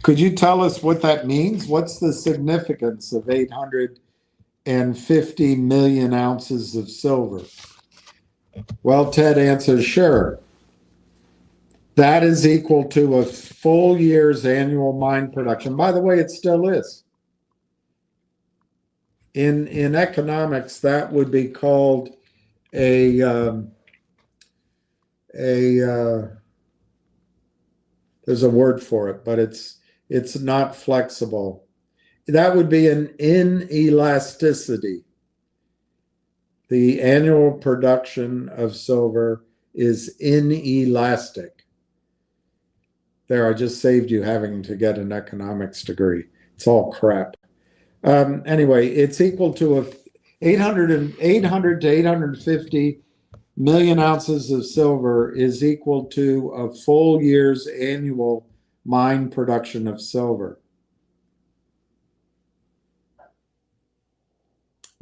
Could you tell us what that means? What's the significance of 850 million ounces of silver? Well, Ted answers, sure. That is equal to a full year's annual mine production. By the way, it still is. In economics, that would be called there's a word for it, but it's not flexible. That would be an inelasticity. The annual production of silver is inelastic. There, I just saved you having to get an economics degree. It's all crap. Anyway, it's equal to 800 to 850 million ounces of silver is equal to a full year's annual mine production of silver.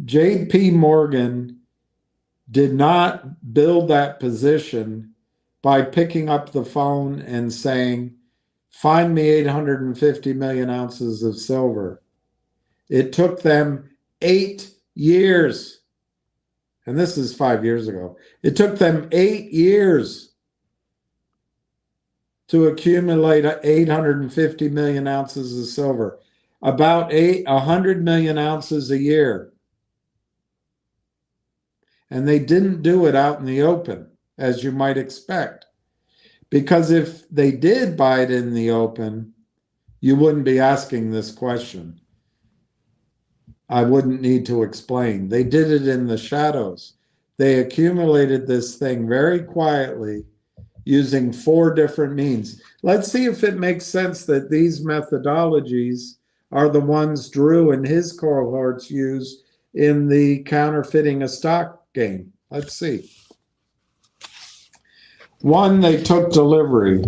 JP Morgan did not build that position by picking up the phone and saying, find me 850 million ounces of silver. It took them 8 years. And this is 5 years ago. It took them 8 years to accumulate 850 million ounces of silver, about 100 million ounces a year. And they didn't do it out in the open, as you might expect. Because if they did buy it in the open, you wouldn't be asking this question. I wouldn't need to explain. They did it in the shadows. They accumulated this thing very quietly using 4 different means. Let's see if it makes sense that these methodologies are the ones Drew and his cohorts use in the counterfeiting a stock game. Let's see. 1, they took delivery.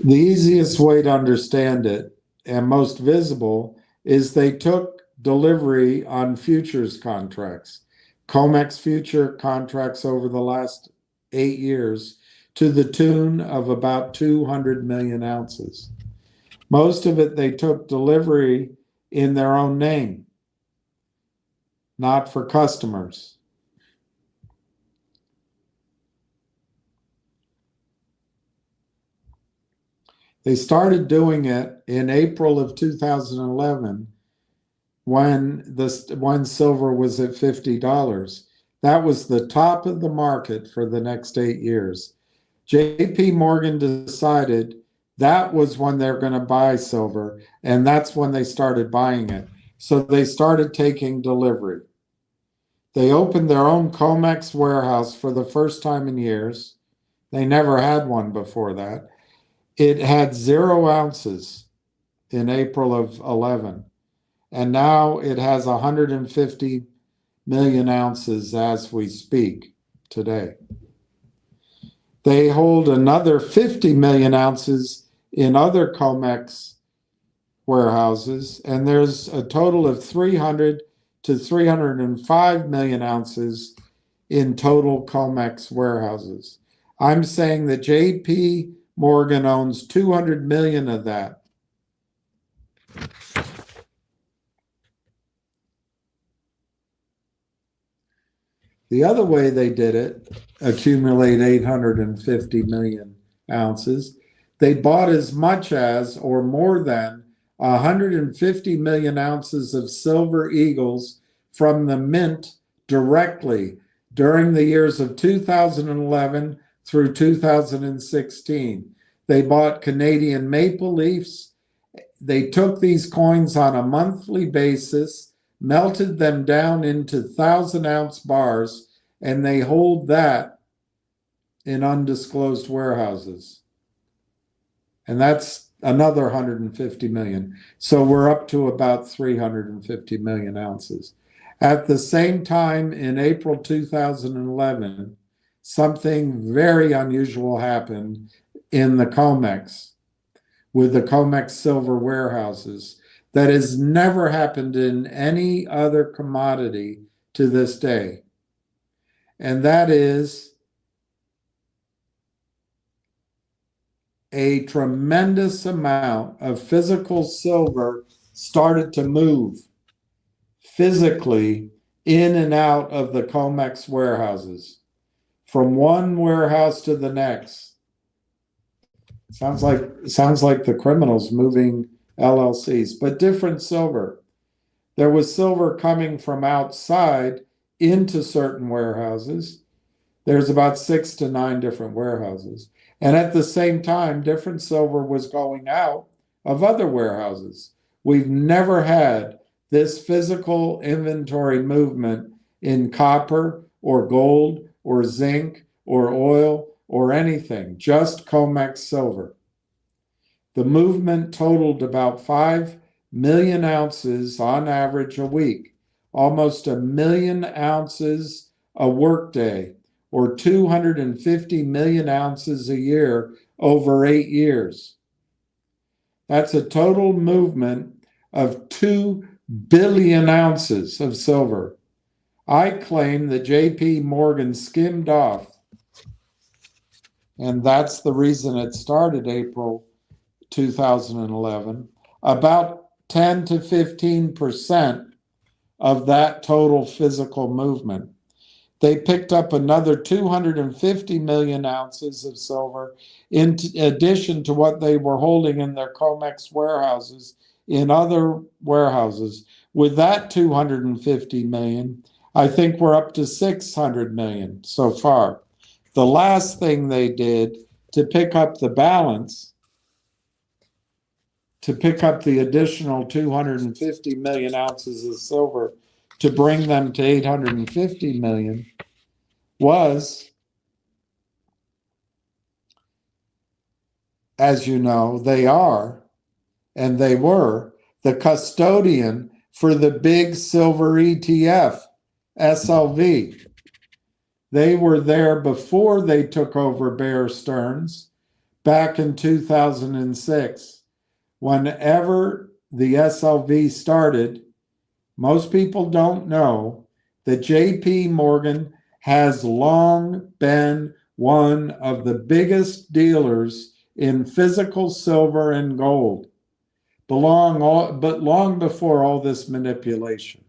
The easiest way to understand it and most visible is they took delivery on futures contracts, COMEX future contracts over the last 8 years to the tune of about 200 million ounces. Most of it they took delivery in their own name, not for customers. They started doing it in April of 2011 when silver was at $50. That was the top of the market for the next 8 years. JP Morgan decided that was when they're going to buy silver, and that's when they started buying it. So they started taking delivery. They opened their own COMEX warehouse for the first time in years. They never had one before that. It had 0 ounces in April of 11, and now it has 150 million ounces as we speak today. They hold another 50 million ounces in other COMEX warehouses, and there's a total of 300 to 305 million ounces in total COMEX warehouses. I'm saying that JP Morgan owns 200 million of that. The other way they did it, accumulate 850 million ounces, they bought as much as or more than 150 million ounces of silver eagles from the mint directly during the years of 2011 through 2016. They bought Canadian maple leafs. They took these coins on a monthly basis, melted them down into 1,000-ounce bars, and they hold that in undisclosed warehouses. And that's another 150 million. So we're up to about 350 million ounces. At the same time, in April 2011, something very unusual happened in the COMEX, with the COMEX silver warehouses, that has never happened in any other commodity to this day. And that is a tremendous amount of physical silver started to move physically in and out of the COMEX warehouses, from one warehouse to the next. Sounds like the criminals moving LLCs, but different silver. There was silver coming from outside into certain warehouses. There's about 6 to 9 different warehouses. And at the same time, different silver was going out of other warehouses. We've never had this physical inventory movement in copper or gold or zinc or oil or anything, just COMEX silver. The movement totaled about 5 million ounces on average a week, almost 1 million ounces a workday, or 250 million ounces a year over 8 years. That's a total movement of 2 billion ounces of silver. I claim that JP Morgan skimmed off, and that's the reason it started April 2011, about 10 to 15% of that total physical movement. They picked up another 250 million ounces of silver in addition to what they were holding in their COMEX warehouses in other warehouses. With that 250 million, I think we're up to 600 million so far. The last thing they did to pick up the balance, to pick up the additional 250 million ounces of silver to bring them to 850 million, was, as you know, they are, and they were, the custodian for the big silver ETF, SLV. They were there before they took over Bear Stearns back in 2006. Whenever the SLV started, most people don't know that JP Morgan has long been one of the biggest dealers in physical silver and gold, but long before all this manipulation.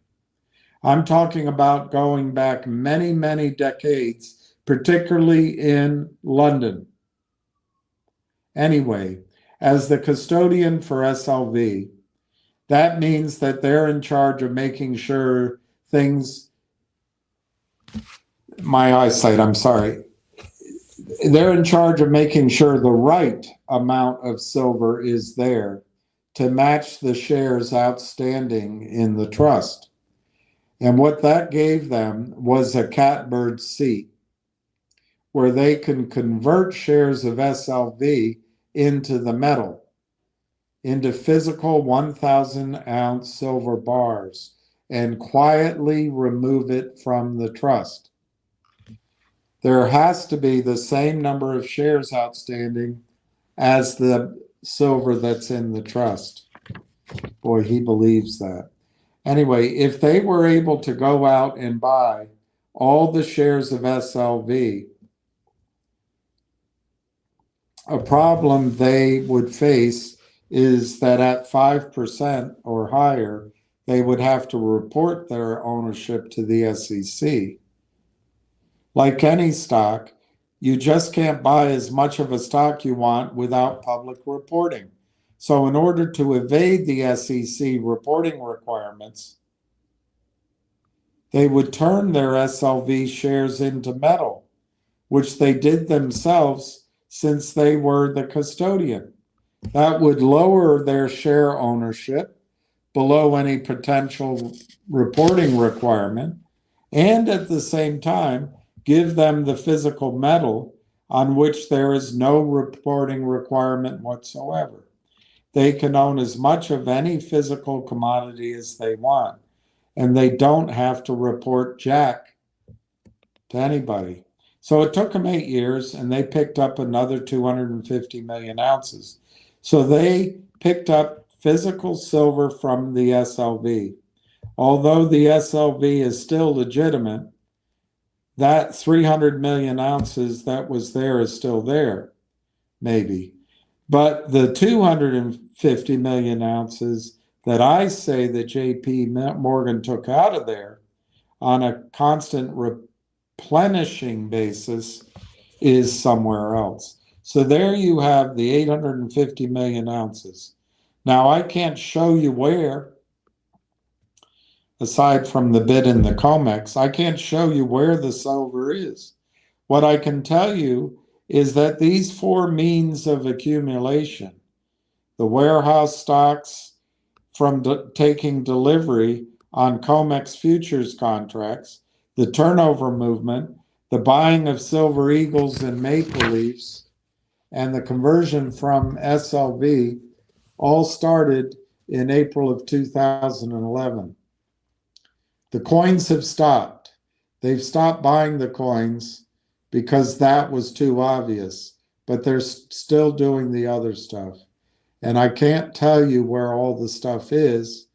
I'm talking about going back many, many decades, particularly in London. Anyway, as the custodian for SLV, that means that they're in charge of making sure things, my eyesight, I'm sorry. They're in charge of making sure the right amount of silver is there to match the shares outstanding in the trust. And what that gave them was a catbird seat where they can convert shares of SLV into the metal, into physical 1,000-ounce silver bars, and quietly remove it from the trust. There has to be the same number of shares outstanding as the silver that's in the trust. Boy, he believes that. Anyway, if they were able to go out and buy all the shares of SLV, a problem they would face is that at 5% or higher, they would have to report their ownership to the SEC. Like any stock, you just can't buy as much of a stock you want without public reporting. So in order to evade the SEC reporting requirements, they would turn their SLV shares into metal, which they did themselves since they were the custodian. That would lower their share ownership below any potential reporting requirement, and at the same time, give them the physical metal on which there is no reporting requirement whatsoever. They can own as much of any physical commodity as they want, and they don't have to report jack to anybody. So it took them 8 years, and they picked up another 250 million ounces. So they picked up physical silver from the SLV. Although the SLV is still legitimate, that 300 million ounces that was there is still there, maybe. But the 250 million ounces that I say that JP Morgan took out of there on a constant replenishing basis is somewhere else. So there you have the 850 million ounces. Now I can't show you where, aside from the bid in the COMEX, I can't show you where the silver is. What I can tell you is that these four means of accumulation, the warehouse stocks from taking delivery on COMEX futures contracts, the turnover movement, the buying of silver eagles and maple leafs, and the conversion from SLV all started in April of 2011. The coins have stopped. They've stopped buying the coins because that was too obvious, but they're still doing the other stuff. And I can't tell you where all the stuff is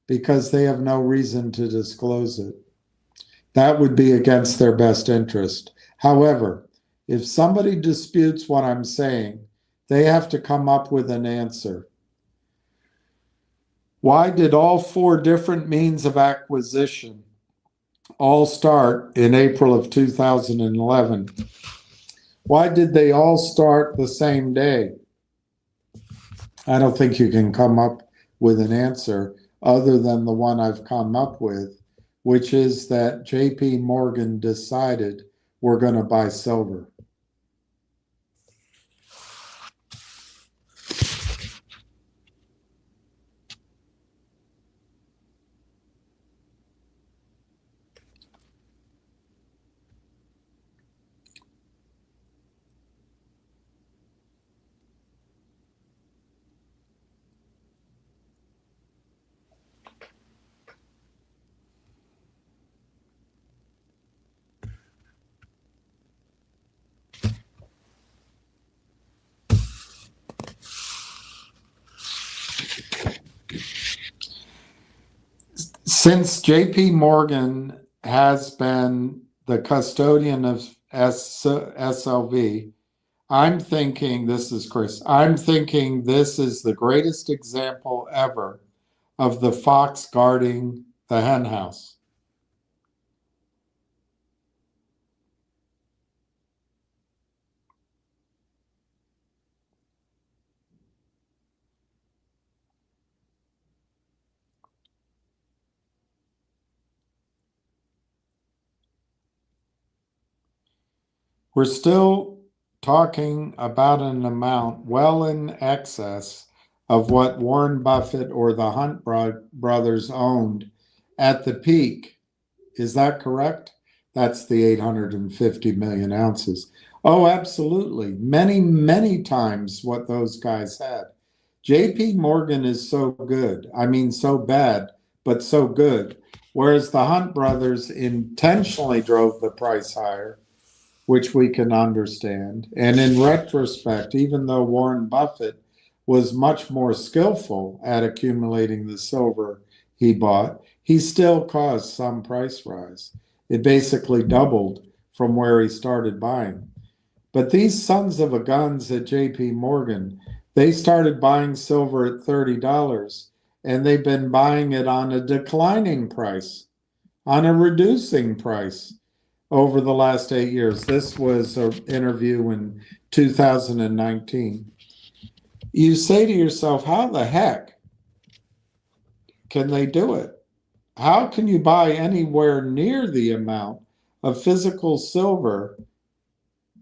because they have no reason to disclose it. That would be against their best interest. However, if somebody disputes what I'm saying, they have to come up with an answer. Why did all four different means of acquisition all start in April of 2011? Why did they all start the same day? I don't think you can come up with an answer other than the one I've come up with, which is that JP Morgan decided we're going to buy silver. Since JP Morgan has been the custodian of SLV, I'm thinking, this is Chris, I'm thinking this is the greatest example ever of the fox guarding the hen house. We're still talking about an amount well in excess of what Warren Buffett or the Hunt brothers owned at the peak. Is that correct? That's the 850 million ounces. Oh, absolutely. Many, many times what those guys had. JP Morgan is so good. I mean, so bad, but so good. Whereas the Hunt brothers intentionally drove the price higher, which we can understand. And in retrospect, even though Warren Buffett was much more skillful at accumulating the silver he bought, he still caused some price rise. It basically doubled from where he started buying. But these sons of a guns at JP Morgan, they started buying silver at $30, and they've been buying it on a declining price, on a reducing price over the last 8 years. This was an interview in 2019. You say to yourself, how the heck can they do it? How can you buy anywhere near the amount of physical silver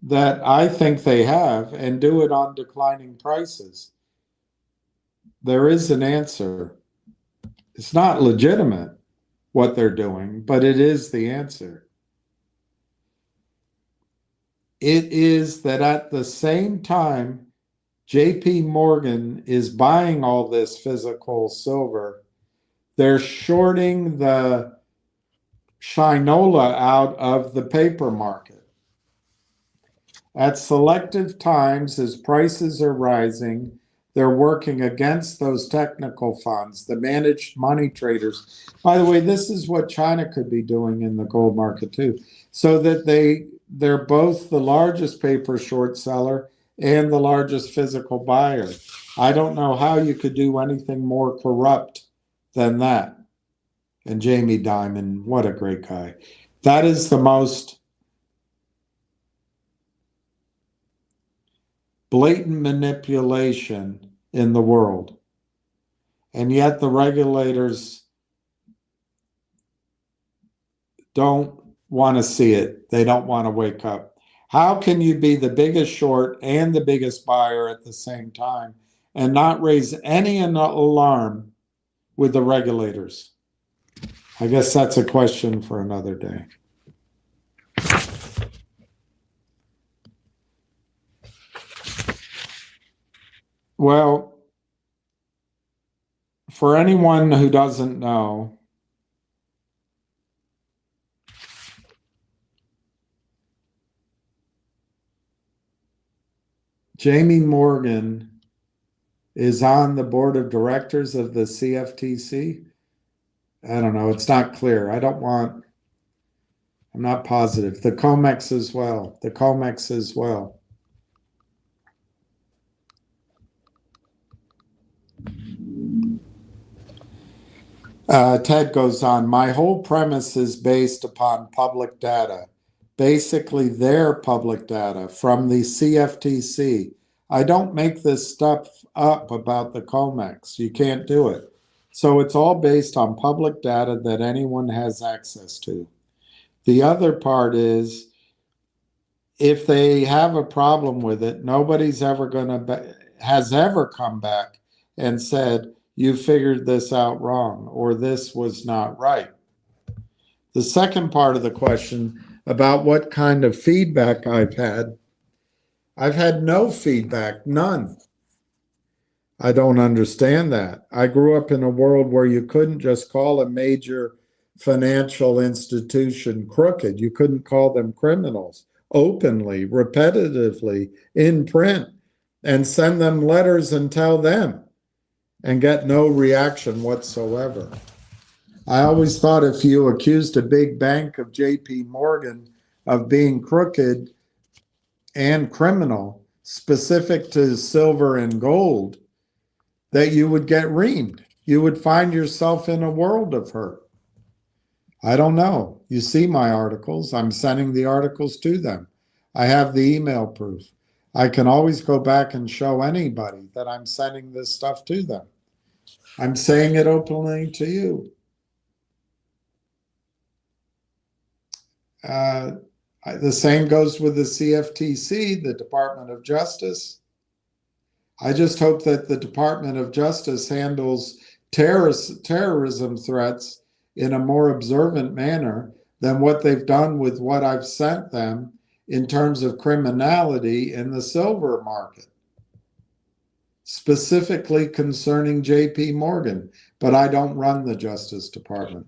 that I think they have and do it on declining prices? There is an answer. It's not legitimate what they're doing, but it is the answer. It is that at the same time JP Morgan is buying all this physical silver, they're shorting the shinola out of the paper market. At selective times, as prices are rising, they're working against those technical funds, the managed money traders. By the way, this is what China could be doing in the gold market too, so that they're both the largest paper short seller and the largest physical buyer. I don't know how you could do anything more corrupt than that. And Jamie Dimon, what a great guy. That is the most blatant manipulation in the world. And yet the regulators don't want to see it. They don't want to wake up. How can you be the biggest short and the biggest buyer at the same time and not raise any alarm with the regulators? I guess that's a question for another day. Well, for anyone who doesn't know, Jamie Morgan is on the board of directors of the CFTC. I don't know. It's not clear. I'm not positive. The COMEX as well. The COMEX as well. Ted goes on, my whole premise is based upon public data, basically their public data from the CFTC. I don't make this stuff up about the COMEX. You can't do it. So it's all based on public data that anyone has access to. The other part is, if they have a problem with it, nobody's ever has ever come back and said, you figured this out wrong, or this was not right. The second part of the question about what kind of feedback I've had no feedback, none. I don't understand that. I grew up in a world where you couldn't just call a major financial institution crooked. You couldn't call them criminals openly, repetitively, in print, and send them letters and tell them, and get no reaction whatsoever. I always thought if you accused a big bank of JP Morgan of being crooked and criminal, specific to silver and gold, that you would get reamed. You would find yourself in a world of hurt. I don't know. You see my articles. I'm sending the articles to them. I have the email proof. I can always go back and show anybody that I'm sending this stuff to them. I'm saying it openly to you. The same goes with the CFTC, the Department of Justice. I just hope that the Department of Justice handles terrorism threats in a more observant manner than what they've done with what I've sent them in terms of criminality in the silver market, specifically concerning JP Morgan, but I don't run the Justice Department.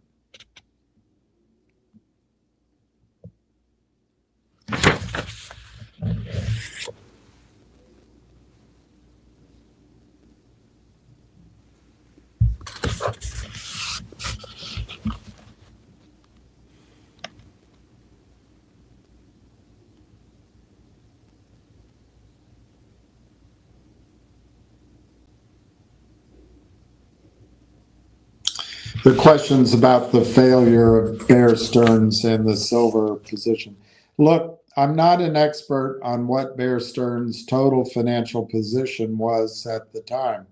The questions about the failure of Bear Stearns and the silver position. Look, I'm not an expert on what Bear Stearns' total financial position was at the time.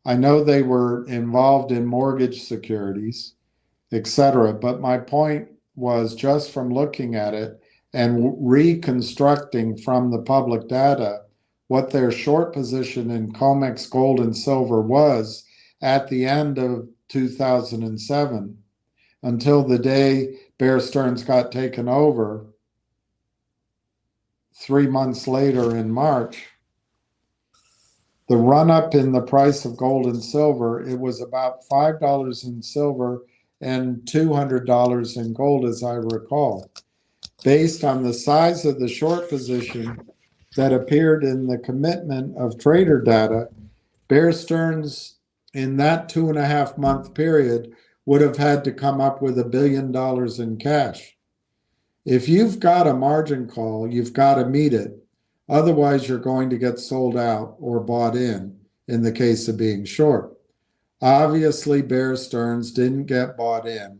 I know they were involved in mortgage securities, etc. But my point was, just from looking at it and reconstructing from the public data what their short position in COMEX gold and silver was at the end of 2007 until the day Bear Stearns got taken over 3 months later in March. The run up in the price of gold and silver, it was about $5 in silver and $200 in gold, as I recall, based on the size of the short position that appeared in the commitment of trader data. Bear Stearns, in that 2.5 month period, would have had to come up with $1 billion in cash. If you've got a margin call, you've got to meet it. Otherwise, you're going to get sold out or bought in the case of being short. Obviously, Bear Stearns didn't get bought in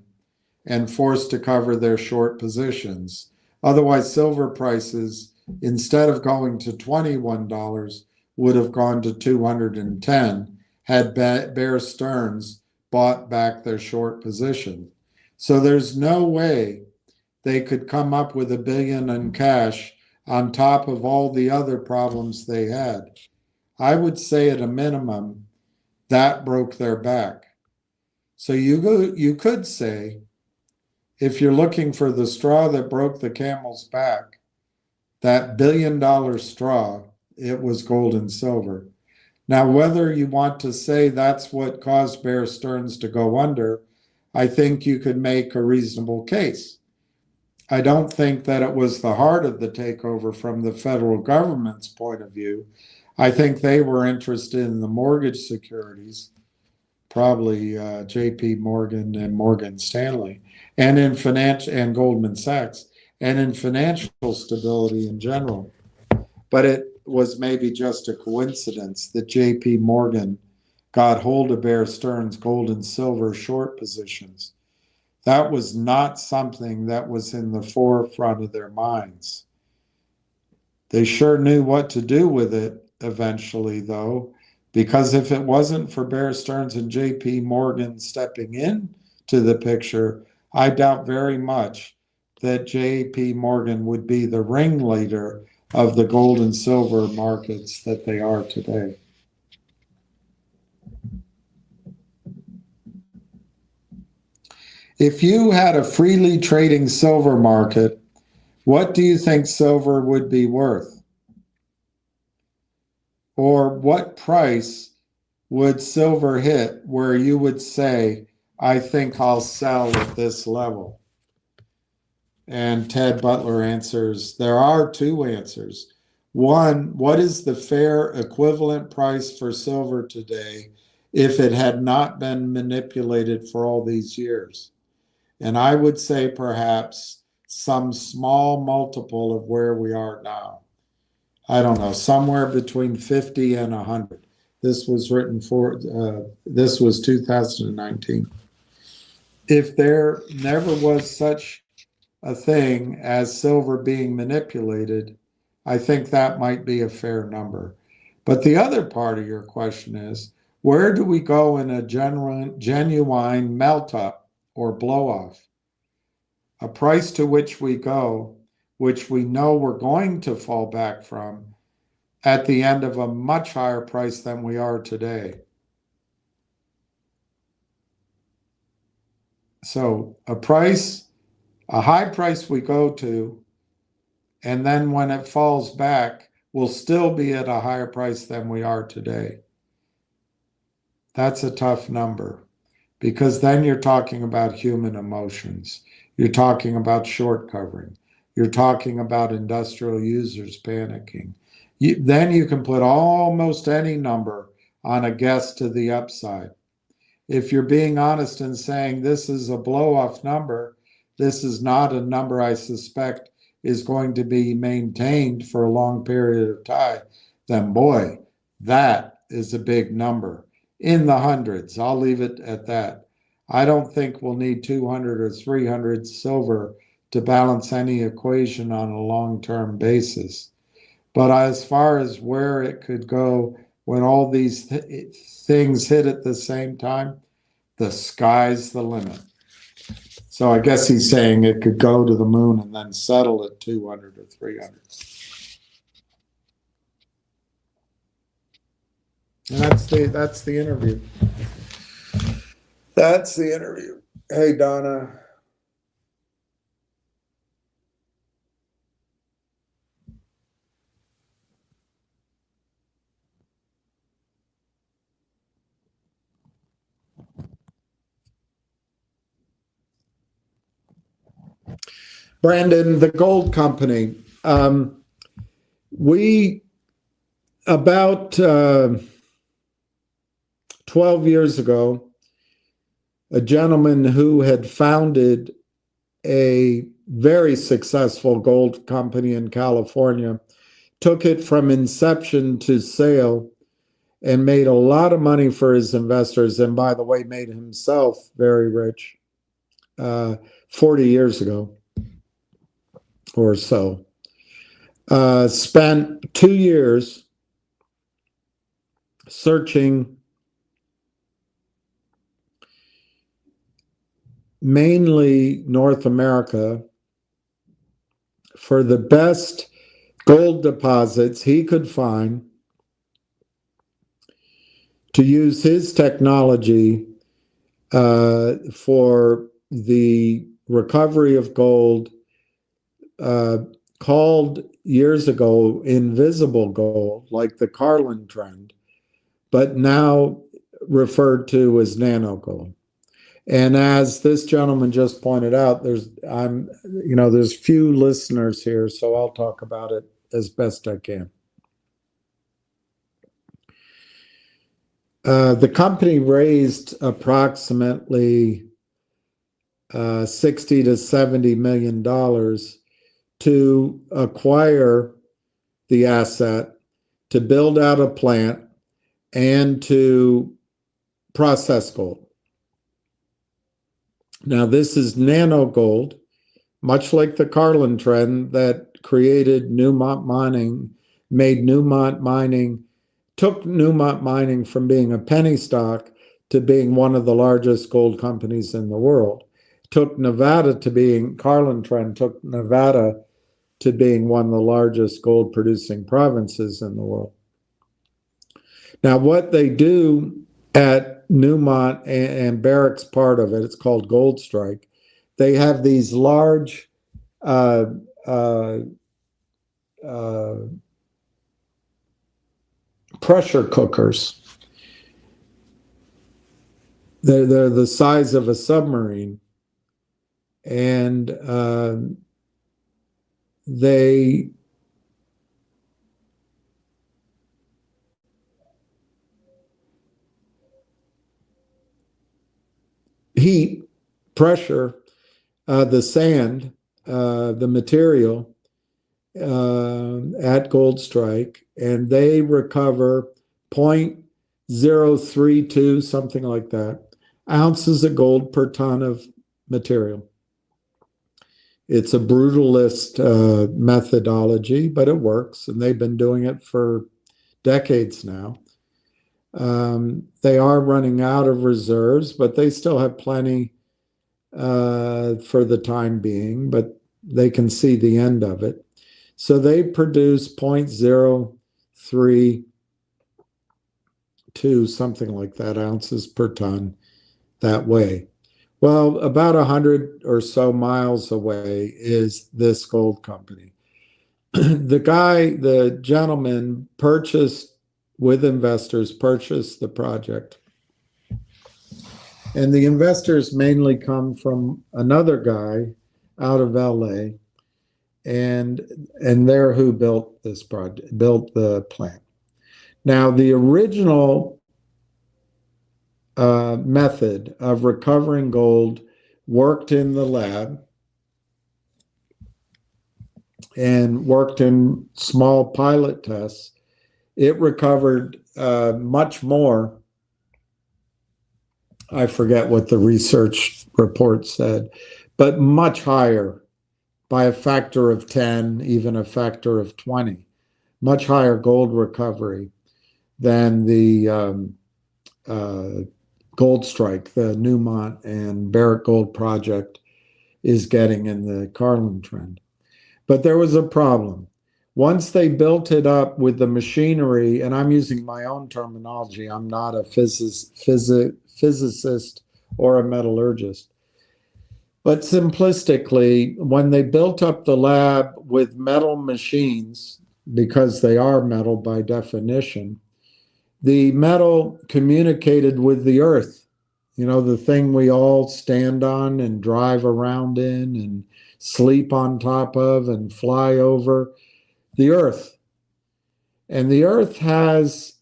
and forced to cover their short positions. Otherwise, silver prices, instead of going to $21, would have gone to $210 had Bear Stearns bought back their short position. So there's no way they could come up with $1 billion in cash on top of all the other problems they had. I would say at a minimum, that broke their back. So you could say, if you're looking for the straw that broke the camel's back, that $1 billion straw, it was gold and silver. Now, whether you want to say that's what caused Bear Stearns to go under, I think you could make a reasonable case. I don't think that it was the heart of the takeover from the federal government's point of view. I think they were interested in the mortgage securities, probably JP Morgan and Morgan Stanley, and in and Goldman Sachs, and in financial stability in general. But it was maybe just a coincidence that JP Morgan got hold of Bear Stearns' gold and silver short positions. That was not something that was in the forefront of their minds. They sure knew what to do with it eventually, though, because if it wasn't for Bear Stearns and JP Morgan stepping in to the picture, I doubt very much that JP Morgan would be the ringleader of the gold and silver markets that they are today. If you had a freely trading silver market, what do you think silver would be worth? Or what price would silver hit where you would say, I think I'll sell at this level? And Ted Butler answers, there are two answers. One, what is the fair equivalent price for silver today if it had not been manipulated for all these years? And I would say perhaps some small multiple of where we are now. I don't know, somewhere between 50 and 100. This was written this was 2019. If there never was such a thing as silver being manipulated, I think that might be a fair number. But the other part of your question is, where do we go in a genuine melt-up or blow-off? A price to which we go, which we know we're going to fall back from at the end of a much higher price than we are today. So a high price we go to, and then when it falls back, we'll still be at a higher price than we are today. That's a tough number, because then you're talking about human emotions. You're talking about short covering. You're talking about industrial users panicking. Then you can put almost any number on a guess to the upside. If you're being honest and saying this is a blow-off number, this is not a number I suspect is going to be maintained for a long period of time, then boy, that is a big number. In the hundreds, I'll leave it at that. I don't think we'll need 200 or 300 silver to balance any equation on a long-term basis. But as far as where it could go when all these things hit at the same time, the sky's the limit. So I guess he's saying it could go to the moon and then settle at 200 or 300. And that's the interview. That's the interview. Hey, Donna. Brandon, the gold company. We, about 12 years ago, a gentleman who had founded a very successful gold company in California took it from inception to sale and made a lot of money for his investors, and by the way, made himself very rich 40 years ago or so. Spent 2 years searching mainly North America for the best gold deposits he could find to use his technology for the recovery of gold, called years ago invisible gold, like the Carlin trend, but now referred to as nano gold. And as this gentleman just pointed out, there's few listeners here, so I'll talk about it as best I can. The company raised approximately $60 to $70 million to acquire the asset, to build out a plant, and to process gold. Now, this is nano gold, much like the Carlin trend that created Newmont Mining, took Newmont Mining from being a penny stock to being one of the largest gold companies in the world. Carlin trend took Nevada to being one of the largest gold producing provinces in the world. Now, what they do at Newmont and Barrick's part of it, it's called Gold Strike. They have these large pressure cookers. They're the size of a submarine, and they heat, pressure, the sand, the material at Gold Strike, and they recover 0.032, something like that, ounces of gold per ton of material. It's a brutalist methodology, but it works, and they've been doing it for decades now. They are running out of reserves, but they still have plenty for the time being, but they can see the end of it. So they produce 0.032, something like that, ounces per ton that way. Well, about 100 or so miles away is this gold company. The gentleman with investors, purchased the project. And the investors mainly come from another guy out of LA, and they're who built this project, built the plant. Now, the original method of recovering gold worked in the lab and worked in small pilot tests. It recovered much more I forget what the research report said, but much higher by a factor of 10, even a factor of 20, much higher gold recovery than the Gold Strike, the Newmont and Barrick Gold project is getting in the Carlin trend. But there was a problem. Once they built it up with the machinery, and I'm using my own terminology, I'm not a physicist or a metallurgist. But simplistically, when they built up the lab with metal machines, because they are metal by definition, the metal communicated with the earth, the thing we all stand on and drive around in and sleep on top of and fly over, the earth. And the earth has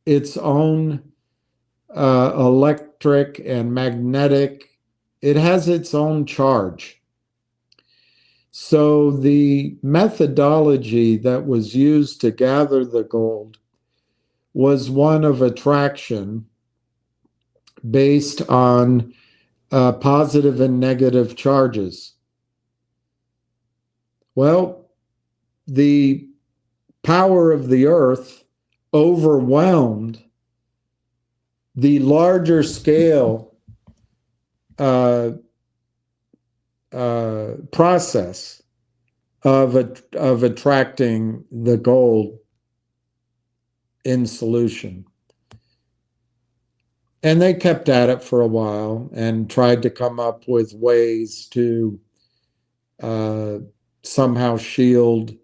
its own electric and magnetic, it has its own charge. So the methodology that was used to gather the gold was one of attraction based on positive and negative charges. Well, the power of the earth overwhelmed the larger scale process of attracting the gold in solution. And they kept at it for a while and tried to come up with ways to somehow shield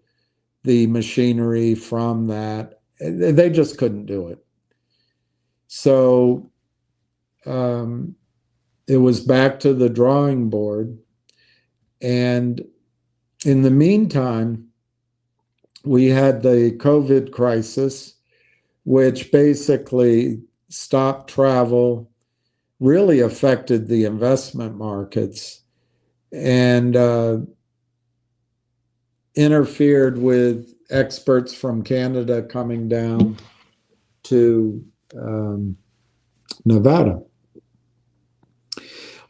the machinery from that. They just couldn't do it. So it was back to the drawing board. And in the meantime, we had the COVID crisis, which basically stopped travel, really affected the investment markets, and interfered with experts from Canada coming down to Nevada.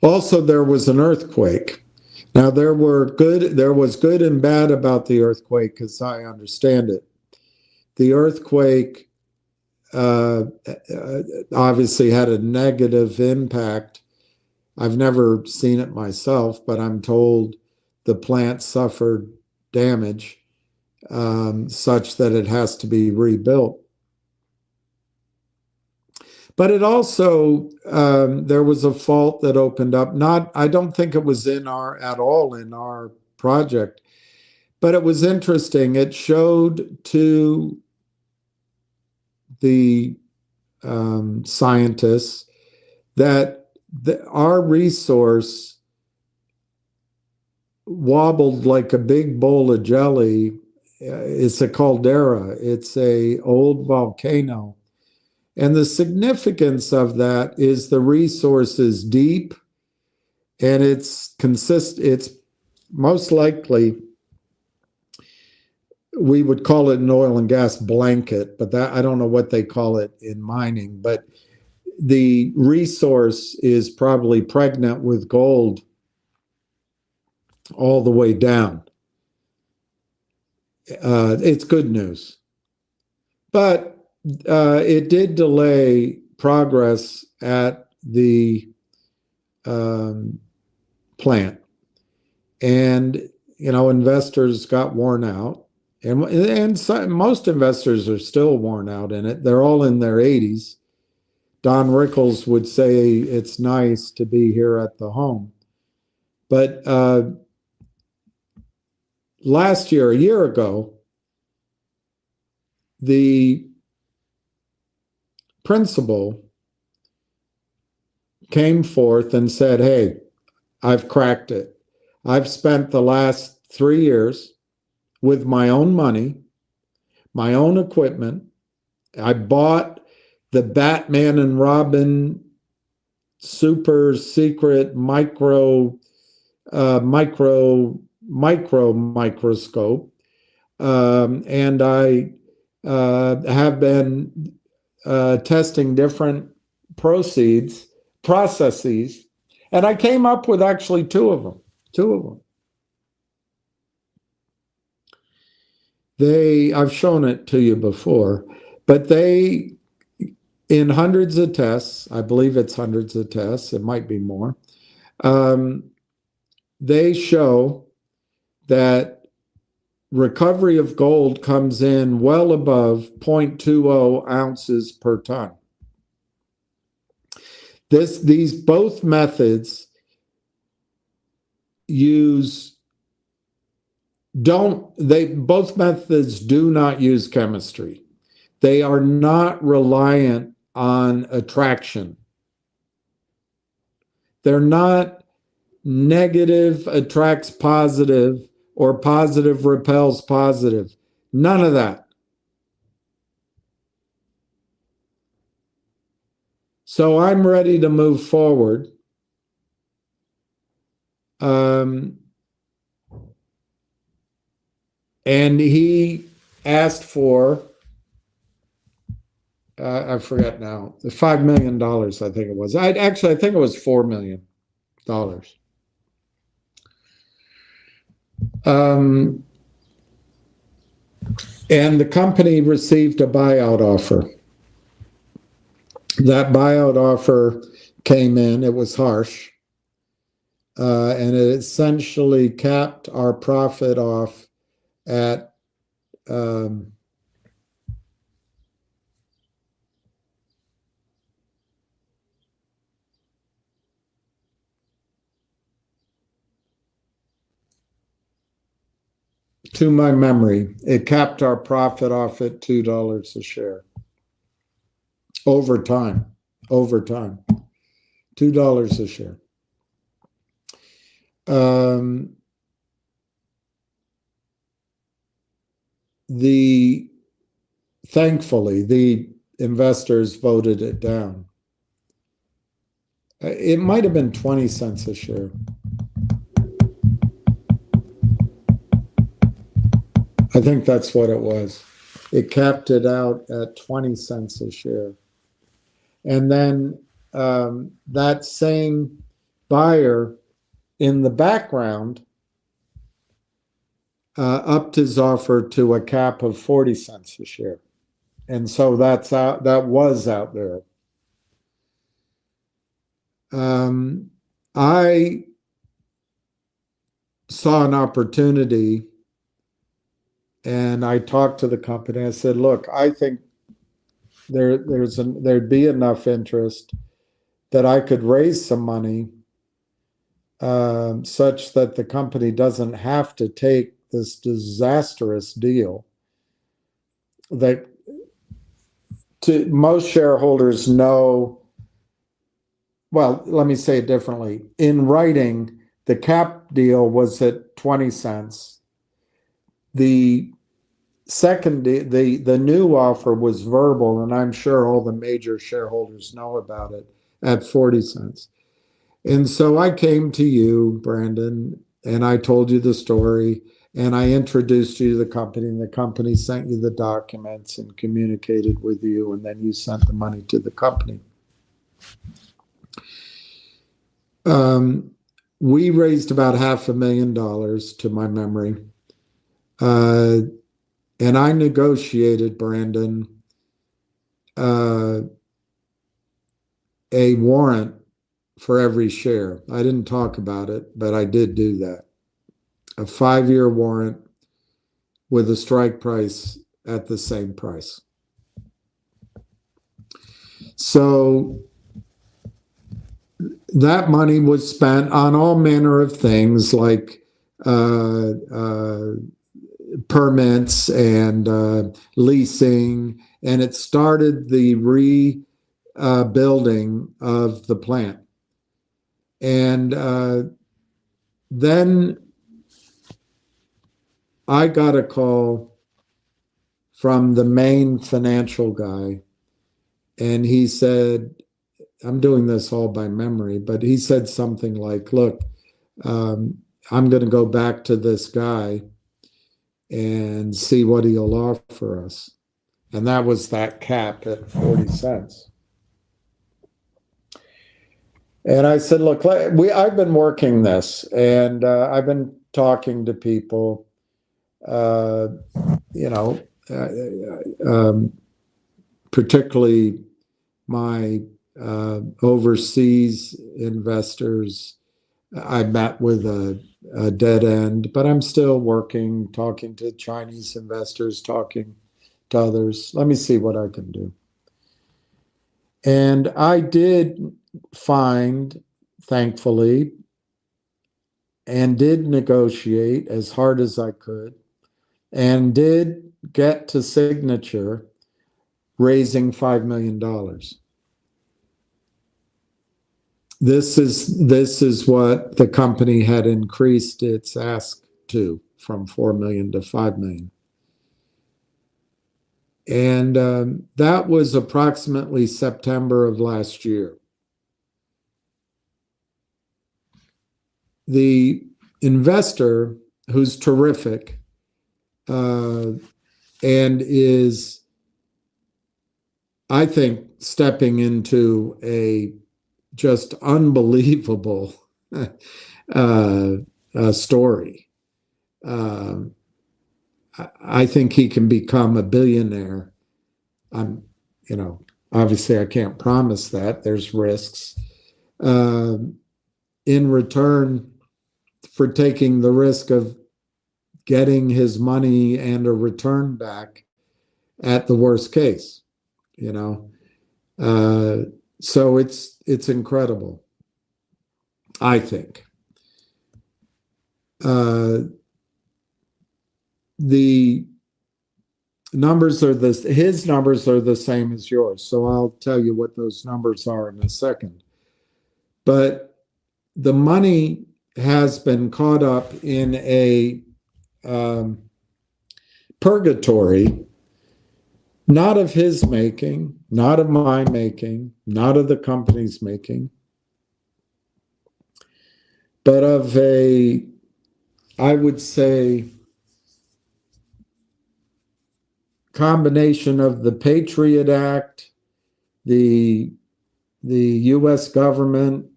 Also, there was an earthquake. Now, there was good and bad about the earthquake, as I understand it. The earthquake obviously had a negative impact. I've never seen it myself, but I'm told the plant suffered damage such that it has to be rebuilt. But it also, there was a fault that opened up. I don't think it was at all in our project, but it was interesting. It showed to the scientists that our resource wobbled like a big bowl of jelly. It's a caldera. It's an old volcano. And the significance of that is the resource is deep, and it's most likely, we would call it an oil and gas blanket, but I don't know what they call it in mining, but the resource is probably pregnant with gold all the way down. It's good news. But it did delay progress at the plant. And, investors got worn out. And most investors are still worn out in it. They're all in their 80s. Don Rickles would say it's nice to be here at the home. But last year, a year ago, the principal came forth and said, hey, I've cracked it. I've spent the last 3 years with my own money, my own equipment. I bought the Batman and Robin super secret microscope, and I have been testing different proceeds processes, and I came up with actually two of them. I've shown it to you before, but they, in hundreds of tests, I believe it's hundreds of tests, it might be more, they show that recovery of gold comes in well above 0.20 ounces per ton. These both methods both methods do not use chemistry. They are not reliant on attraction. They're not negative attracts positive or positive repels positive. None of that. So I'm ready to move forward. And he asked for, I forget now, $5 million, I think it was. I think it was $4 million. And the company received a buyout offer. That buyout offer came in, it was harsh, and it essentially capped our profit off at to my memory, it capped our profit off at $2 a share. Over time, $2 a share. Thankfully, the investors voted it down. It might have been 20 cents a share. I think that's what it was. It capped it out at 20 cents a share. And then that same buyer in the background upped his offer to a cap of 40 cents a share. And so that was out there. I saw an opportunity and I talked to the company. I said, look, I think there'd be enough interest that I could raise some money such that the company doesn't have to take this disastrous deal that most shareholders know. Well, let me say it differently. In writing, the cap deal was at 20 cents. The second, the new offer was verbal, and I'm sure all the major shareholders know about it, at 40 cents. And so I came to you, Brandon, and I told you the story, and I introduced you to the company, and the company sent you the documents and communicated with you, and then you sent the money to the company. We raised about $500,000 to my memory. And I negotiated, Brandon, a warrant for every share. I didn't talk about it, but I did do that. A 5-year warrant with a strike price at the same price. So that money was spent on all manner of things like permits and leasing, and it started the rebuilding of the plant. And then I got a call from the main financial guy, and he said, I'm doing this all by memory, but he said something like, look, I'm going to go back to this guy and see what he'll offer us. And that was that cap at 40 cents. And I said, look, I've been working this, and I've been talking to people, uh, you know, particularly my overseas investors. I met with a dead end, but I'm still working, talking to Chinese investors, talking to others. Let me see what I can do. And I did find, thankfully, and did negotiate as hard as I could, and did get to signature raising $5 million. This is what the company had increased its ask to, from 4 million to 5 million. And that was approximately September of last year. The investor, who's terrific, and is, I think, stepping into a just unbelievable story. I think he can become a billionaire. Obviously I can't promise that. There's risks. In return for taking the risk of getting his money and a return back at the worst case, so it's incredible, I think. The numbers are his numbers are the same as yours, so I'll tell you what those numbers are in a second. But the money has been caught up in a purgatory, not of his making, not of my making, not of the company's making, but of I would say, combination of the Patriot Act, the U.S. government,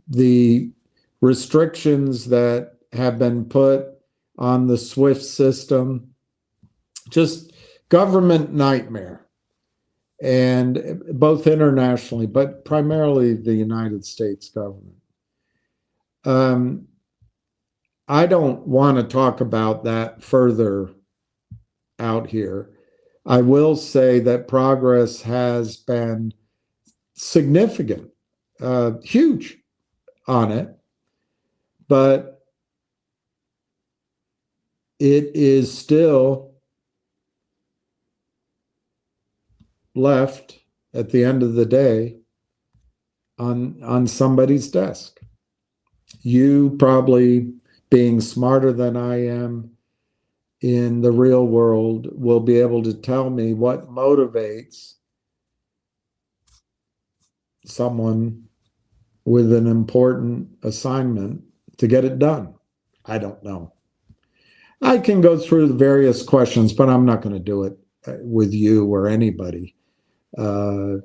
the restrictions that have been put on the SWIFT system, just government nightmare, and both internationally, but primarily the United States government. I don't want to talk about that further out here. I will say that progress has been significant, huge on it, but it is still left at the end of the day on somebody's desk. You, probably being smarter than I am in the real world, will be able to tell me what motivates someone with an important assignment to get it done. I don't know. I can go through the various questions, but I'm not going to do it with you or anybody. But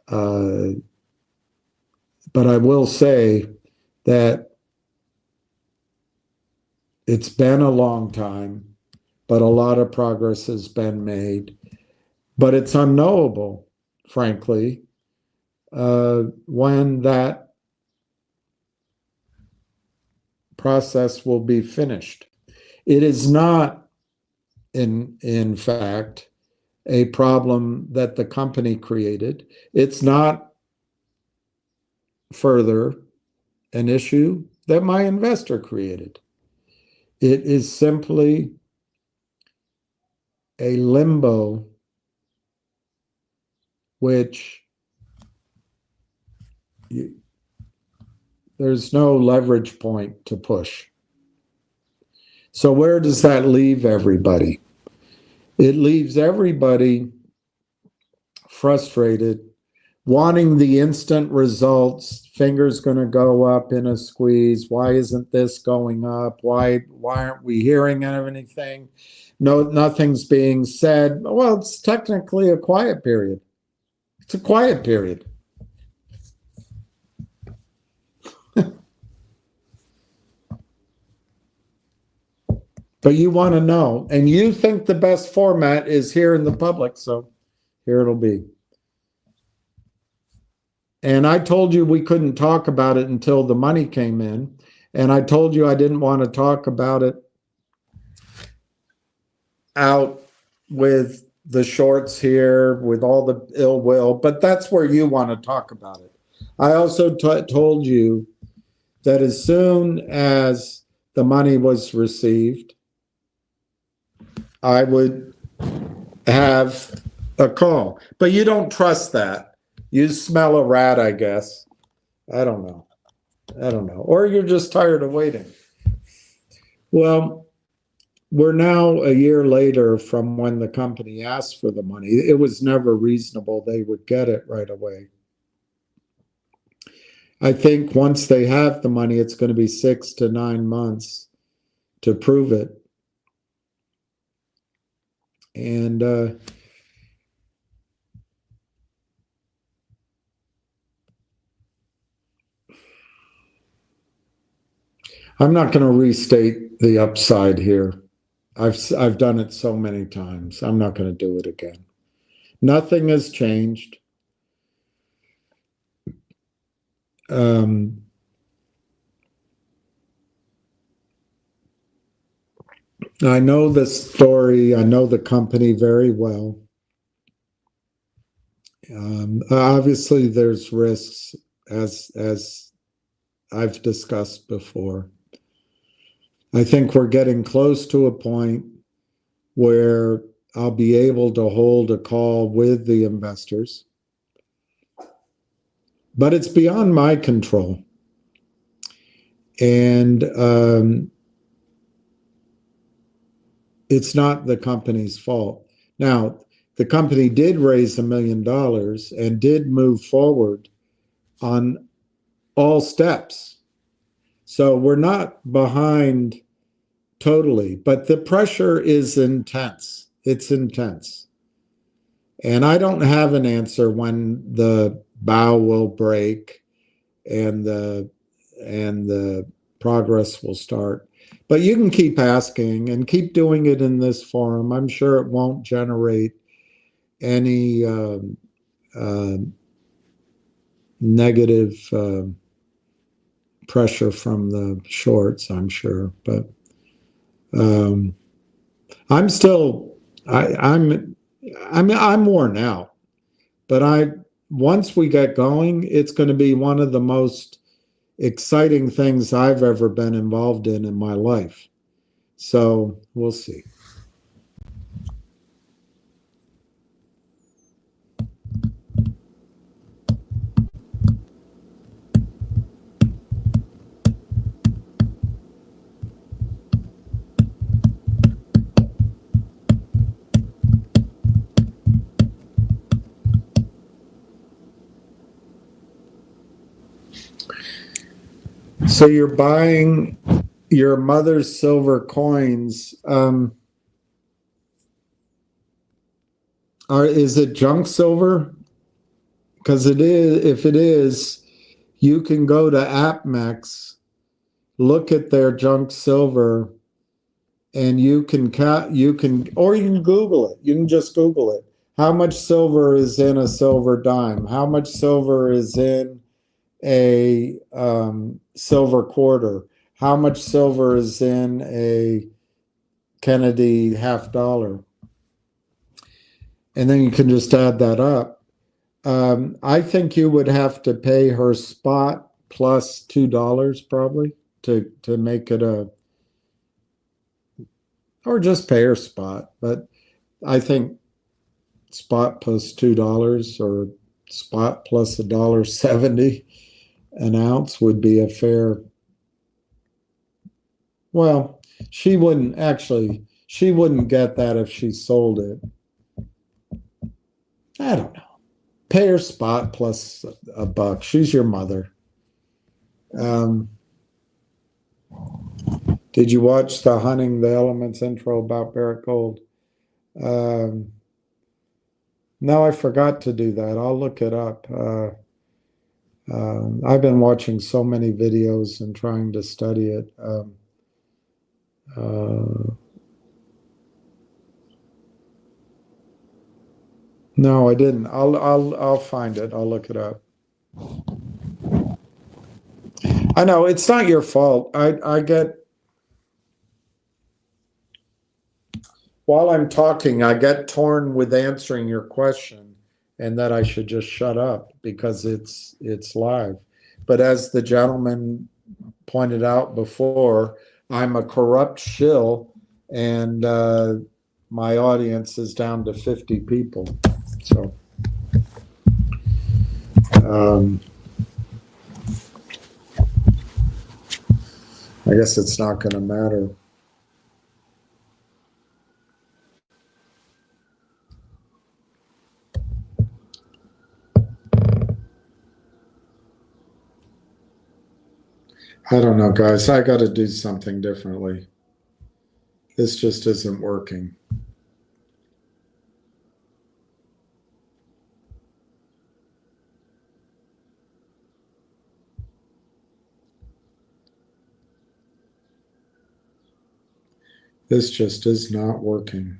I will say that it's been a long time, but a lot of progress has been made. But it's unknowable, frankly, when that process will be finished. It is not, in fact, a problem that the company created. It's not, further, an issue that my investor created. It is simply a limbo which there's no leverage point to push. So where does that leave everybody? It leaves everybody frustrated, wanting the instant results. Fingers going to go up in a squeeze. Why isn't this going up? Why aren't we hearing of anything? No, nothing's being said. Well, it's technically a quiet period. It's a quiet period. But you want to know, and you think the best format is here in the public, so here it'll be. And I told you we couldn't talk about it until the money came in. And I told you I didn't want to talk about it out with the shorts here, with all the ill will, but that's where you want to talk about it. I also told you that as soon as the money was received, I would have a call. But you don't trust that. You smell a rat, I guess. I don't know. Or you're just tired of waiting. Well, we're now a year later from when the company asked for the money. It was never reasonable they would get it right away. I think once they have the money, it's going to be 6 to 9 months to prove it. And I'm not going to restate the upside here. I've done it so many times. I'm not going to do it again. Nothing has changed. I know the story. I know the company very well. Obviously, there's risks, as I've discussed before. I think we're getting close to a point where I'll be able to hold a call with the investors, but it's beyond my control. And it's not the company's fault. Now, the company did raise $1 million and did move forward on all steps. So we're not behind totally, but the pressure is intense. It's intense. And I don't have an answer when the bow will break and the progress will start. But you can keep asking and keep doing it in this forum. I'm sure it won't generate any negative pressure from the shorts, I'm sure. But I'm still, I'm worn out. But once we get going, it's going to be one of the most exciting things I've ever been involved in my life. So we'll see. So you're buying your mother's silver coins. Is it junk silver? Because it is. If it is, you can go to AppMex, look at their junk silver, and you can or you can Google it. You can just Google it. How much silver is in a silver dime? How much silver is in a silver quarter? How much silver is in a Kennedy $50? And then you can just add that up. I think you would have to pay her spot plus $2 probably to make it or just pay her spot. But I think spot plus $2 or spot plus $1.70 an ounce would be a fair. Well, she wouldn't get that if she sold it. I don't know. Pay her spot plus $1. She's your mother. Did you watch the Hunting the Elements intro about Barrick Gold? No, I forgot to do that. I'll look it up. I've been watching so many videos and trying to study it. No, I didn't. I'll find it. I'll look it up. I know it's not your fault. I get, while I'm talking, I get torn with answering your question, and that I should just shut up because it's live. But as the gentleman pointed out before, I'm a corrupt shill, and my audience is down to 50 people. So I guess it's not going to matter. I don't know, guys. I got to do something differently. This just isn't working. This just is not working.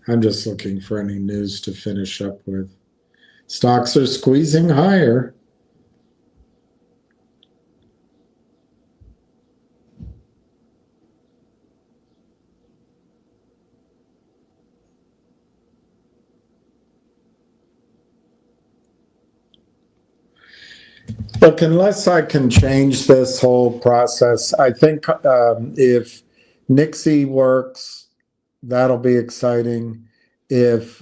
I'm just looking for any news to finish up with. Stocks are squeezing higher. Look, unless I can change this whole process, I think if NIXX works, that'll be exciting. If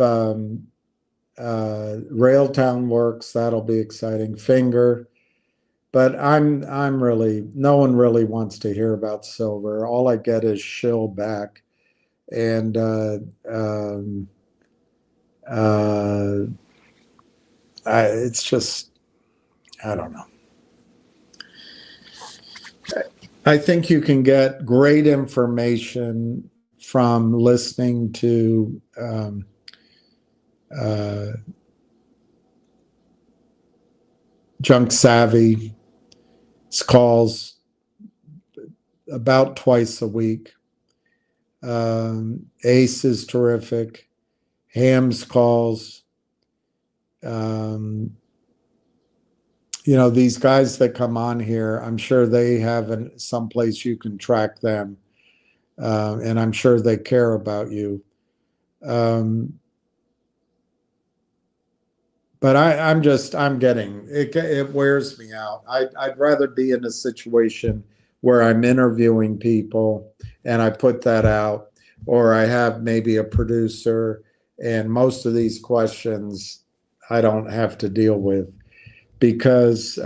Railtown works, that'll be exciting. Finger, but I'm really, no one really wants to hear about silver. All I get is shill back, and it's just, I don't know. I think you can get great information from listening to Junk Savvy's calls about twice a week. Ace is terrific. Ham's calls. You know, these guys that come on here, I'm sure they have someplace you can track them. And I'm sure they care about you. But I'm getting, it wears me out. I'd rather be in a situation where I'm interviewing people and I put that out, or I have maybe a producer, and most of these questions I don't have to deal with, because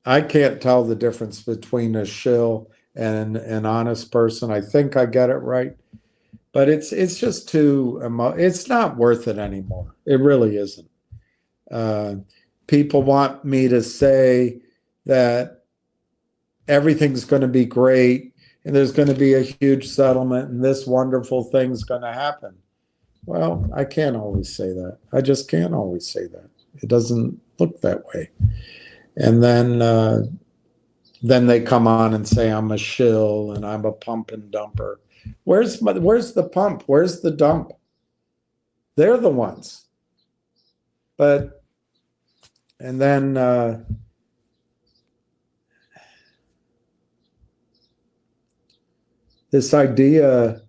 I can't tell the difference between a shill and an honest person. I think I get it right, but it's just too, it's not worth it anymore. It really isn't. People want me to say that everything's going to be great and there's going to be a huge settlement and this wonderful thing's going to happen. Well, I can't always say that. I just can't always say that. It doesn't look that way. And then they come on and say I'm a shill and I'm a pump and dumper. Where's the pump? Where's the dump? They're the ones. But, and then this idea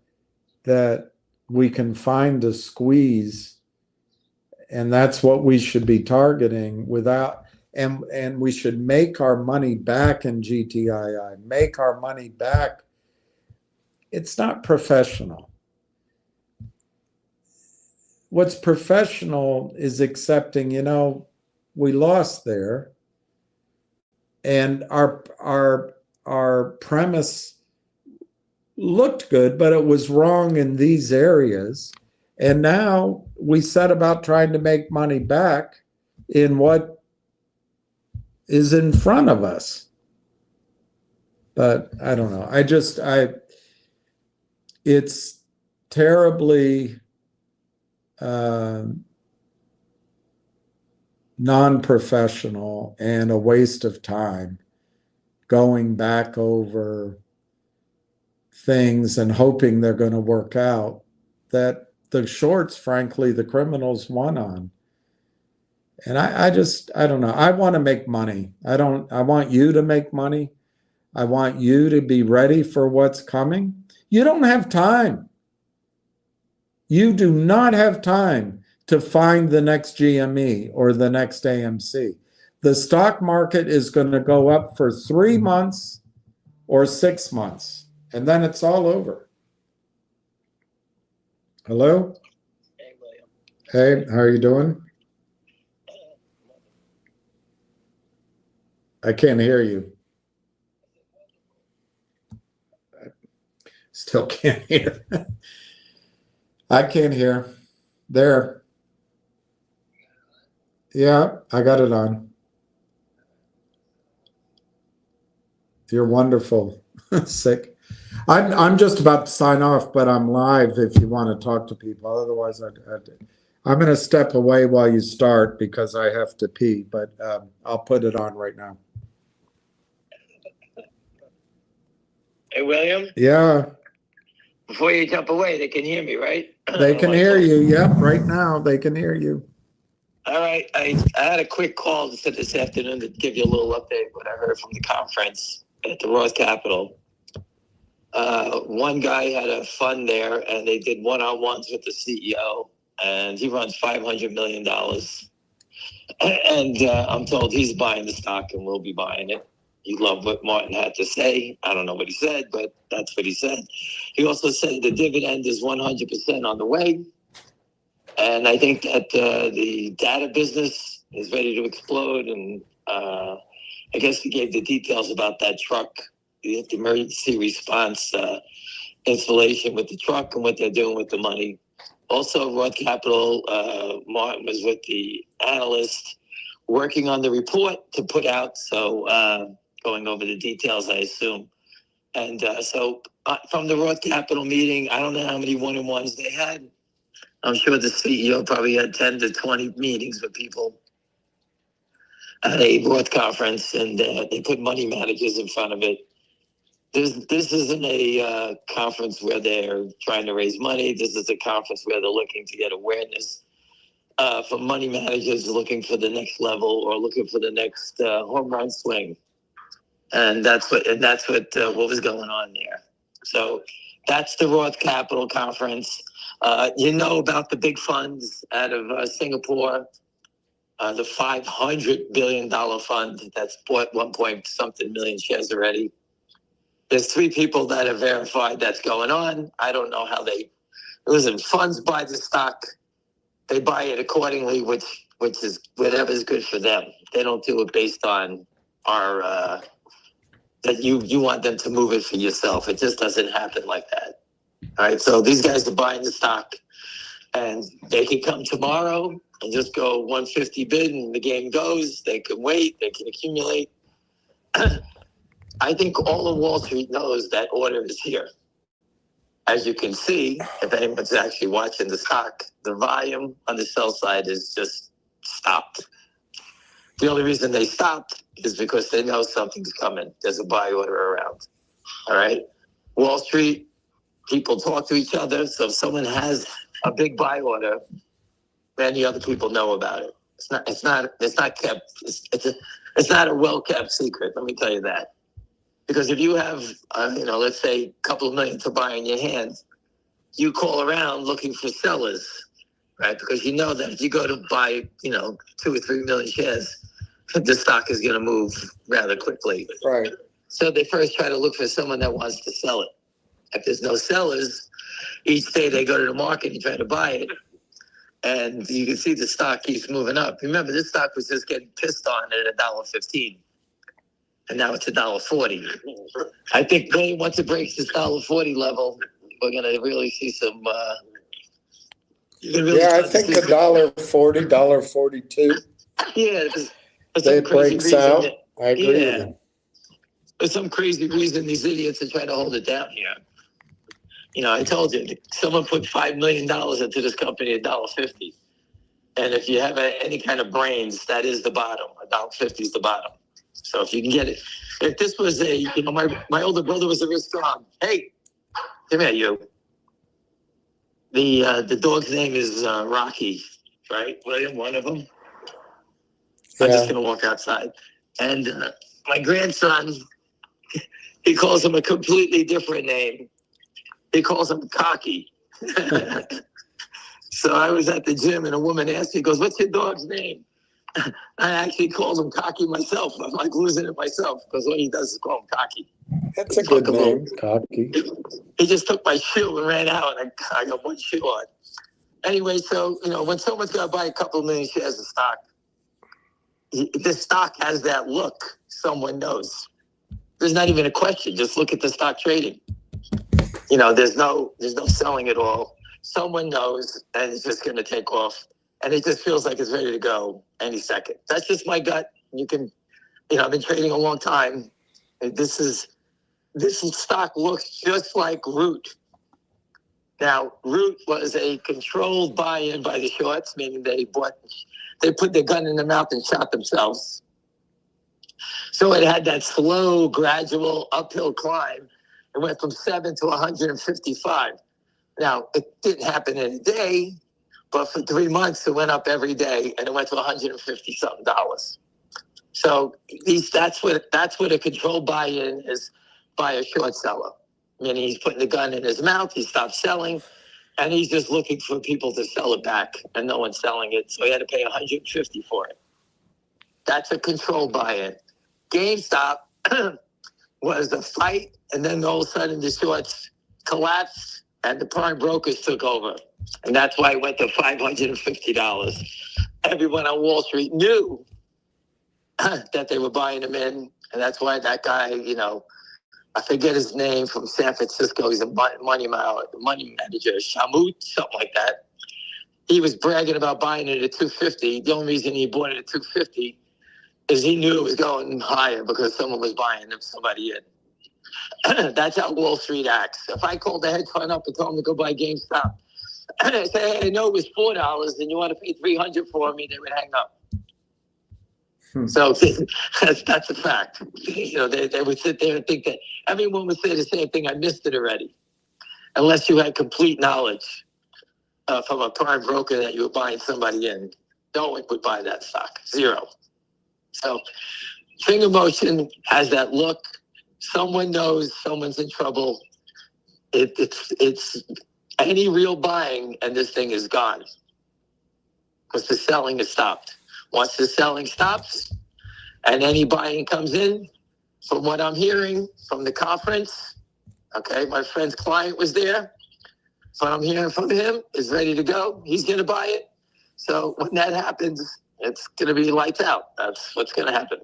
that we can find a squeeze, and that's what we should be targeting, without, and we should make our money back in GTII, make our money back. It's not professional. What's professional is accepting, you know, we lost there, and our premise looked good, but it was wrong in these areas. And now we set about trying to make money back in what is in front of us. But I don't know. It's terribly non-professional and a waste of time going back over things and hoping they're going to work out that the shorts, frankly, the criminals won on. And I don't know. I want to make money. I want you to make money. I want you to be ready for what's coming. You don't have time. You do not have time to find the next GME or the next AMC. The stock market is going to go up for 3 months or 6 months, and then it's all over. Hello? Hey, William. Hey, how are you doing? I can't hear you. Still can't hear. I can't hear. There. Yeah, I got it on. You're wonderful. Sick. I'm just about to sign off, but I'm live if you want to talk to people. Otherwise, I'm going to step away while you start because I have to pee, but I'll put it on right now. Hey, William. Yeah. Before you jump away, they can hear me, right? They can hear you. Yep, right now they can hear you. All right. I had a quick call this afternoon to give you a little update what I heard from the conference at the Roth Capital. One guy had a fund there, and they did one-on-ones with the CEO, and he runs $500 million. And I'm told he's buying the stock and will be buying it. He loved what Martin had to say. I don't know what he said, but that's what he said. He also said the dividend is 100% on the way. And I think that the data business is ready to explode. And I guess he gave the details about that truck, the emergency response installation with the truck and what they're doing with the money. Also, Roth Capital, Martin was with the analyst working on the report to put out. So going over the details, I assume. And so from the Roth Capital meeting, I don't know how many one-on-ones they had. I'm sure the CEO probably had 10 to 20 meetings with people at a Roth conference, and they put money managers in front of it. This isn't a conference where they're trying to raise money. This is a conference where they're looking to get awareness for money managers looking for the next level or looking for the next home run swing. And that's what was going on there. So that's the Roth Capital Conference. You know about the big funds out of Singapore, the $500 billion fund that's bought 1-point-something million shares already. There's 3 people that have verified that's going on. I don't know how listen, funds buy the stock. They buy it accordingly, which is whatever's good for them. They don't do it based on our that you want them to move it for yourself. It just doesn't happen like that. All right, so these guys are buying the stock, and they can come tomorrow and just go 150 bid, and the game goes. They can wait. They can accumulate. I think all of Wall Street knows that order is here. As you can see, if anyone's actually watching the stock, the volume on the sell side is just stopped. The only reason they stopped is because they know something's coming. There's a buy order around. All right. Wall Street, people talk to each other. So if someone has a big buy order, many other people know about it. It's not kept. It's not a well-kept secret. Let me tell you that. Because if you have, let's say a couple of million to buy in your hands, you call around looking for sellers, right? Because you know that if you go to buy, 2 or 3 million shares, the stock is going to move rather quickly. Right. So they first try to look for someone that wants to sell it. If there's no sellers, each day they go to the market and try to buy it. And you can see the stock keeps moving up. Remember, this stock was just getting pissed on at $1.15. and now it's $1.40. I think maybe once it breaks this $1.40 level, we're gonna really see some. I think $1.40, $1.42. Yeah, It breaks out. I agree with you. For some crazy reason, these idiots are trying to hold it down here. I told you, someone put $5 million into this company at $1.50. And if you have any kind of brains, that is the bottom. $1.50 is the bottom. So if you can get it, if this was my older brother was a restaurant. Hey, come here, you. The dog's name is Rocky, right? William, one of them. Yeah. I'm just gonna walk outside, and my grandson, he calls him a completely different name. He calls him Cocky. So I was at the gym and a woman asked me, goes, "What's your dog's name?" I actually called him Cocky myself. I'm like losing it myself because all he does is call him Cocky. That's a good name, Cocky. He just took my shoe and ran out, and I got one shoe on. Anyway, so when someone's got to buy a couple million shares of stock, this stock has that look. Someone knows. There's not even a question. Just look at the stock trading. There's no selling at all. Someone knows, and it's just going to take off, and it just feels like it's ready to go any second. That's just my gut. You can, I've been trading a long time. This stock looks just like Root. Now, Root was a controlled buy-in by the shorts, meaning they put their gun in their mouth and shot themselves. So it had that slow, gradual uphill climb. It went from 7 to 155. Now, it didn't happen in a day, but for 3 months, it went up every day, and it went to $150-something. So that's what a controlled buy-in is by a short seller. Meaning he's putting the gun in his mouth, he stops selling, and he's just looking for people to sell it back, and no one's selling it, so he had to pay $150 for it. That's a controlled buy-in. GameStop was a fight, and then all of a sudden the shorts collapsed, and the prime brokers took over. And that's why it went to $550. Everyone on Wall Street knew that they were buying them in, and that's why that guy, I forget his name, from San Francisco, he's a money manager, Shamut, something like that. He was bragging about buying it at $250. The only reason he bought it at $250 is he knew it was going higher because someone was buying somebody in. That's how Wall Street acts. If I called the hedge fund up and told them to go buy GameStop, I say, hey, I know it was $4 and you want to pay $300 for me, they would hang up. So that's a fact. They would sit there and think that everyone would say the same thing. I missed it already. Unless you had complete knowledge from a prime broker that you were buying somebody in. No one would buy that stock. Zero. So finger motion has that look. Someone knows someone's in trouble. It's any real buying, and this thing is gone because the selling is stopped. Once the selling stops and any buying comes in, from what I'm hearing from the conference, okay, my friend's client was there. What I'm hearing from him is ready to go. He's going to buy it. So when that happens, it's going to be lights out. That's what's going to happen.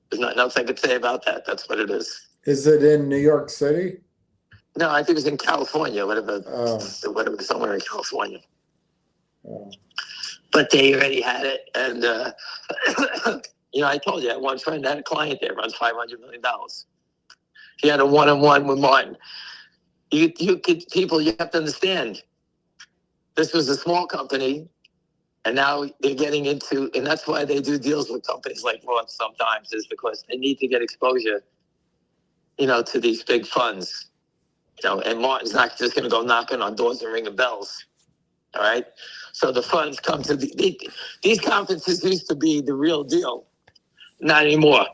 There's nothing else I could say about that. That's what it is. Is it in New York City? No, I think it was in California, whatever, somewhere in California. Oh. But they already had it. And, I told you, I had one friend that had a client there, runs $500 million. He had a one-on-one with Martin. You have to understand, this was a small company, and now they're getting into, and that's why they do deals with companies like Roth sometimes, is because they need to get exposure, to these big funds. And Martin's not just going to go knocking on doors and ringing bells. All right. So the funds come to these conferences used to be the real deal. Not anymore.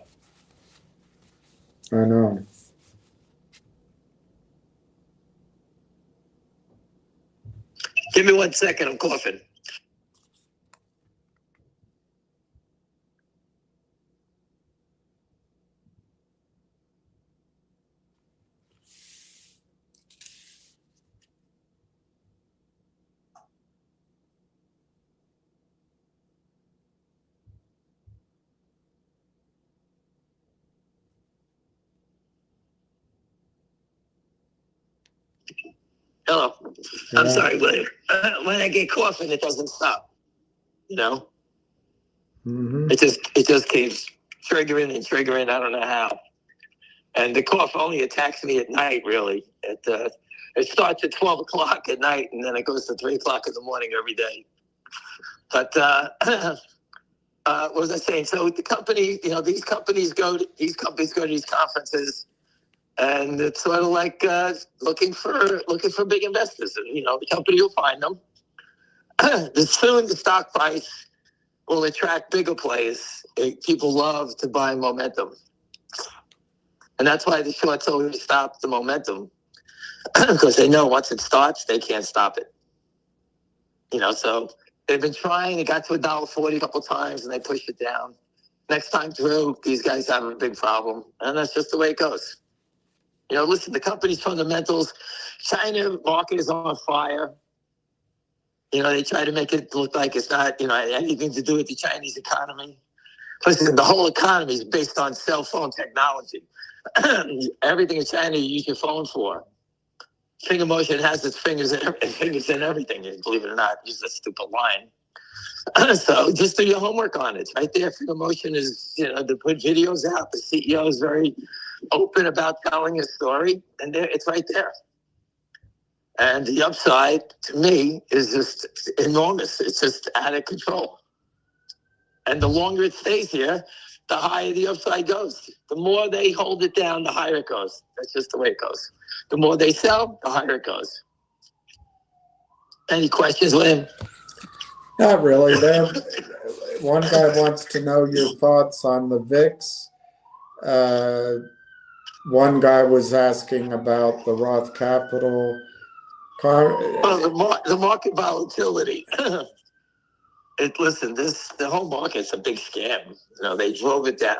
I know. Give me 1 second. I'm coughing. Hello. I'm Yeah. sorry, William. When I get coughing, it doesn't stop. You know, Mm-hmm. it just keeps triggering and triggering. I don't know how. And the cough only attacks me at night. Really, it starts at 12 o'clock at night, and then it goes to 3 o'clock in the morning every day. But what was I saying? So the company, these companies go to these conferences, and it's sort of like looking for big investors, and the company will find them. Soon the stock price will attract bigger players. People love to buy momentum, and that's why the shorts always stop the momentum because they know once it starts, they can't stop it. So they've been trying. It got to $1.40 a couple times, and they pushed it down. Next time through, these guys have a big problem, and that's just the way it goes. Listen, the company's fundamentals. China market is on fire. They try to make it look like it's not, anything to do with the Chinese economy. Plus, the whole economy is based on cell phone technology. Everything in China you use your phone for. Finger motion has its fingers in everything, believe it or not. Use a stupid line. So just do your homework on it. It's right there. Finger motion is, to put videos out. The CEO is very open about telling his story, and it's right there. And the upside, to me, is just enormous. It's just out of control. And the longer it stays here, the higher the upside goes. The more they hold it down, the higher it goes. That's just the way it goes. The more they sell, the higher it goes. Any questions, William? Not really. One guy wants to know your thoughts on the VIX. One guy was asking about the Roth Capital. Well, the market volatility. Listen, the whole market's a big scam. They drove it down.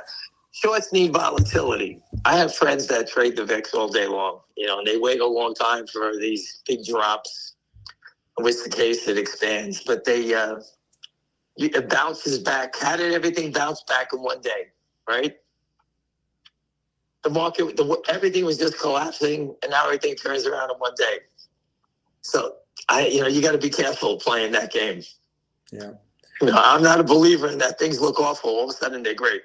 Shorts need volatility. I have friends that trade the VIX all day long, and they wait a long time for these big drops, in which the case it expands. But it bounces back. How did everything bounce back in one day, right? The market, everything was just collapsing, and now everything turns around in one day. So, you got to be careful playing that game. Yeah. I'm not a believer in that. Things look awful. All of a sudden, they're great.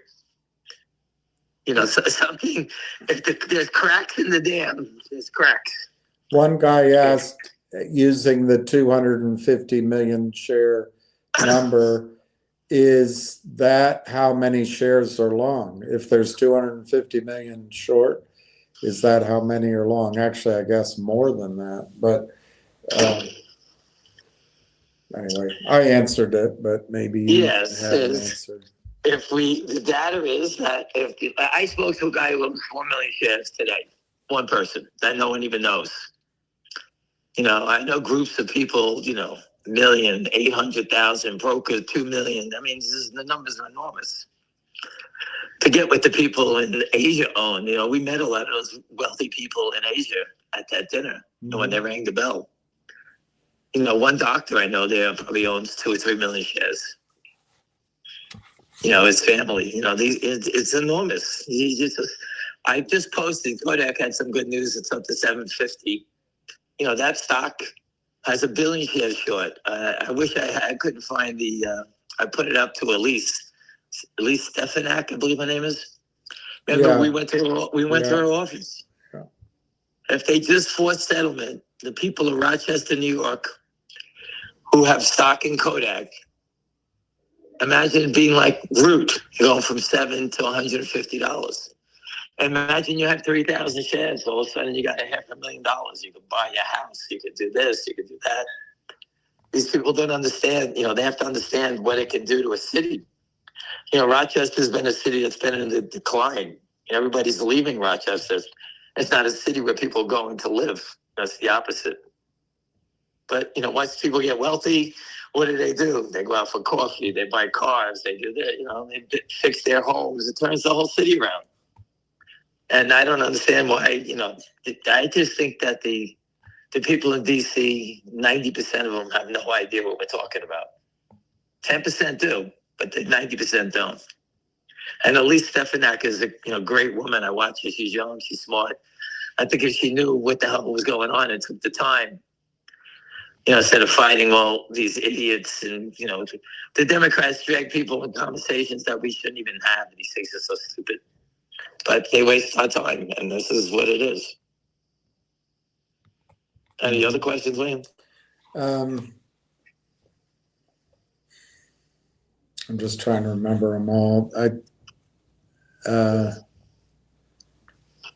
So something, if there's cracks in the dam, there's cracks. One guy asked, using the 250 million share number, is that how many shares are long? If there's 250 million short, is that how many are long? Actually, I guess more than that. But anyway, I answered it, but maybe you have an answer. The data is that I spoke to a guy who owns 4 million shares today, one person that no one even knows. I know groups of people, 1,000,000, 800,000, brokers, 2 million. I mean, the numbers are enormous. To get what the people in Asia own, we met a lot of those wealthy people in Asia at that dinner when they rang the bell. One doctor I know there probably owns 2 or 3 million shares. His family, it's enormous. I just posted, Kodak had some good news. It's up to 750. That stock has 1 billion shares short. I wish I couldn't find I put it up to Elise Stefanak, I believe her name is. Remember, we went to her office. Yeah. If they just forced settlement, the people of Rochester, New York, who have stock in Kodak, imagine being like Root, going from $7 to $150. Imagine you have 3,000 shares. All of a sudden, you got $500,000. You could buy your house. You could do this. You could do that. These people don't understand. They have to understand what it can do to a city. Rochester's been a city that's been in the decline. Everybody's leaving Rochester. It's not a city where people are going to live. That's the opposite. But, once people get wealthy, what do? They go out for coffee. They buy cars. They do that. They fix their homes. It turns the whole city around. And I don't understand why, I just think that the people in D.C., 90% of them have no idea what we're talking about. 10% do, but the 90% don't. And Elise Stefanak is a great woman. I watch her. She's young. She's smart. I think if she knew what the hell was going on and took the time, instead of fighting all these idiots and, the Democrats drag people in conversations that we shouldn't even have. These things are so stupid. But they waste our time, and this is what it is. Any other questions, William? I'm just trying to remember them all.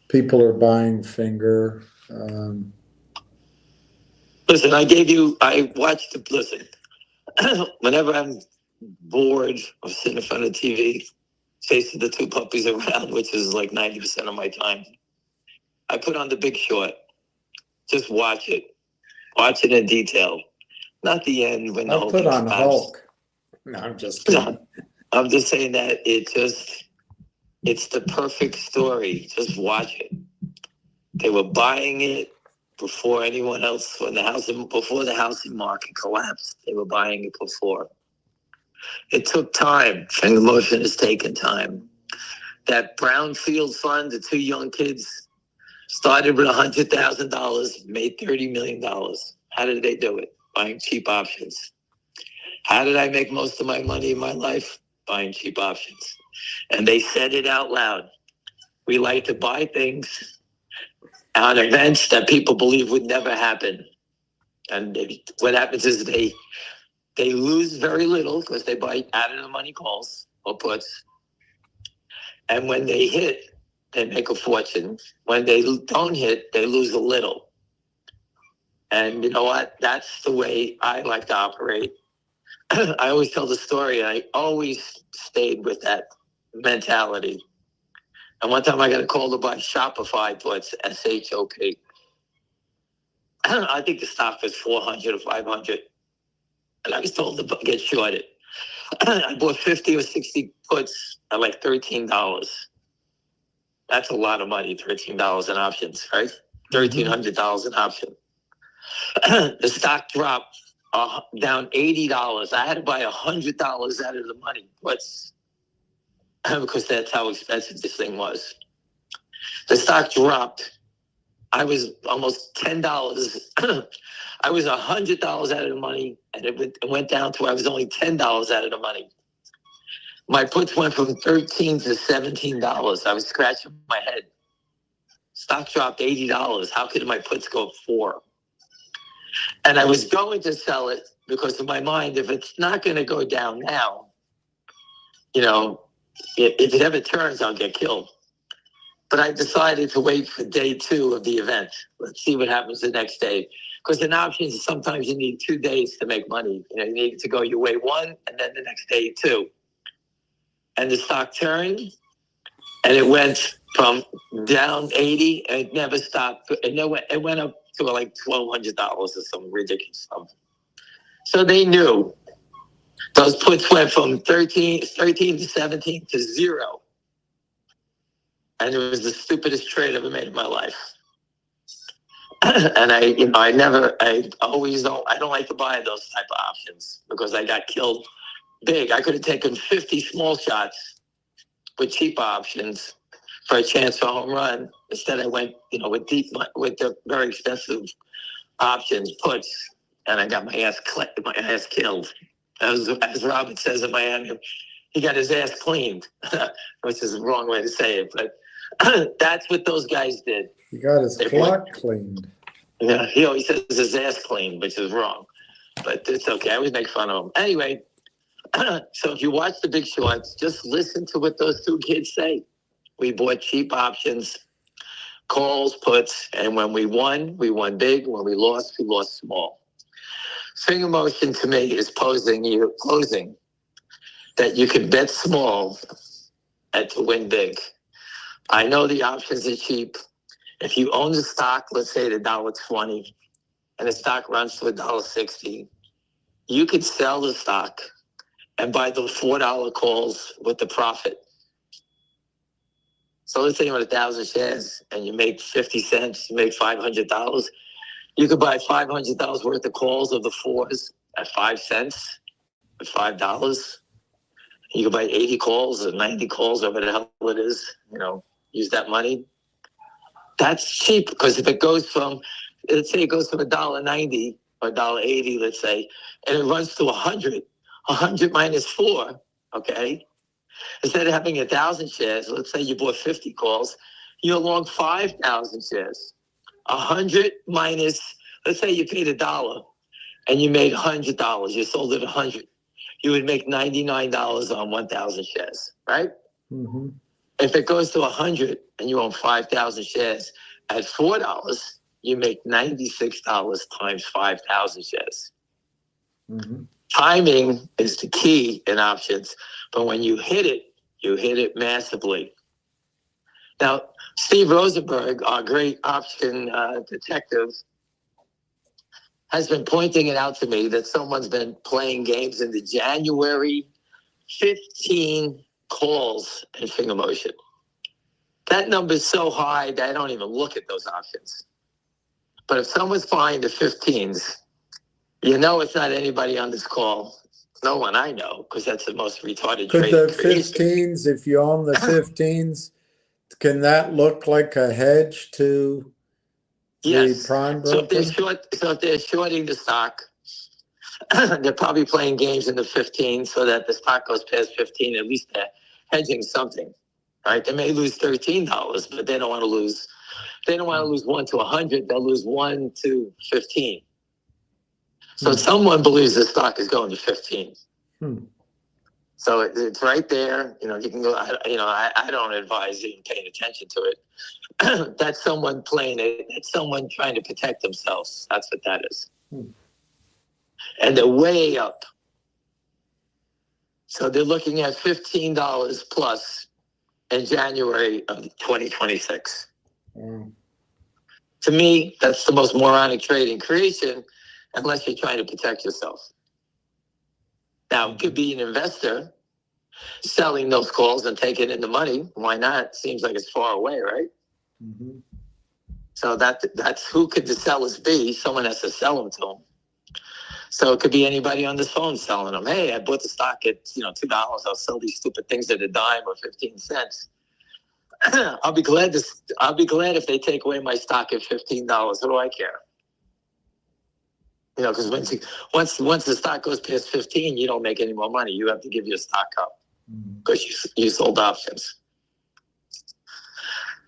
People are buying Finger. Listen, listen, whenever I'm bored or sitting in front of the TV, chasing the two puppies around, which is like 90% of my time, I put on The Big Short. Just watch it. Watch it in detail. Not the end when the whole put thing on stops. Hulk. No, I'm just kidding. I'm just saying that it's the perfect story. Just watch it. They were buying it before anyone else, before the housing market collapsed. They were buying it before. It took time. Finger motion has taken time. That Brownfield fund, the two young kids, started with $100,000, made $30 million. How did they do it? Buying cheap options. How did I make most of my money in my life? Buying cheap options. And they said it out loud. We like to buy things on events that people believe would never happen. And what happens is they lose very little because they buy out of the money calls or puts. And when they hit, they make a fortune. When they don't hit, they lose a little. And you know what? That's the way I like to operate. I always tell the story. I always stayed with that mentality. And one time I got a call to buy Shopify puts, SHOP. I think the stock was 400 or 500. And I was told to get shorted. I bought 50 or 60 puts at like $13. That's a lot of money, $13 in options, right? $1,300 in option. The stock dropped down $80. I had to buy $100 out of the money puts because that's how expensive this thing was. The stock dropped. I was almost $10. I was $100 out of the money, and it went down to I was only $10 out of the money. My puts went from $13 to $17. I was scratching my head. Stock dropped $80. How could my puts go $4? And I was going to sell it because in my mind, if it's not going to go down now, if it ever turns, I'll get killed. But I decided to wait for day 2 of the event. Let's see what happens the next day. Because in options, sometimes you need 2 days to make money. You need to go your way 1 and then the next day 2. And the stock turned and it went from down 80 and it never stopped. It went up to like $1,200 or some ridiculous stuff. So they knew those puts went from 13 to 17 to 0. And it was the stupidest trade I ever made in my life. And I don't like to buy those type of options because I got killed big. I could have taken 50 small shots with cheap options for a chance for a home run. Instead, I went, with the very expensive options puts, and I got my ass killed. As Robert says in Miami, he got his ass cleaned, which is the wrong way to say it, but that's what those guys did. He got his clock cleaned. Yeah, he always says his ass cleaned, which is wrong, but it's okay. I always make fun of him. Anyway, so if you watch The Big Shorts, just listen to what those two kids say. We bought cheap options, calls, puts, and when we won big. When we lost small. Finger motion to me is closing that you can bet small and to win big. I know the options are cheap. If you own the stock, let's say at $1.20, and the stock runs to $1.60, you could sell the stock and buy the $4 calls with the profit. So let's say you want 1,000 shares and you make 50 cents, you make $500. You could buy $500 worth of calls of the 4s at 5 cents, at $5. You could buy 80 calls or 90 calls, whatever the hell it is, use that money. That's cheap, because if it goes from, let's say it goes from $1.90 or $1.80, let's say, and it runs to 100 minus 4, okay? Instead of having 1,000 shares, let's say you bought 50 calls, you're long 5,000 shares. 100 minus, let's say you paid $1 and you made $100. You sold it 100. You would make $99 on 1,000 shares, right? Mm-hmm. If it goes to 100 and you own 5,000 shares at $4, you make $96 times 5,000 shares. Mm-hmm. Timing is the key in options, but when you hit it massively. Now, Steve Rosenberg, our great option detective, has been pointing it out to me that someone's been playing games in the January 15 calls in finger motion. That number is so high that I don't even look at those options. But if someone's buying the 15s, you know it's not anybody on this call. No one I know, because that's the most retarded Could trade. the 15s, if you own the 15s, can that look like a hedge to Yes. the prime So if broker? they're shorting the stock, they're probably playing games in the 15 so that the stock goes past 15. At least they're hedging something, right? They may lose $13, but they don't want to lose. They don't want to lose 1 to 100. They'll lose 1 to 15. So someone believes the stock is going to 15. So it's right there. You know, you can go. I don't advise even paying attention to it. That's someone playing it. It's someone trying to protect themselves. That's what that is. And they're way up. So they're looking at $15 plus in January of 2026. To me, that's the most moronic trade in creation, unless you're trying to protect yourself. Now, it could be an investor selling those calls and taking in the money. Why not? Seems like it's far away, right? Mm-hmm. So that's who could the sellers be? Someone has to sell them to them. So it could be anybody on this phone selling them. Hey, I bought the stock at $2. I'll sell these stupid things at a dime or 15 cents. I'll be glad if they take away my stock at $15. What do I care? Because once the stock goes past 15, you don't make any more money. You have to give your stock up because you sold options.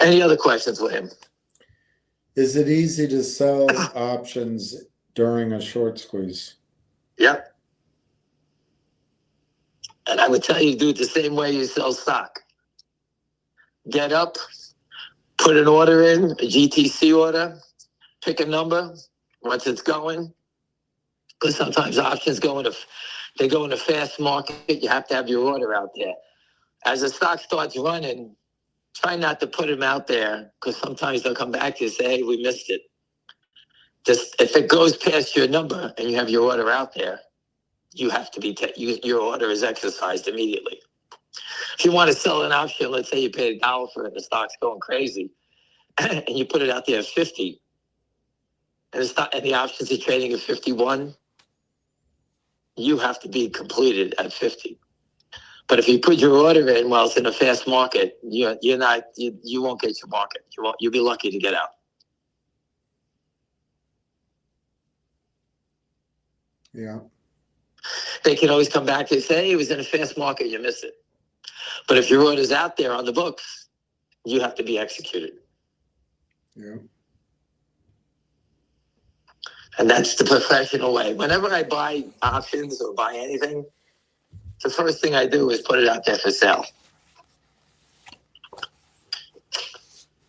Any other questions with him? Is it easy to sell options during a short squeeze? Yep. And I would tell you to do it the same way you sell stock. Get up, put an order in, a GTC order, pick a number once it's going. Because sometimes options go in a fast market. You have to have your order out there. As the stock starts running, try not to put them out there, because sometimes they'll come back to you and say, hey, we missed it. Just if it goes past your number and you have your order out there, you have to be your order is exercised immediately. If you want to sell an option, let's say you paid $1 for it and the stock's going crazy, and you put it out there at 50, and the options are trading at 51, you have to be completed at 50. But if you put your order in while it's in a fast market, you won't get your market. You'll be lucky to get out. Yeah. They can always come back and say, hey, it was in a fast market, you missed it. But if your order's out there on the books, you have to be executed. Yeah. And that's the professional way. Whenever I buy options or buy anything, the first thing I do is put it out there for sale.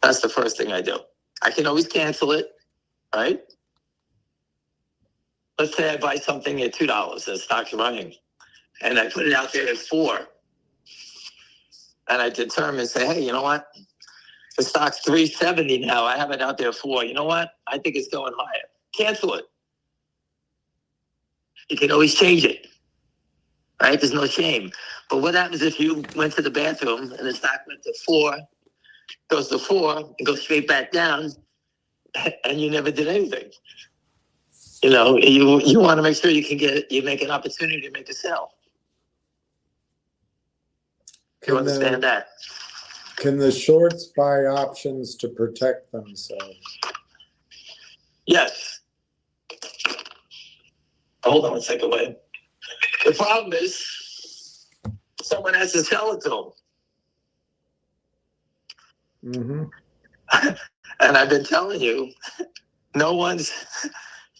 That's the first thing I do. I can always cancel it, right? Let's say I buy something at $2 and the stock's running, and I put it out there at $4. And I determine, say, hey, you know what? The stock's $3.70 now. I have it out there at $4. You know what? I think it's going higher. Cancel it. You can always change it, right? There's no shame. But what happens if you went to the bathroom and the stock went to 4, goes to 4, and goes straight back down, and you never did anything? You want to make sure you make an opportunity to make a sell. You understand that? Can the shorts buy options to protect themselves? Yes. Hold on a second, wait. The problem is someone has to sell it to them. Mm-hmm. And I've been telling you,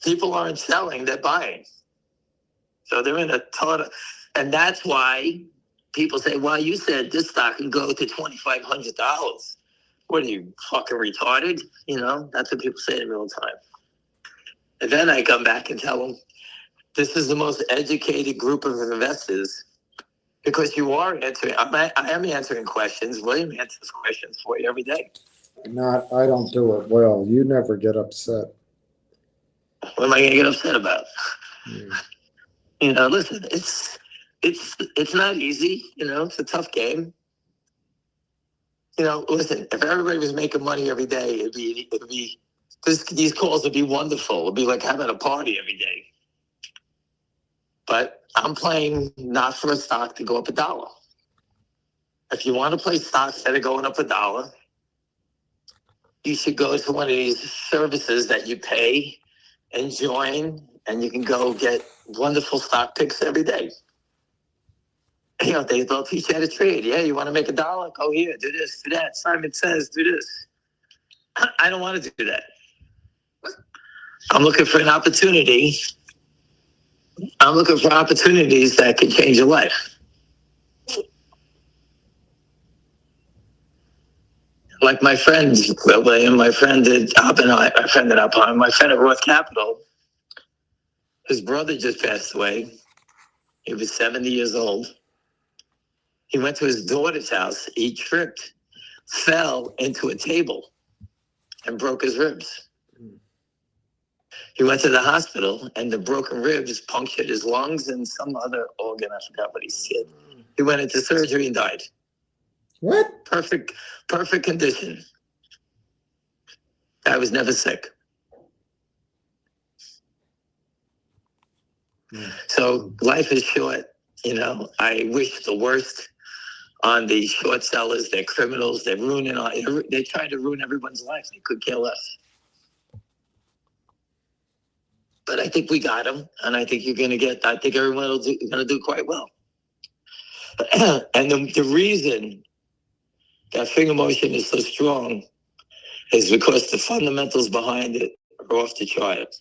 people aren't selling, they're buying. So they're in a total, and that's why people say, well, you said this stock can go to $2,500. What are you, fucking retarded? You know, that's what people say to me all the time. And then I come back and tell them, this is the most educated group of investors because you are answering, I am answering questions. William answers questions for you every day. I don't do it well. You never get upset. What am I going to get upset about? Yeah. You know, listen, it's not easy. You know, it's a tough game. You know, listen, if everybody was making money every day, it'd be these calls would be wonderful. It'd be like having a party every day. But I'm playing not for a stock to go up $1. If you want to play stocks that are going up $1, you should go to one of these services that you pay and join, and you can go get wonderful stock picks every day. You know, they'll teach you how to trade. Yeah, you want to make $1? Go here, do this, do that. Simon says, do this. I don't want to do that. I'm looking for an opportunity. I'm looking for opportunities that can change your life. Like my friend, William, my friend at Oppenheimer, my friend at Roth Capital, his brother just passed away. He was 70 years old. He went to his daughter's house. He tripped, fell into a table, and broke his ribs. He went to the hospital, and the broken ribs punctured his lungs and some other organ. I forgot what he said. He went into surgery and died. What? Perfect condition. Guy was never sick. So life is short. You know, I wish the worst on the short sellers. They're criminals. They're they're trying to ruin everyone's life. They could kill us. But I think we got them, and I think I think everyone going to do quite well. And the reason that finger motion is so strong is because the fundamentals behind it are off the chart.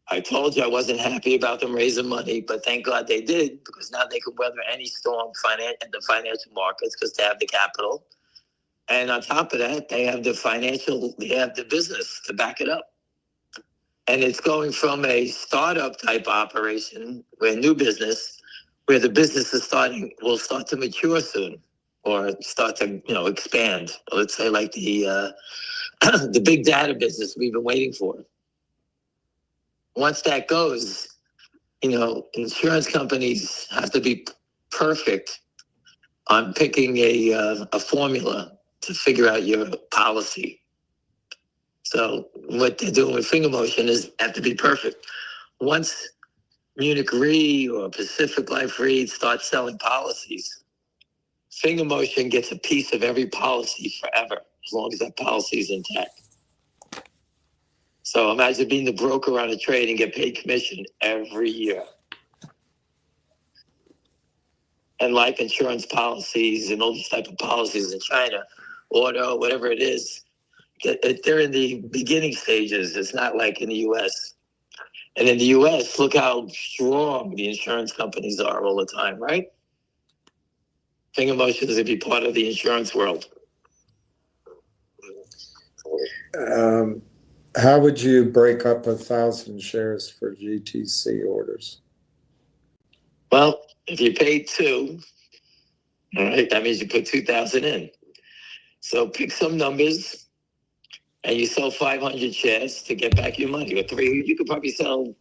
I told you I wasn't happy about them raising money, but thank God they did, because now they can weather any storm in the financial markets because they have the capital. And on top of that, they have the business to back it up. And it's going from a startup type operation, where new business, where the business will start to mature soon, or start to, expand. Let's say like the the big data business we've been waiting for. Once that goes, insurance companies have to be perfect on picking a formula to figure out your policy. So what they're doing with finger motion is have to be perfect. Once Munich Re or Pacific Life Re starts selling policies, finger motion gets a piece of every policy forever, as long as that policy is intact. So imagine being the broker on a trade and get paid commission every year. And life insurance policies and all these type of policies in China, auto, whatever it is, they're in the beginning stages. It's not like in the U.S. And in the U.S., look how strong the insurance companies are all the time, right? Finger motion is to be part of the insurance world. How would you break up 1,000 shares for GTC orders? Well, if you pay 2, all right, that means you put 2,000 in. So pick some numbers, and you sell 500 shares to get back your money, or 3. You could probably sell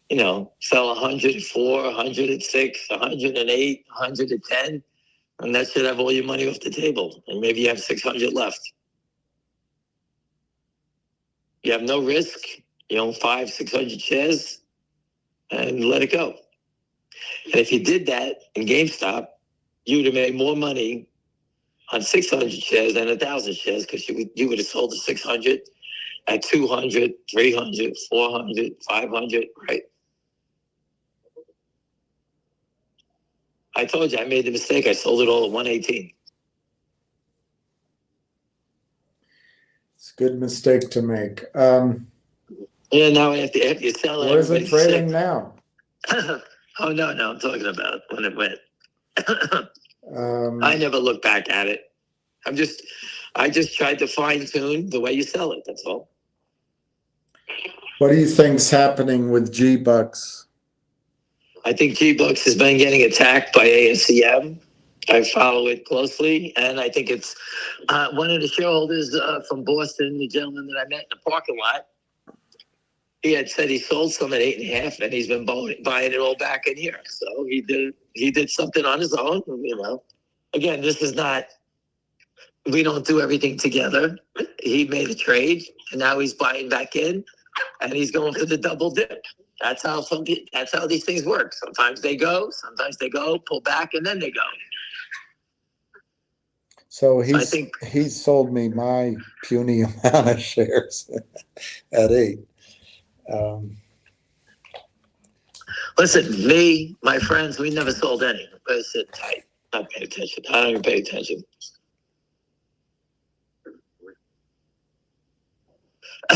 104, 106, 108, 110, and that should have all your money off the table. And maybe you have 600 left. You have no risk. You own 500, 600 shares, and let it go. And if you did that in GameStop, you would have made more money on 600 shares than 1,000 shares, because you would have sold the 600 at 200, 300, 400, 500, right? I told you I made the mistake. I sold it all at 118. It's a good mistake to make. Yeah, now after you sell it, Where is it everybody's trading sick. now? Oh, no, I'm talking about when it went. Um, I never look back at it. I just tried to fine tune the way you sell it. That's all. What do you think's happening with G-Bucks? I think G-Bucks has been getting attacked by ASCM. I follow it closely, and I think it's one of the shareholders from Boston, the gentleman that I met in the parking lot. He had said he sold some at 8.5, and he's been buying it all back in here. So he did something on his own. You know, again, this is not. We don't do everything together. He made a trade, and now he's buying back in, and he's going for the double dip. That's how these things work. Sometimes they go, pull back, and then they go. So he sold me my puny amount of shares at 8. Listen, me, my friends, we never sold any. I sit tight, not pay attention. I don't even pay attention.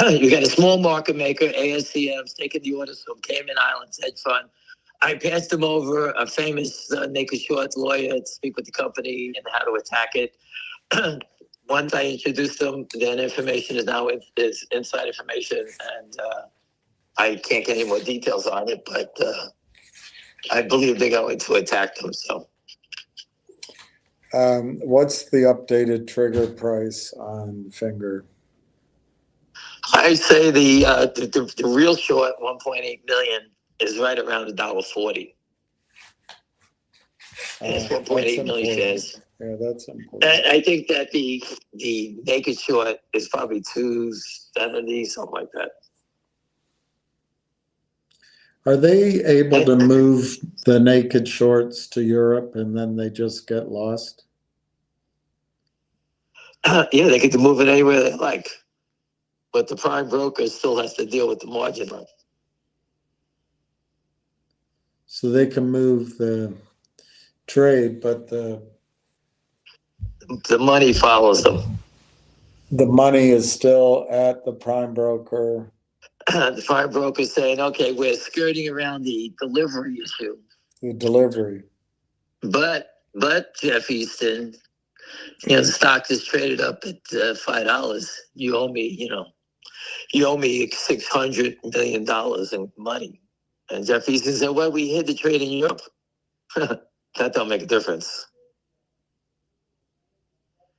You got a small market maker, ASCM's taking the orders from Cayman Islands hedge fund. I passed him over a famous naked short lawyer to speak with the company and how to attack it. Once I introduced them, then information is now is inside information, and I can't get any more details on it, but I believe they're going to attack them. So, what's the updated trigger price on Finger? I say the real short 1.8 million is right around $1.40. It's 1.8 million shares. Yeah, that's important. I think that the naked short is probably 270, something like that. Are they able to move the naked shorts to Europe and then they just get lost? Yeah, they get to move it anywhere they like. But the prime broker still has to deal with the margin. So they can move the trade, but the money follows them. The money is still at the prime broker. The prime broker is saying, okay, we're skirting around the delivery issue. The delivery. But Jeff Easton, the stock is traded up at $5. You owe me, $600 million in money. And Jeff Easton said, well, we hid the trade in Europe. That don't make a difference.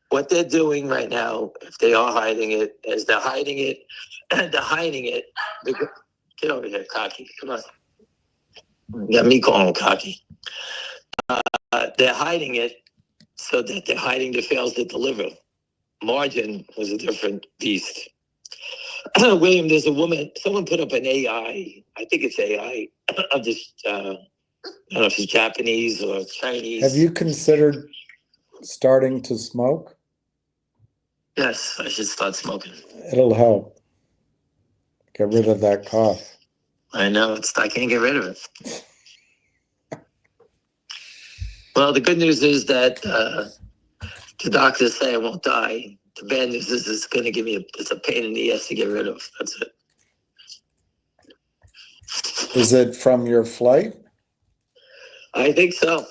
What they're doing right now, if they are hiding it, is they're hiding it. Get over here, cocky. Come on. You got me calling him cocky. They're hiding it so that they're hiding the fails that deliver. Margin was a different beast. William, there's a woman, someone put up an AI, I think it's AI, of this, I don't know if it's Japanese or Chinese. Have you considered starting to smoke? Yes, I should start smoking. It'll help. Get rid of that cough. I know, I can't get rid of it. Well, the good news is that the doctors say I won't die. The bad news is it's going to give me it's a pain in the ass to get rid of. That's it. Is it from your flight? I think so.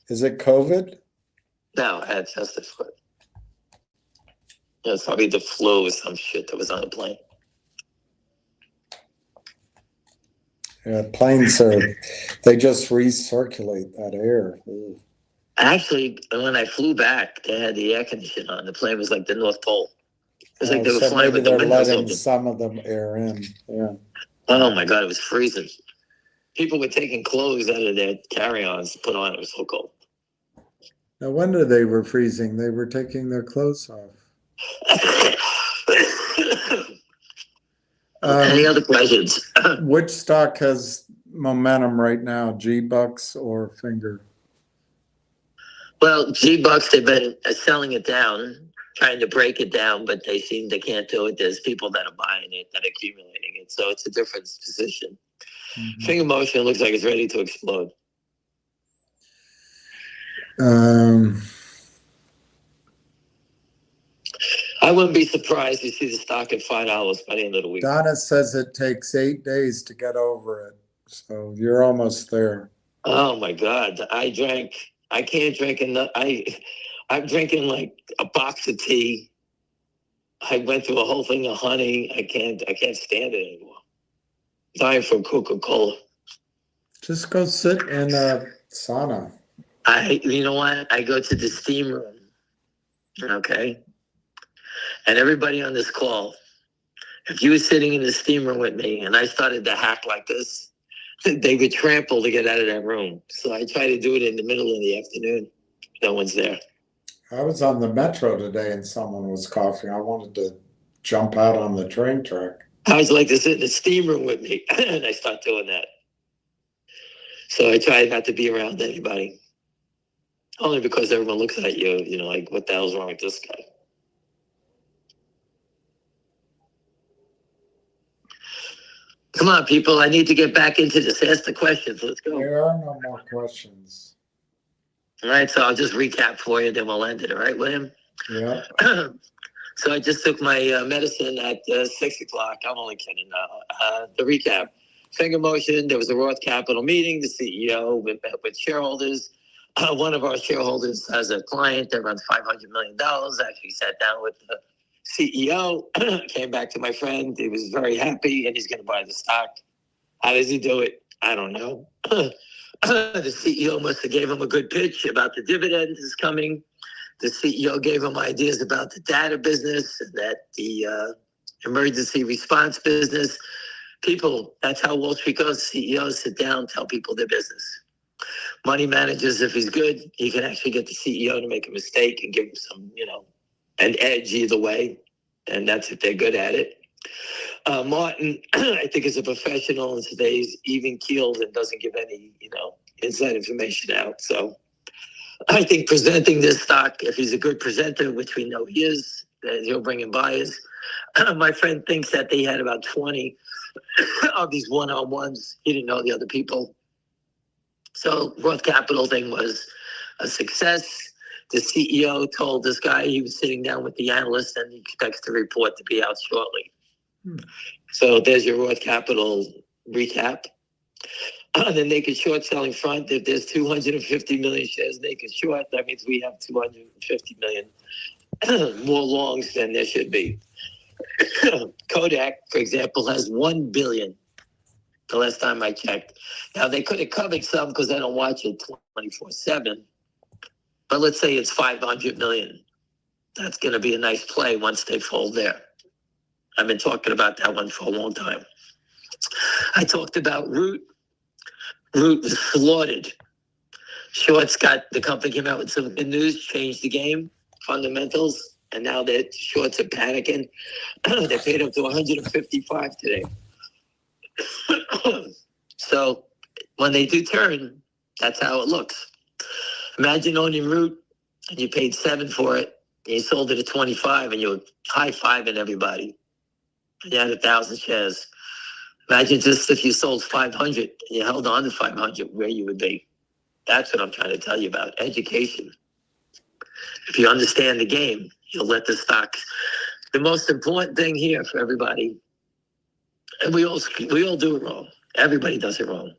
Is it COVID? No, I had tested for it. It's probably the flu or some shit that was on the plane. Yeah, planes they just recirculate that air. Ooh. Actually, when I flew back, they had the air conditioning on. The plane was like the North Pole. It was like they were flying with the windows open. Some of them air in. Yeah. Oh my God, it was freezing. People were taking clothes out of their carry-ons to put on. It was so cold. No wonder they were freezing. They were taking their clothes off. Any other questions? Which stock has momentum right now, G-Bucks or Finger? Well, G-Bucks, they've been selling it down, trying to break it down, but they can't do it. There's people that are buying it, that are accumulating it. So it's a different position. Mhm. Finger motion looks like it's ready to explode. I wouldn't be surprised to see the stock at $5 by the end of the week. Donna says it takes 8 days to get over it. So you're almost there. Oh my God. I can't drink enough. I'm drinking like a box of tea. I went through a whole thing of honey. I can't stand it anymore. Dying from Coca-Cola. Just go sit in a sauna. You know what? I go to the steam room. Okay. And everybody on this call, if you were sitting in the steam room with me and I started to hack like this, they would trample to get out of that room. So I try to do it in the middle of the afternoon. No one's there. I was on the metro today and someone was coughing. I wanted to jump out on the train track. I was like to sit in the steam room with me, and I start doing that. So I try not to be around anybody. Only because everyone looks at you, you know, like, what the hell's wrong with this guy? Come on, people. I need to get back into this. Ask the questions. Let's go. There are no more questions. All right, so I'll just recap for you, then we'll end it. All right, William? Yeah. So I just took my medicine at 6 o'clock. I'm only kidding. The recap. Finger motion. There was a Roth Capital meeting. The CEO met with shareholders. One of our shareholders has a client that runs $500 million. Actually sat down with the CEO, came back to my friend. He was very happy, and he's going to buy the stock. How does he do it? I don't know. The CEO must have gave him a good pitch about the dividend is coming. The CEO gave him ideas about the data business, that the emergency response business. People, that's how Wall Street goes. CEOs sit down, tell people their business. Money managers, if he's good, he can actually get the CEO to make a mistake and give him some, you know, an edge either way. And that's if they're good at it. Martin, I think, is a professional and stays even keeled and doesn't give any, you know, inside information out. So I think presenting this stock, if he's a good presenter, which we know he is, he'll bring in buyers. My friend thinks that they had about 20 of these one-on-ones. He didn't know the other people. So Roth Capital thing was a success. The CEO told this guy he was sitting down with the analyst and he expects the report to be out shortly. So there's your Roth Capital recap. The naked short selling front, if there's 250 million shares naked short, that means we have 250 million more longs than there should be. Kodak, for example, has 1 billion the last time I checked. Now, they could have covered some because I don't watch it 24/7. But let's say it's 500 million. That's going to be a nice play once they fold there. I've been talking about that one for a long time. I talked about Root. Root was slaughtered. Shorts got, the company came out with some good news, changed the game, fundamentals, and now the shorts are panicking. They paid up to 155 today. So when they do turn, that's how it looks. Imagine owning Root and you paid 7 for it, and you sold it at 25, and you were high-fiving everybody. And you had 1,000 shares. Imagine just if you sold 500 and you held on to 500, where you would be. That's what I'm trying to tell you about, education. If you understand the game, you'll let the stocks. The most important thing here for everybody, and we all do it wrong. Everybody does it wrong.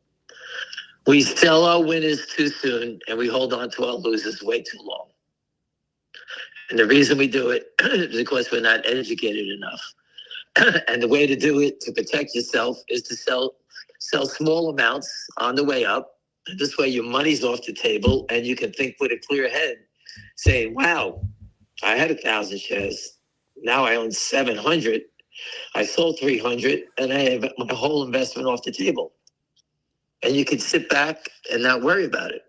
We sell our winners too soon, and we hold on to our losers way too long. And the reason we do it is because we're not educated enough. And the way to do it, to protect yourself, is to sell small amounts on the way up. And this way your money's off the table and you can think with a clear head, saying, wow, I had 1,000 shares. Now I own 700. I sold 300 and I have my whole investment off the table. And you can sit back and not worry about it.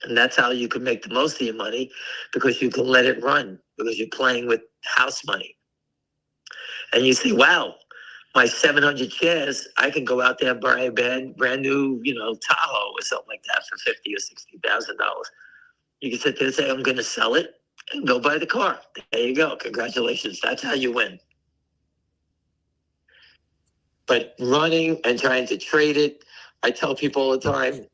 And that's how you can make the most of your money, because you can let it run, because you're playing with house money. And you say, wow, my 700 shares, I can go out there and buy a brand new, Tahoe or something like that for $50,000 or $60,000. You can sit there and say, I'm going to sell it and go buy the car. There you go. Congratulations. That's how you win. But running and trying to trade it, I tell people all the time,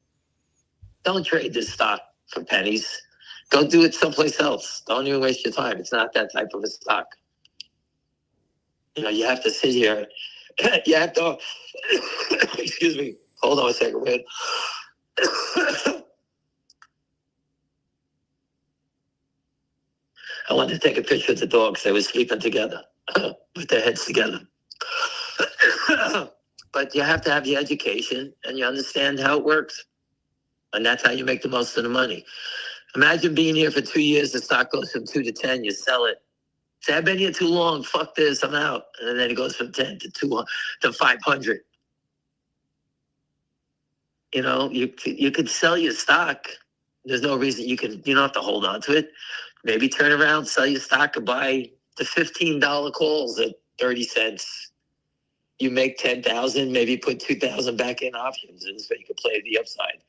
don't trade this stock for pennies. Go do it someplace else. Don't even waste your time. It's not that type of a stock. You know, you have to sit here. You have to, excuse me. Hold on a second, man. I wanted to take a picture of the dogs. They were sleeping together with their heads together. But you have to have the education and you understand how it works. And that's how you make the most of the money. Imagine being here for 2 years, the stock goes from 2 to 10, you sell it. Say, I've been here too long, fuck this, I'm out. And then it goes from 10 to 200 to 500. You know, you could sell your stock. There's no reason you don't have to hold on to it. Maybe turn around, sell your stock and buy the $15 calls at 30 cents. You make 10,000, maybe put 2,000 back in options, and so you can play the upside.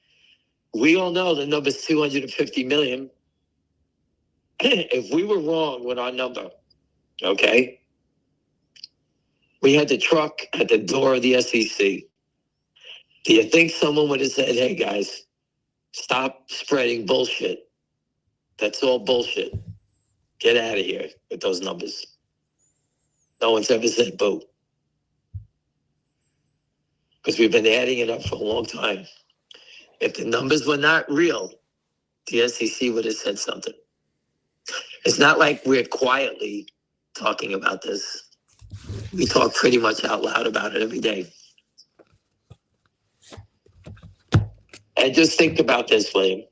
We all know the number's 250 million. If we were wrong with our number, okay, we had the truck at the door of the SEC. Do you think someone would have said, hey guys, stop spreading bullshit? That's all bullshit. Get out of here with those numbers. No one's ever said boo. Because we've been adding it up for a long time. If the numbers were not real, the SEC would have said something. It's not like we're quietly talking about this. We talk pretty much out loud about it every day. And just think about this, William.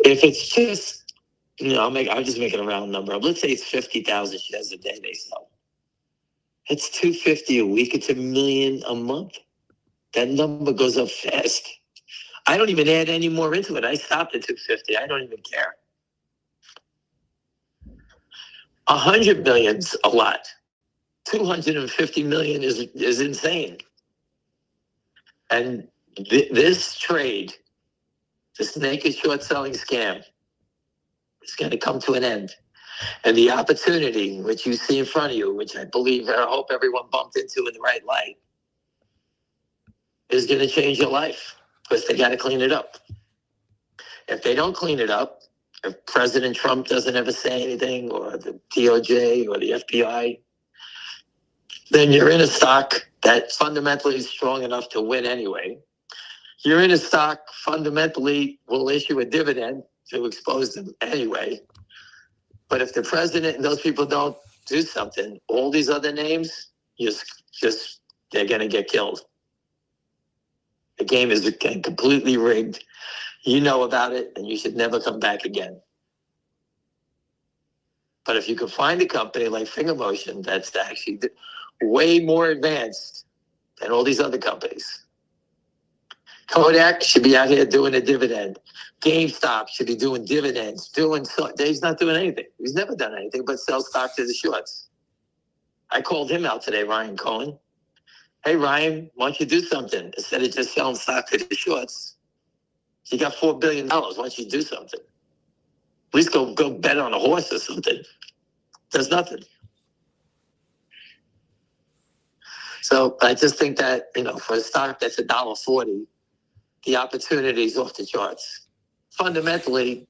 If it's just, I'm just making a round number. Let's say it's 50,000 shares a day they sell. It's 250 a week. It's $1 million a month. That number goes up fast. I don't even add any more into it. I stopped at 250. I don't even care. 100 million's a lot. 250 million is insane. And this trade, this naked short selling scam, is going to come to an end. And the opportunity which you see in front of you, which I hope everyone bumped into in the right light, is going to change your life because they got to clean it up. If they don't clean it up, if President Trump doesn't ever say anything, or the DOJ or the FBI, then you're in a stock that fundamentally is strong enough to win anyway. You're in a stock fundamentally will issue a dividend to expose them anyway. But if the president and those people don't do something, all these other names, they're going to get killed. The game is completely rigged. You know about it, and you should never come back again. But if you can find a company like FingerMotion that's actually way more advanced than all these other companies. Kodak should be out here doing a dividend. GameStop should be doing dividends. He's not doing anything. He's never done anything but sell stock to the shorts. I called him out today, Ryan Cohen. Hey, Ryan, why don't you do something? Instead of just selling stock to the shorts, you got $4 billion. Why don't you do something? At least go bet on a horse or something. Does nothing. So I just think that, for a stock that's $1.40, the opportunity is off the charts. Fundamentally,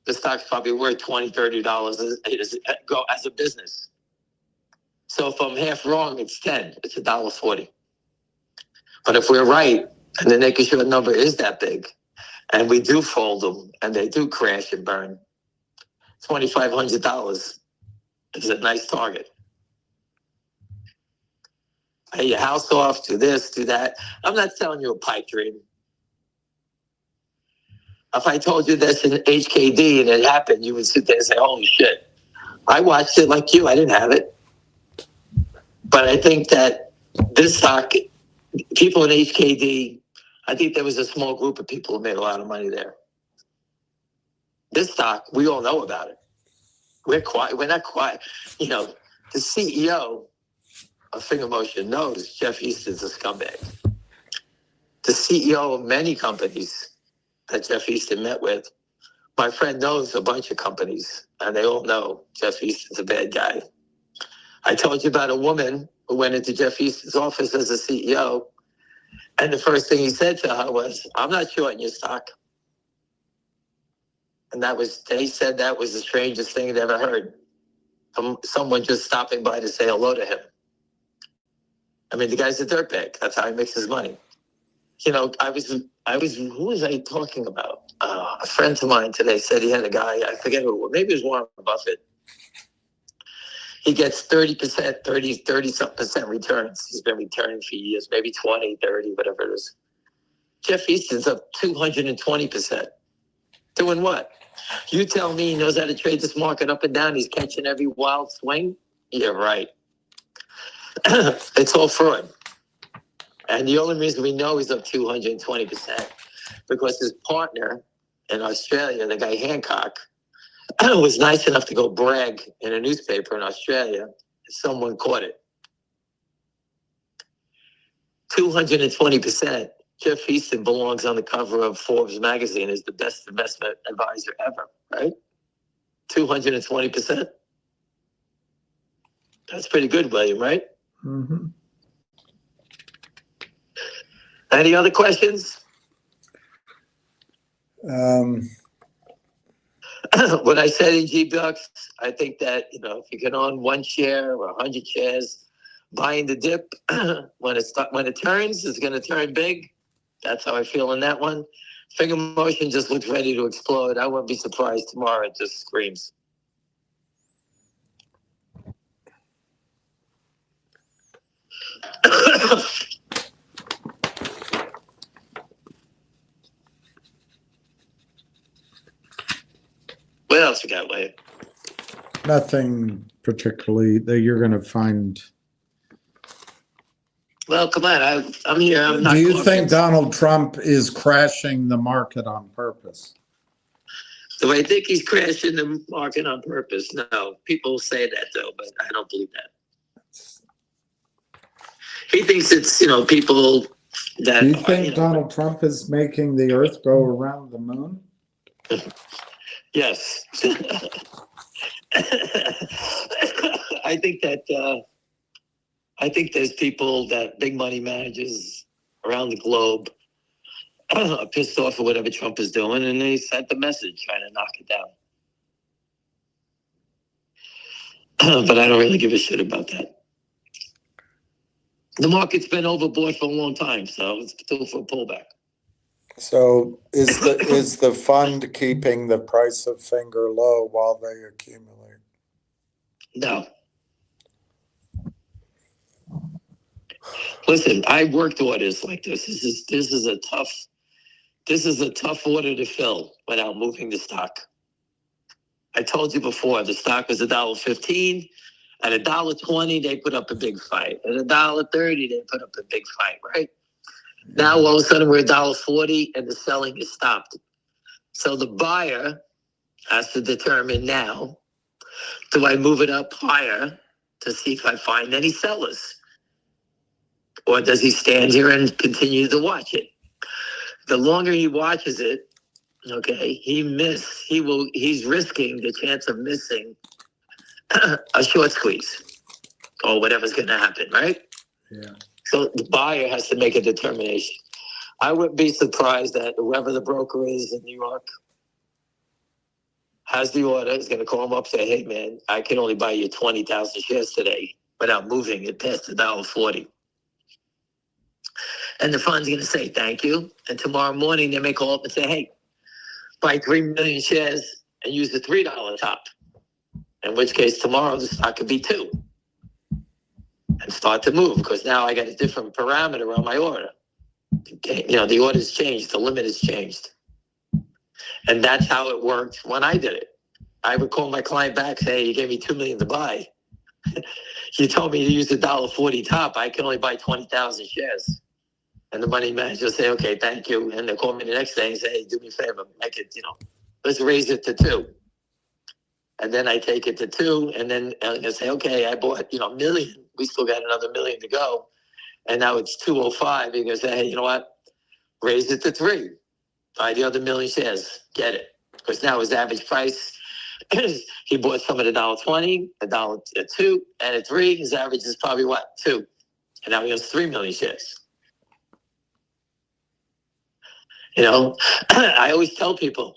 the stock's probably worth $20, $30 as a business. So if I'm half wrong, it's 10. It's $1.40. But if we're right, and the naked short number is that big, and we do fold them, and they do crash and burn, $2,500 is a nice target. Pay your house off, do this, do that. I'm not selling you a pipe dream. If I told you this in HKD and it happened, you would sit there and say, holy shit. I watched it like you. I didn't have it. But I think that this stock, people in HKD, I think there was a small group of people who made a lot of money there. This stock, we all know about it. We're quiet. We're not quiet. The CEO of FingerMotion knows Jeff Easton's a scumbag. The CEO of many companies that Jeff Easton met with my friend knows a bunch of companies, and they all know Jeff Easton's a bad guy. I told you about a woman who went into Jeff Easton's office as a CEO, and the first thing he said to her was, "I'm not shorting your stock." And they said that was the strangest thing they'd ever heard. Someone just stopping by to say hello to him. I mean, the guy's a dirtbag. That's how he makes his money. You know, who was I talking about? A friend of mine today said he had a guy, I forget who, maybe it was Warren Buffett. He gets 30%, 30-something% returns. He's been returning for years, maybe 20, 30, whatever it is. Jeff Easton's up 220%. Doing what? You tell me he knows how to trade this market up and down. He's catching every wild swing. Yeah, right. It's all fraud. And the only reason we know he's up 220% because his partner in Australia, the guy Hancock, was nice enough to go brag in a newspaper in Australia. Someone caught it. 220%. Jeff Easton belongs on the cover of Forbes magazine as the best investment advisor ever, right? 220%. That's pretty good, William, right? Mm-hmm. Any other questions? Um, What I said in G-Bucks, I think that, you know, if you can own 1 share or 100 shares, buying the dip when it turns, it's going to turn big. That's how I feel in that one. Finger motion just looks ready to explode. I wouldn't be surprised tomorrow it just screams. What else we got, Wade? Nothing particularly that you're going to find. Well, come on. I'm here. I'm not. Do you think Donald Trump is crashing the market on purpose? Do I think he's crashing the market on purpose? No. People say that, though, but I don't believe that. He thinks it's, you know, people that. Do you think Donald Trump is making the Earth go around the moon? Yes. I think that. I think there's people that big money managers around the globe are pissed off at whatever Trump is doing, and they sent the message trying to knock it down. But I don't really give a shit about that. The market's been overbought for a long time, so it's due for a pullback. So is the fund keeping the price of finger low while they accumulate? No. Listen, I worked orders like this. This is a tough order to fill without moving the stock. I told you before, the stock was $1.15. At $1.20, they put up a big fight. At $1.30, they put up a big fight, right? Now, all of a sudden, we're $1.40, and the selling is stopped. So the buyer has to determine now, do I move it up higher to see if I find any sellers? Or does he stand here and continue to watch it? The longer he watches it, okay, he's risking the chance of missing a short squeeze or whatever's going to happen, right? Yeah. So the buyer has to make a determination. I wouldn't be surprised that whoever the broker is in New York has the order, is going to call him up and say, hey, man, I can only buy you 20,000 shares today without moving it past $1.40. And the fund's going to say, thank you. And tomorrow morning, they may call up and say, hey, buy 3 million shares and use the $3 top. In which case, tomorrow, the stock could be 2. And start to move, because now I got a different parameter on my order. You know, the order's changed. The limit has changed. And that's how it worked when I did it. I would call my client back, say, hey, you gave me $2 million to buy. You told me to use the $1.40 top. I can only buy 20,000 shares. And the money manager will say, okay, thank you. And they call me the next day and say, hey, do me a favor, make it, you know, let's raise it to 2. And then I take it to 2, and then I say, okay, I bought, $1 million. We still got another $1 million to go. And now it's 205. You're going to say, hey, you know what? Raise it to 3. Buy the other 1 million shares. Get it. because now his average price, he bought some at $1.20, $1.02, and at $3. His average is probably what, 2, and now he has 3 million shares. You know, I always tell people,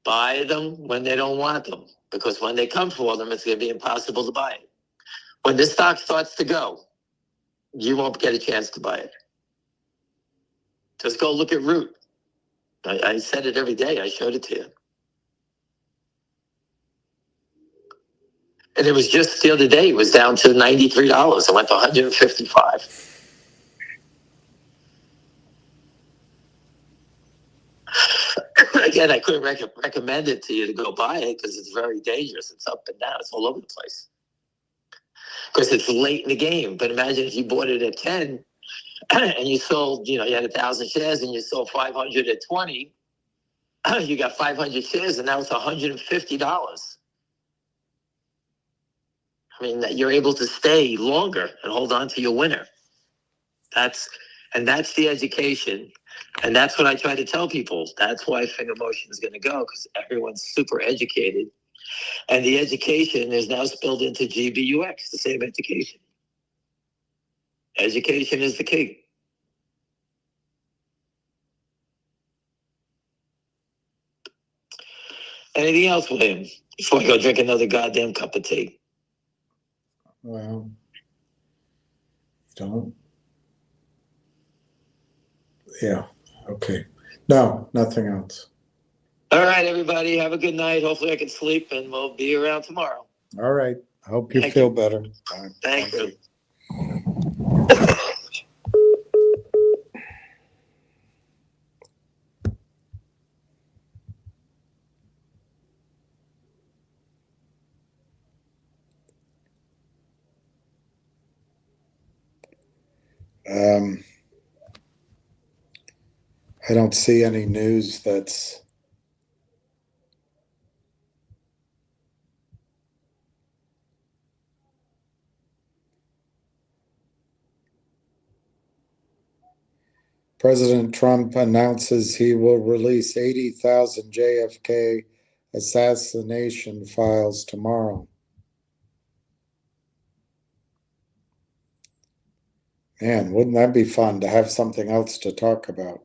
buy them when they don't want them, because when they come for them, it's going to be impossible to buy it. When this stock starts to go, you won't get a chance to buy it. Just go look at Root. I said it every day. I showed it to you. And it was just the other day, it was down to $93. It went to $155. Again, I couldn't recommend it to you to go buy it because it's very dangerous. It's up and down. It's all over the place. Because it's late in the game. But imagine if you bought it at 10 and you sold, you had 1,000 shares and you sold 500 at 20. You got 500 shares and now it's $150. I mean, you're able to stay longer and hold on to your winner. That's the education. And that's what I try to tell people. That's why Finger Motion is going to go, because everyone's super educated. And the education is now spilled into GBUX, the same education. Education is the key. Anything else, William, before I go drink another goddamn cup of tea? Well, don't. Yeah. Okay. No, nothing else. All right, everybody. Have a good night. Hopefully I can sleep and we'll be around tomorrow. All right. I hope you feel better. Bye. Thank you. I don't see any news that's President Trump announces he will release 80,000 JFK assassination files tomorrow. Man, wouldn't that be fun to have something else to talk about?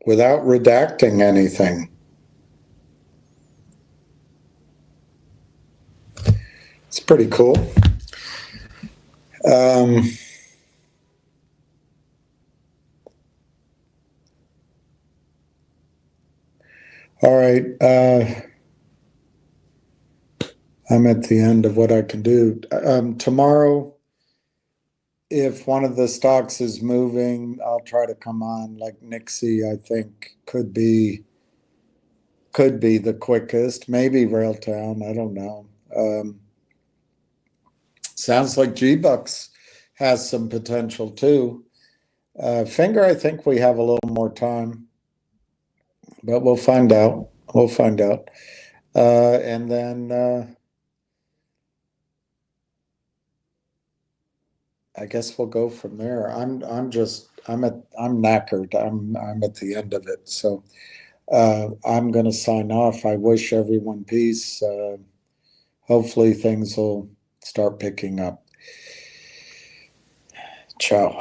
Without redacting anything. It's pretty cool. All right. I'm at the end of what I can do. Tomorrow, if one of the stocks is moving, I'll try to come on. Like NIXX, I think could be the quickest. Maybe Railtown. I don't know. Sounds like G-Bucks has some potential too. Finger, I think we have a little more time, but we'll find out. We'll find out. And then I guess we'll go from there. I'm knackered. I'm at the end of it. So I'm going to sign off. I wish everyone peace. Hopefully things will start picking up. Ciao.